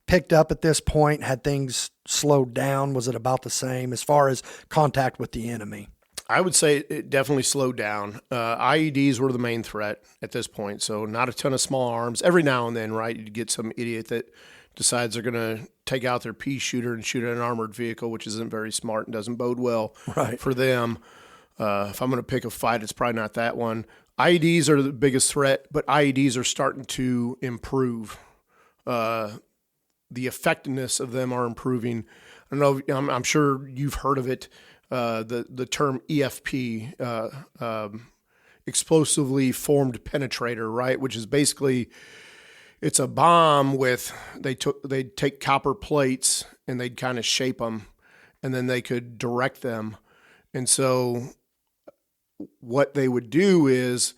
picked up at this point? Had things slowed down? Was it about the same as far as contact with the enemy? I would say it definitely slowed down. IEDs were the main threat at this point, so not a ton of small arms. Every now and then, right, you get some idiot that decides they're going to take out their pea shooter and shoot at an armored vehicle, which isn't very smart and doesn't bode well for them. If I'm going to pick a fight, it's probably not that one. IEDs are the biggest threat, but IEDs are starting to improve. The effectiveness of them are improving. I don't know. I'm sure you've heard of it. The term EFP, explosively formed penetrator, right? Which is basically, it's a bomb with, they'd take copper plates and they'd kind of shape them, and then they could direct them. And so what they would do is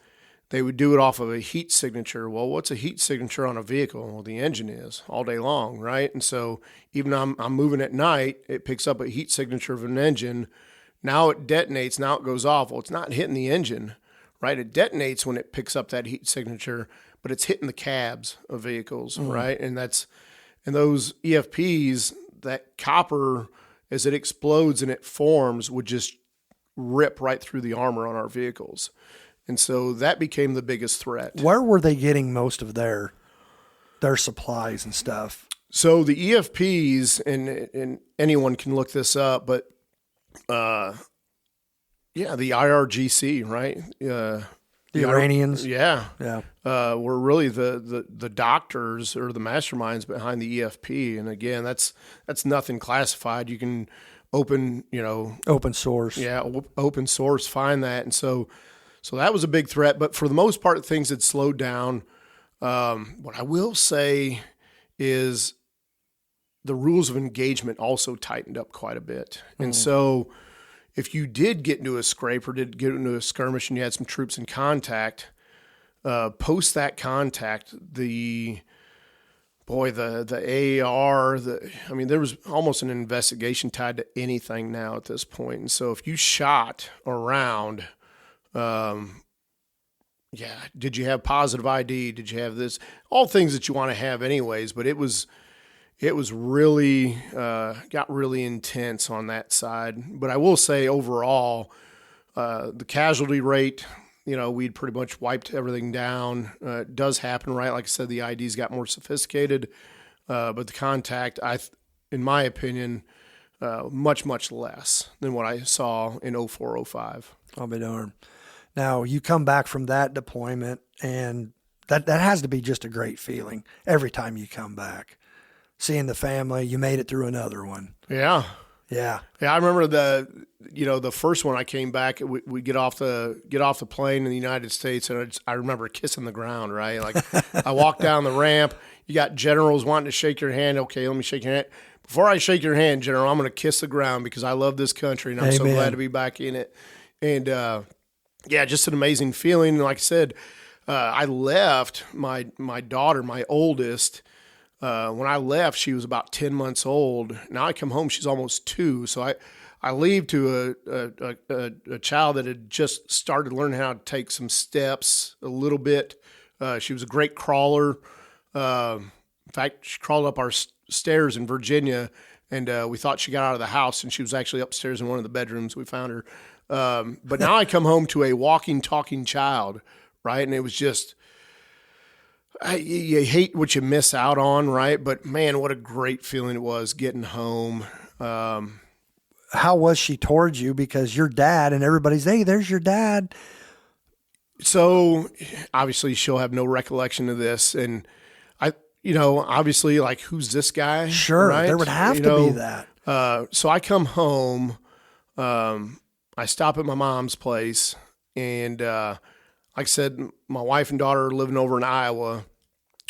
they would do it off of a heat signature. Well, what's a heat signature on a vehicle? Well, the engine is all day long, right? And so even though I'm moving at night, it picks up a heat signature of an engine. Now it detonates. Now it goes off. Well, it's not hitting the engine, right? It detonates when it picks up that heat signature, but it's hitting the cabs of vehicles, right? And those EFPs, that copper, as it explodes and it forms, would just rip right through the armor on our vehicles. And so that became the biggest threat. Where were they getting most of their supplies and stuff? So the EFPs, and anyone can look this up, but the IRGC, right? The Iranians, were really the doctors or the masterminds behind the EFP. And again, that's nothing classified. You can open source, open source, find that, and so that was a big threat. But for the most part, things had slowed down. What I will say is the rules of engagement also tightened up quite a bit. And so if you did get into a scrape or did get into a skirmish and you had some troops in contact, post that contact, the AAR, there was almost an investigation tied to anything now at this point. And so if you shot around, did you have positive ID? Did you have this? All things that you want to have anyways, but it was really, got really intense on that side. But I will say overall, the casualty rate, we'd pretty much wiped everything down. It does happen, right? Like I said, the IEDs got more sophisticated, but the contact, in my opinion, much, much less than what I saw in 04, 05. I'll be darned. Now, you come back from that deployment, and that has to be just a great feeling every time you come back. Seeing the family, you made it through another one. Yeah. Yeah. Yeah, I remember the first one I came back, we get off the plane in the United States, and I remember kissing the ground, right? Like I walked down the ramp, you got generals wanting to shake your hand. Okay, let me shake your hand. Before I shake your hand, General, I'm going to kiss the ground because I love this country, and I'm so glad to be back in it. And just an amazing feeling. And like I said, I left my daughter, my oldest. When I left, she was about 10 months old. Now I come home, she's almost 2. So I leave to a child that had just started learning how to take some steps a little bit. She was a great crawler. In fact, she crawled up our stairs in Virginia, and we thought she got out of the house, and she was actually upstairs in one of the bedrooms. We found her. But now I come home to a walking, talking child, right? And it was just... you hate what you miss out on, right? But man, what a great feeling it was getting home. How was she towards you? Because your dad and everybody's, hey, there's your dad. So obviously she'll have no recollection of this. And obviously like, who's this guy? Sure. Right? There would have to be that. So I come home, I stop at my mom's place, and, like I said, my wife and daughter are living over in Iowa.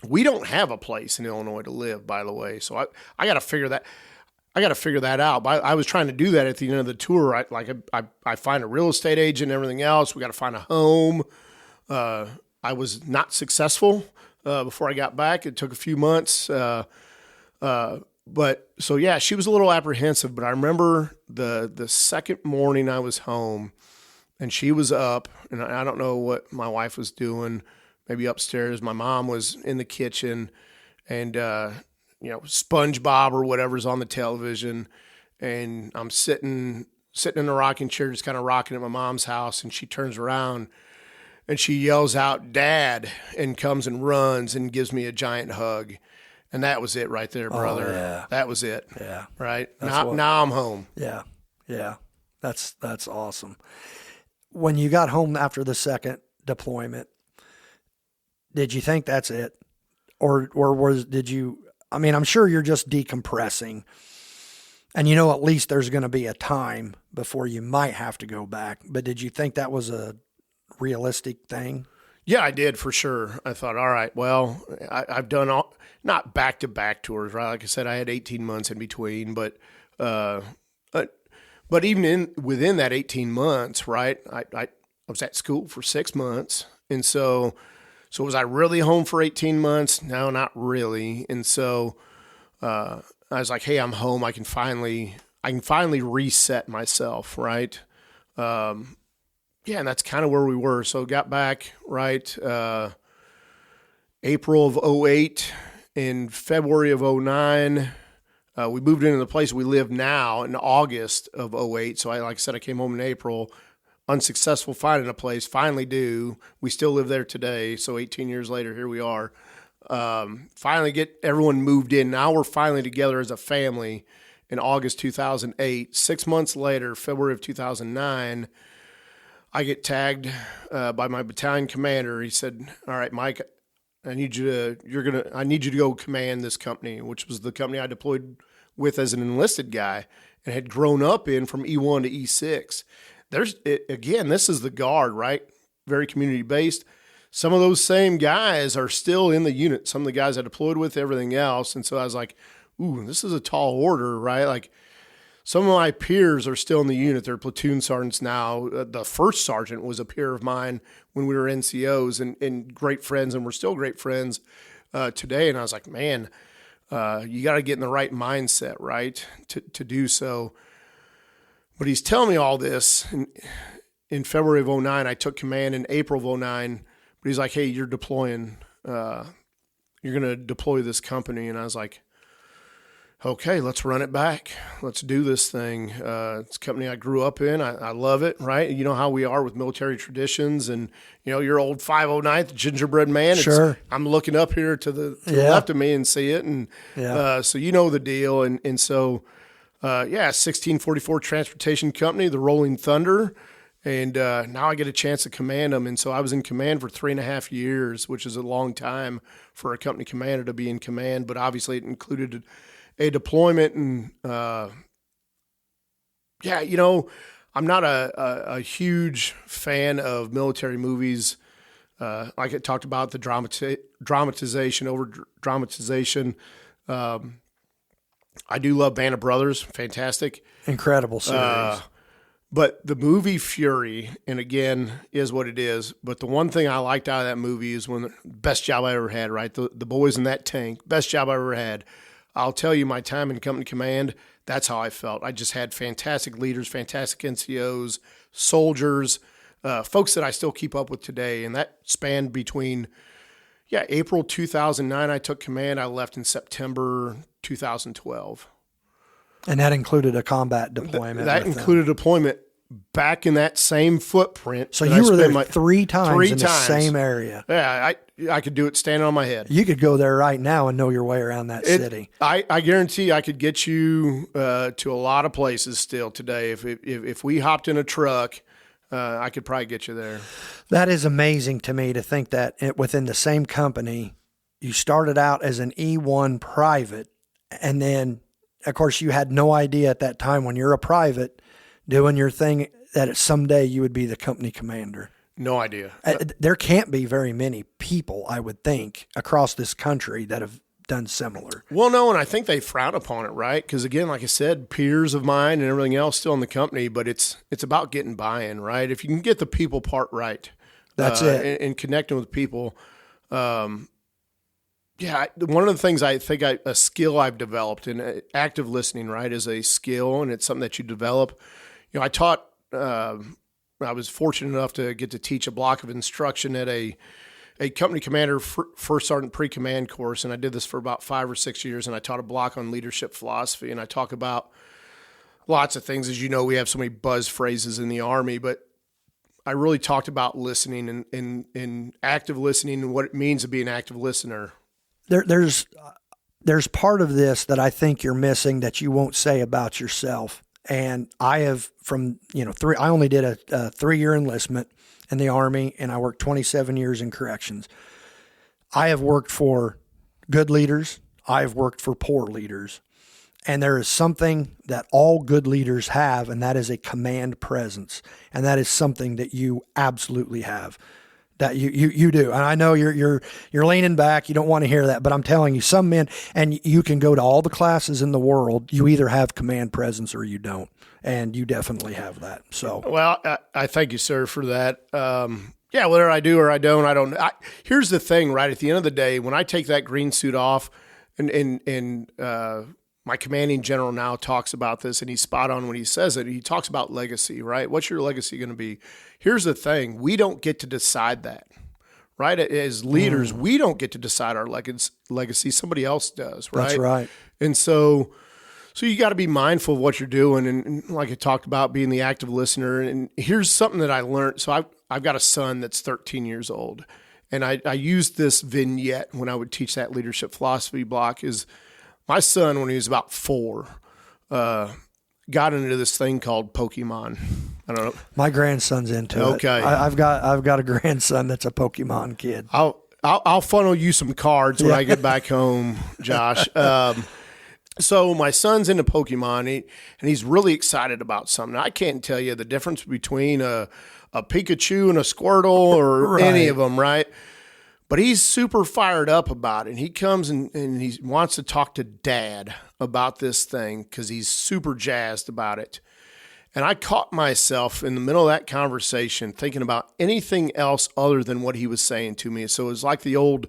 We don't have a place in Illinois to live, by the way. So I got to figure that. I got to figure that out. But I was trying to do that at the end of the tour. I find a real estate agent and everything else. We got to find a home. I was not successful before I got back. It took a few months. But so yeah, she was a little apprehensive. But I remember the second morning I was home. And she was up, and I don't know what my wife was doing, maybe upstairs. My mom was in the kitchen, and, SpongeBob or whatever's on the television. And I'm sitting in a rocking chair, just kind of rocking at my mom's house, and she turns around, and she yells out, "Dad," and comes and runs and gives me a giant hug. And that was it right there, brother. Oh, yeah. That was it. Yeah. Right? Now I'm home. Yeah. Yeah. That's awesome. When you got home after the second deployment, did you think that's it? Or I'm sure you're just decompressing, and at least there's going to be a time before you might have to go back. But did you think that was a realistic thing? Yeah, I did for sure. I thought, all right, well, I've done not back-to-back tours, right? Like I said, I had 18 months in between, but even within that 18 months, right, I was at school for 6 months. And so was I really home for 18 months? No, not really. And so I was like, hey, I'm home. I can finally reset myself, right? And that's kind of where we were. So got back, right, April of 08. In February of 09, we moved into the place we live now in August of 08. So like I said, I came home in April, unsuccessful finding a place, finally do. We still live there today. So 18 years later, here we are. Finally get everyone moved in. Now we're finally together as a family in August 2008. 6 months later, February of 2009, I get tagged by my battalion commander. He said, all right, Mike, I need you to go command this company, which was the company I deployed with as an enlisted guy and had grown up in from E1 to E6. Again, this is the Guard, right? Very community-based. some of those same guys are still in the unit. Some of the guys I deployed with, everything else. And so I was like, ooh, this is a tall order, right? Like some of my peers are still in the unit. They're platoon sergeants now. The first sergeant was a peer of mine when we were NCOs and great friends, and we're still great friends today. And I was like, man, you got to get in the right mindset, right, to do so. But he's telling me all this. In February of 2009, I took command in April of 2009. But he's like, hey, you're deploying. You're going to deploy this company. And I was like, okay, let's run it back. Let's do this thing. It's a company I grew up in. I love it, right? You know how we are with military traditions and, your old 509th gingerbread man. Sure. I'm looking up here to the left of me and see it. And so you know the deal. And so, 1644 Transportation Company, the Rolling Thunder. And now I get a chance to command them. And so I was in command for 3.5 years, which is a long time for a company commander to be in command. But obviously it included a deployment. And, I'm not a huge fan of military movies. Like I talked about, the dramatization over dramatization. I do love Band of Brothers. Fantastic. Incredible series. But the movie Fury, and again, is what it is. But the one thing I liked out of that movie is best job I ever had, right? The boys in that tank, best job I ever had. I'll tell you, my time in company command, that's how I felt. I just had fantastic leaders, fantastic NCOs, soldiers, folks that I still keep up with today. And that spanned between, April 2009, I took command. I left in September 2012. And that included a combat deployment. That included deployment back in that same footprint. So you were there three times in the same area. Yeah, I could do it standing on my head. You could go there right now and know your way around that city. I guarantee I could get you to a lot of places still today. If we hopped in a truck, I could probably get you there. That is amazing to me to think that within the same company, you started out as an E1 private, and then, of course, you had no idea at that time when you're a private doing your thing that someday you would be the company commander. No idea. There can't be very many people, I would think, across this country that have done similar. Well, no, and I think they frown upon it, right? Because again, like I said, peers of mine and everything else still in the company, but it's about getting buy-in, right? If you can get the people part right, that's it, and connecting with people. One of the things I think a skill I've developed, and active listening, right, is a skill, and it's something that you develop. I taught. I was fortunate enough to get to teach a block of instruction at a company commander first sergeant pre-command course, and I did this for about 5 or 6 years, and I taught a block on leadership philosophy, and I talk about lots of things. As you know, we have so many buzz phrases in the Army, but I really talked about listening and active listening and what it means to be an active listener. There's part of this that I think you're missing that you won't say about yourself. And I have I only did a 3-year enlistment in the Army, and I worked 27 years in corrections. I have worked for good leaders. I have worked for poor leaders. And there is something that all good leaders have, and that is a command presence. And that is something that you absolutely have. That you do. And I know you're leaning back. You don't want to hear that, but I'm telling you, some men, and you can go to all the classes in the world. You either have command presence or you don't. And you definitely have that. So, well, I thank you, sir, for that. Whether I do or I don't. Here's the thing, right? At the end of the day, when I take that green suit off and my commanding general now talks about this, and he's spot on when he says it. He talks about legacy, right? What's your legacy going to be? Here's the thing. We don't get to decide that, right? As leaders, we don't get to decide our legacy. Somebody else does, right? That's right. And so you got to be mindful of what you're doing. And like I talked about, being the active listener. And here's something that I learned. So I've got a son that's 13 years old. And I used this vignette when I would teach that leadership philosophy block is my son, when he was about 4, got into this thing called Pokemon. I don't know. My grandson's into it. Okay. I've got a grandson that's a Pokemon kid. I'll funnel you some cards when I get back home, Josh. So my son's into Pokemon, and he's really excited about something. I can't tell you the difference between a Pikachu and a Squirtle or any of them, right? But he's super fired up about it. And he comes and he wants to talk to Dad about this thing because he's super jazzed about it. And I caught myself in the middle of that conversation thinking about anything else other than what he was saying to me. So it was like the old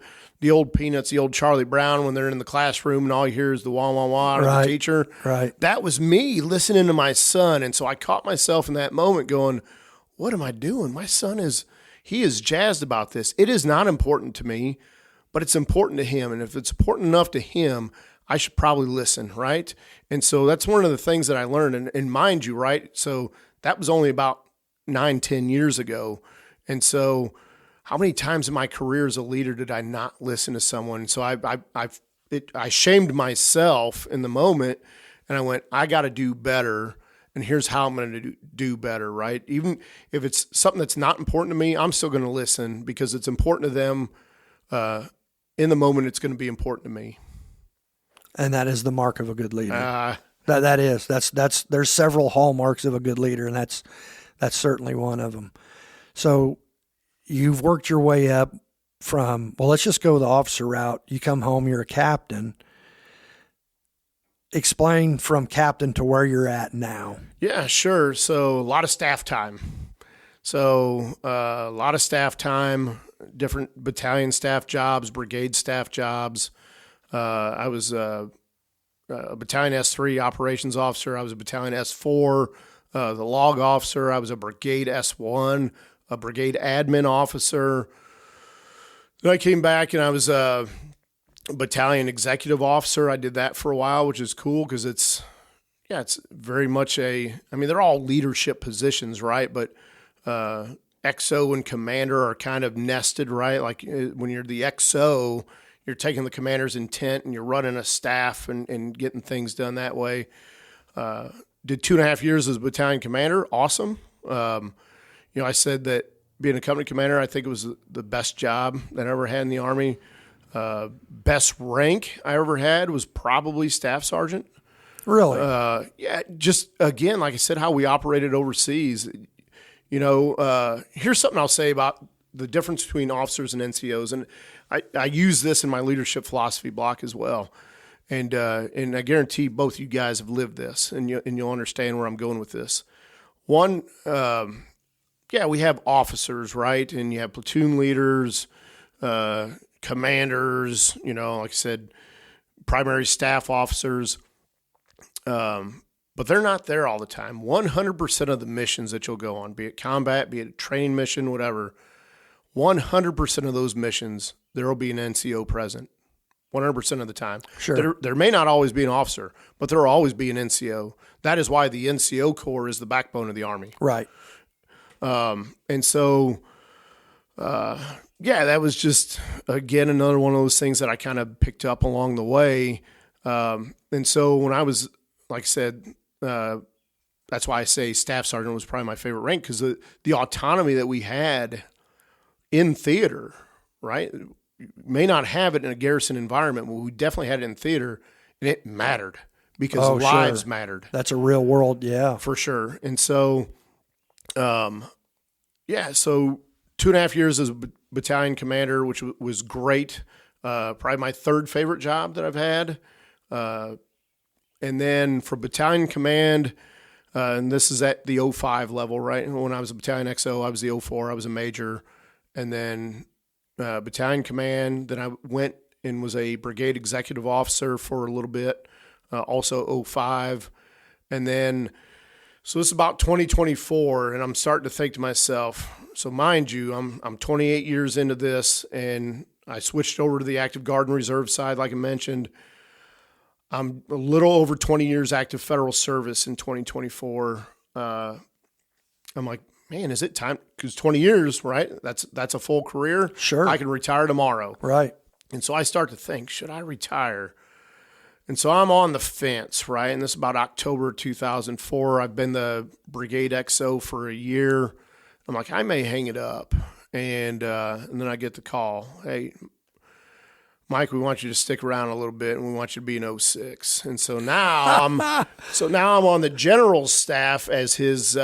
Peanuts, the old Charlie Brown, when they're in the classroom and all you hear is the wah, wah, wah, or the teacher. Right. That was me listening to my son. And so I caught myself in that moment going, what am I doing? My son he is jazzed about this. It is not important to me, but it's important to him. And if it's important enough to him, I should probably listen, right? And so that's one of the things that I learned. And mind you, right? So that was only about 9-10 years ago. And so how many times in my career as a leader did I not listen to someone? So I shamed myself in the moment, and I went, I got to do better. And here's how I'm going to do better, right? Even if it's something that's not important to me, I'm still going to listen because it's important to them. In the moment, it's going to be important to me. And that is the mark of a good leader. There's several hallmarks of a good leader, and that's certainly one of them. So you've worked your way up from, well, let's just go the officer route. You come home, you're a captain. Explain from captain to where you're at now. Yeah, sure. So a lot of staff time. Different battalion staff jobs, brigade staff jobs. I was a battalion S3 operations officer. I was a battalion S4, the log officer. I was a brigade S1, a brigade admin officer. Then I came back and I was a battalion executive officer. I did that for a while, which is cool because it's very much they're all leadership positions, right? But XO and commander are kind of nested, right? Like when you're the XO, you're taking the commander's intent and you're running a staff and getting things done that way. Did 2.5 years as a battalion commander. Awesome. I said that being a company commander, I think it was the best job that I ever had in the Army. Best rank I ever had was probably staff sergeant. Really? Just again, like I said, how we operated overseas. Here's something I'll say about the difference between officers and NCOs. And I use this in my leadership philosophy block as well. And I guarantee both you guys have lived this, and you'll understand where I'm going with this. One, we have officers, right? And you have platoon leaders, commanders, like I said, primary staff officers. But they're not there all the time. 100% of the missions that you'll go on, be it combat, be it a training mission, whatever, 100% of those missions, there will be an NCO present 100% of the time. Sure. There may not always be an officer, but there will always be an NCO. That is why the NCO Corps is the backbone of the Army. Right. And so, that was just, again, another one of those things that I kind of picked up along the way. And so when I was, like I said, that's why I say staff sergeant was probably my favorite rank, because the autonomy that we had in theater, right? You may not have it in a garrison environment, but we definitely had it in theater, and it mattered because lives mattered. That's a real world, yeah. For sure. And so, so 2.5 years as a battalion commander, which was great. Probably my third favorite job that I've had. And then for battalion command, and this is at the 05 level, right? When I was a battalion XO, I was the 04, I was a major. And then battalion command, then I went and was a brigade executive officer for a little bit, also 05. And then, so this is about 2024, and I'm starting to think to myself, so mind you, I'm 28 years into this, and I switched over to the active guard and reserve side, like I mentioned. I'm a little over 20 years active federal service in 2024. I'm like, man, is it time? Because 20 years, right? That's a full career. Sure. I can retire tomorrow. Right. And so I start to think, should I retire? And so I'm on the fence, right? And this is about October 2004. I've been the brigade XO for a year. I'm like, I may hang it up. And then I get the call, hey, Mike, we want you to stick around a little bit, and we want you to be in 06. And so now I'm on the general's staff as his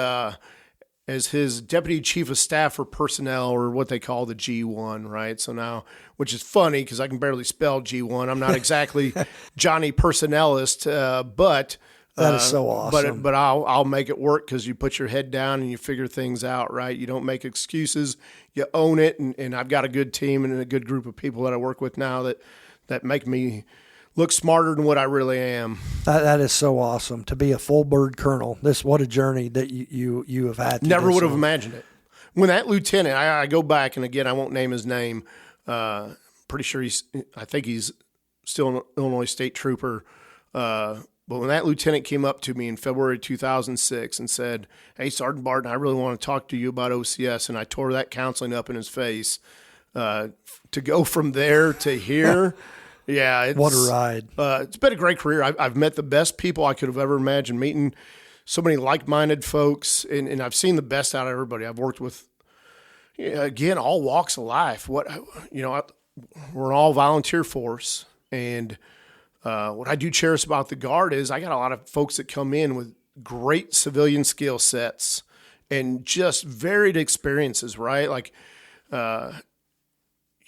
deputy chief of staff for personnel, or what they call the G1, right? So now, which is funny because I can barely spell G1. I'm not exactly Johnny Personnelist, but that is so awesome. But I'll make it work because you put your head down and you figure things out, right? You don't make excuses. You own it, and I've got a good team and a good group of people that I work with now that make me look smarter than what I really am. That is so awesome to be a full bird colonel. What a journey that you have had. Never would have imagined it. When that lieutenant, I go back, and again, I won't name his name. Pretty sure I think he's still an Illinois State Trooper. But when that lieutenant came up to me in February 2006 and said, "Hey, Sergeant Barton, I really want to talk to you about OCS," and I tore that counseling up in his face, to go from there to here, yeah. What a ride. It's been a great career. I've met the best people I could have ever imagined meeting, so many like-minded folks, and I've seen the best out of everybody. I've worked with, again, all walks of life. We're an all volunteer force, and what I do cherish about the Guard is I got a lot of folks that come in with great civilian skill sets and just varied experiences, right? Like, I'm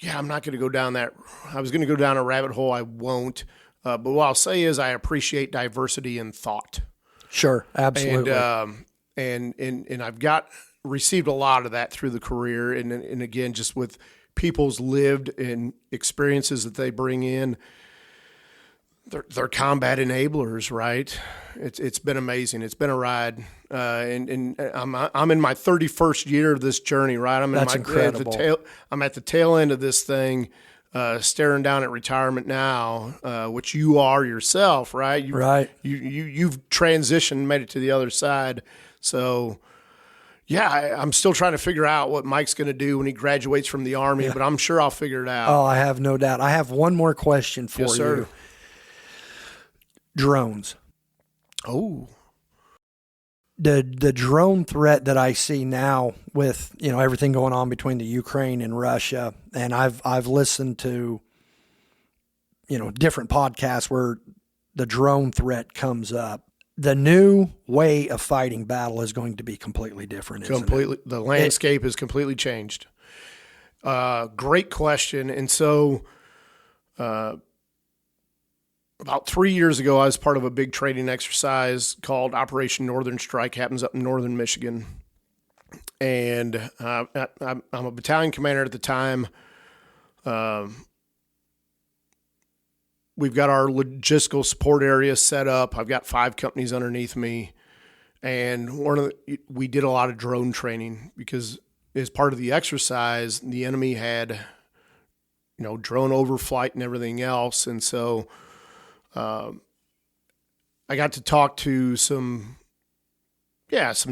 not going to go down that. I was going to go down a rabbit hole. I won't. But what I'll say is I appreciate diversity in thought. Sure, absolutely. And I've received a lot of that through the career, and again, just with people's lived and experiences that they bring in. They're combat enablers, right? It's been amazing. It's been a ride, and I'm in my 31st year of this journey, right? That's incredible. I'm at the tail end of this thing, staring down at retirement now, which you are yourself, right? You've transitioned, made it to the other side. So, yeah, I'm still trying to figure out what Mike's going to do when he graduates from the Army, but I'm sure I'll figure it out. Oh, I have no doubt. I have one more question for Yes, sir. you. Drones. Oh, the drone threat that I see now with everything going on between the Ukraine and Russia, and I've listened to different podcasts where the drone threat comes up. The new way of fighting battle is going to be completely different. Completely, the landscape is completely changed. Great question, and so. About 3 years ago, I was part of a big training exercise called Operation Northern Strike. Happens up in northern Michigan. And I'm a battalion commander at the time. We've got our logistical support area set up. I've got 5 companies underneath me. And we did a lot of drone training because as part of the exercise, the enemy had, drone overflight and everything else. And so I got to talk to some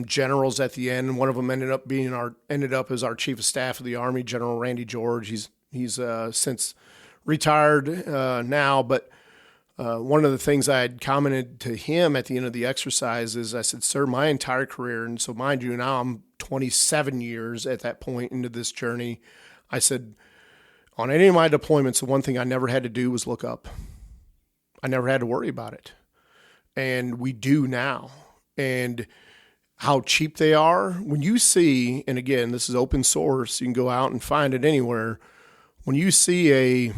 generals at the end, and one of them ended up as our chief of staff of the Army, General Randy George. He's since retired now, but one of the things I had commented to him at the end of the exercise is I said, "Sir, my entire career," and so mind you, now I'm 27 years at that point into this journey. I said, on any of my deployments, the one thing I never had to do was look up. I never had to worry about it. And we do now. And how cheap they are. When you see, and again, this is open source, you can go out and find it anywhere. When you see a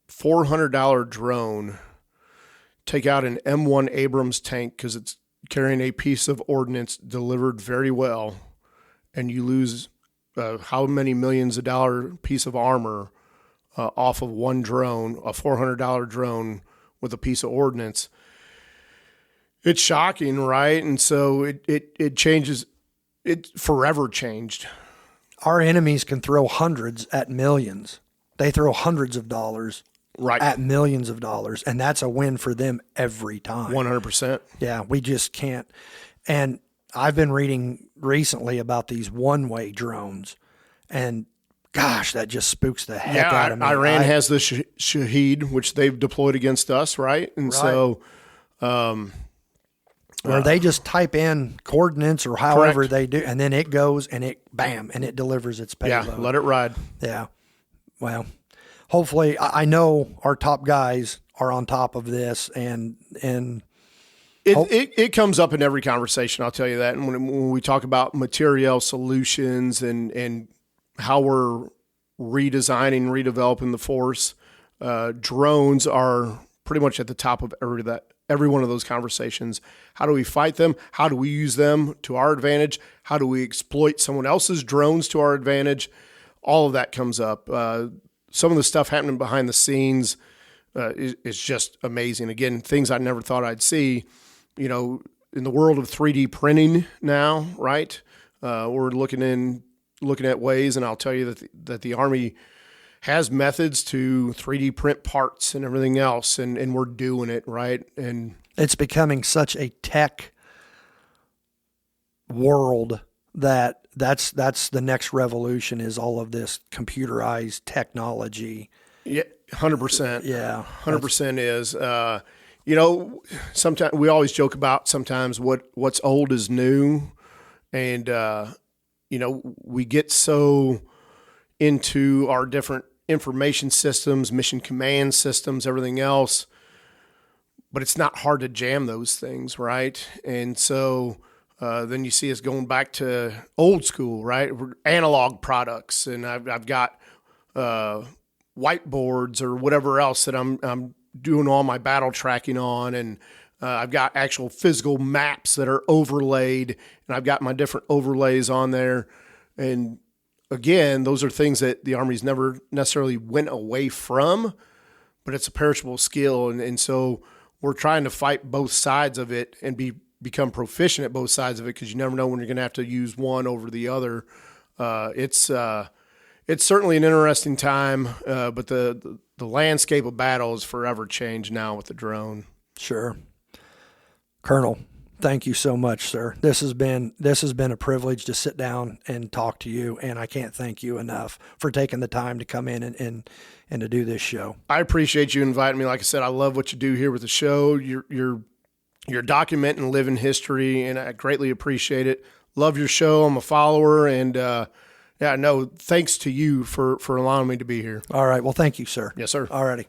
$400 drone take out an M1 Abrams tank because it's carrying a piece of ordnance delivered very well, and you lose how many millions of dollar piece of armor off of one drone, a $400 drone with a piece of ordnance, it's shocking, right? And so it changes. It forever changed. Our enemies can throw hundreds at millions. They throw hundreds of dollars at millions of dollars, and that's a win for them every time. 100%. Yeah, we just can't. And I've been reading recently about these one-way drones, and gosh, that just spooks the heck out of me. Iran has the Shaheed, which they've deployed against us, right? And so where they just type in coordinates or however correct. They do, and then it goes and it delivers its payload. Yeah, let it ride. Yeah. Well, hopefully, I know our top guys are on top of this, and it comes up in every conversation. I'll tell you that. And when we talk about material solutions and how we're redesigning, redeveloping the force, drones are pretty much at the top of every one of those conversations. How do we fight them? How do we use them to our advantage? How do we exploit someone else's drones to our advantage? All of that comes up. Some of the stuff happening behind the scenes is just amazing. Again, things I never thought I'd see. In the world of 3D printing now, right? We're looking at ways, and I'll tell you that the Army has methods to 3D print parts and everything else, and we're doing it, right? And it's becoming such a tech world that's the next revolution, is all of this computerized technology. Yeah, 100%. Yeah, 100% is. Sometimes we always joke about sometimes what's old is new, and we get so into our different information systems, mission command systems, everything else, but it's not hard to jam those things, right? And so then you see us going back to old school, right? Analog products, and I've got whiteboards or whatever else that I'm doing all my battle tracking on, and I've got actual physical maps that are overlaid, and I've got my different overlays on there. And again, those are things that the Army's never necessarily went away from, but it's a perishable skill. And so we're trying to fight both sides of it and become proficient at both sides of it, because you never know when you're going to have to use one over the other. It's certainly an interesting time, but the landscape of battle is forever changed now with the drone. Sure. Colonel, thank you so much, sir. This has been a privilege to sit down and talk to you, and I can't thank you enough for taking the time to come in and to do this show. I appreciate you inviting me. Like I said, I love what you do here with the show. You're documenting living history, and I greatly appreciate it. Love your show. I'm a follower, and thanks to you for allowing me to be here. All right. Well, thank you, sir. Yes, sir. All righty.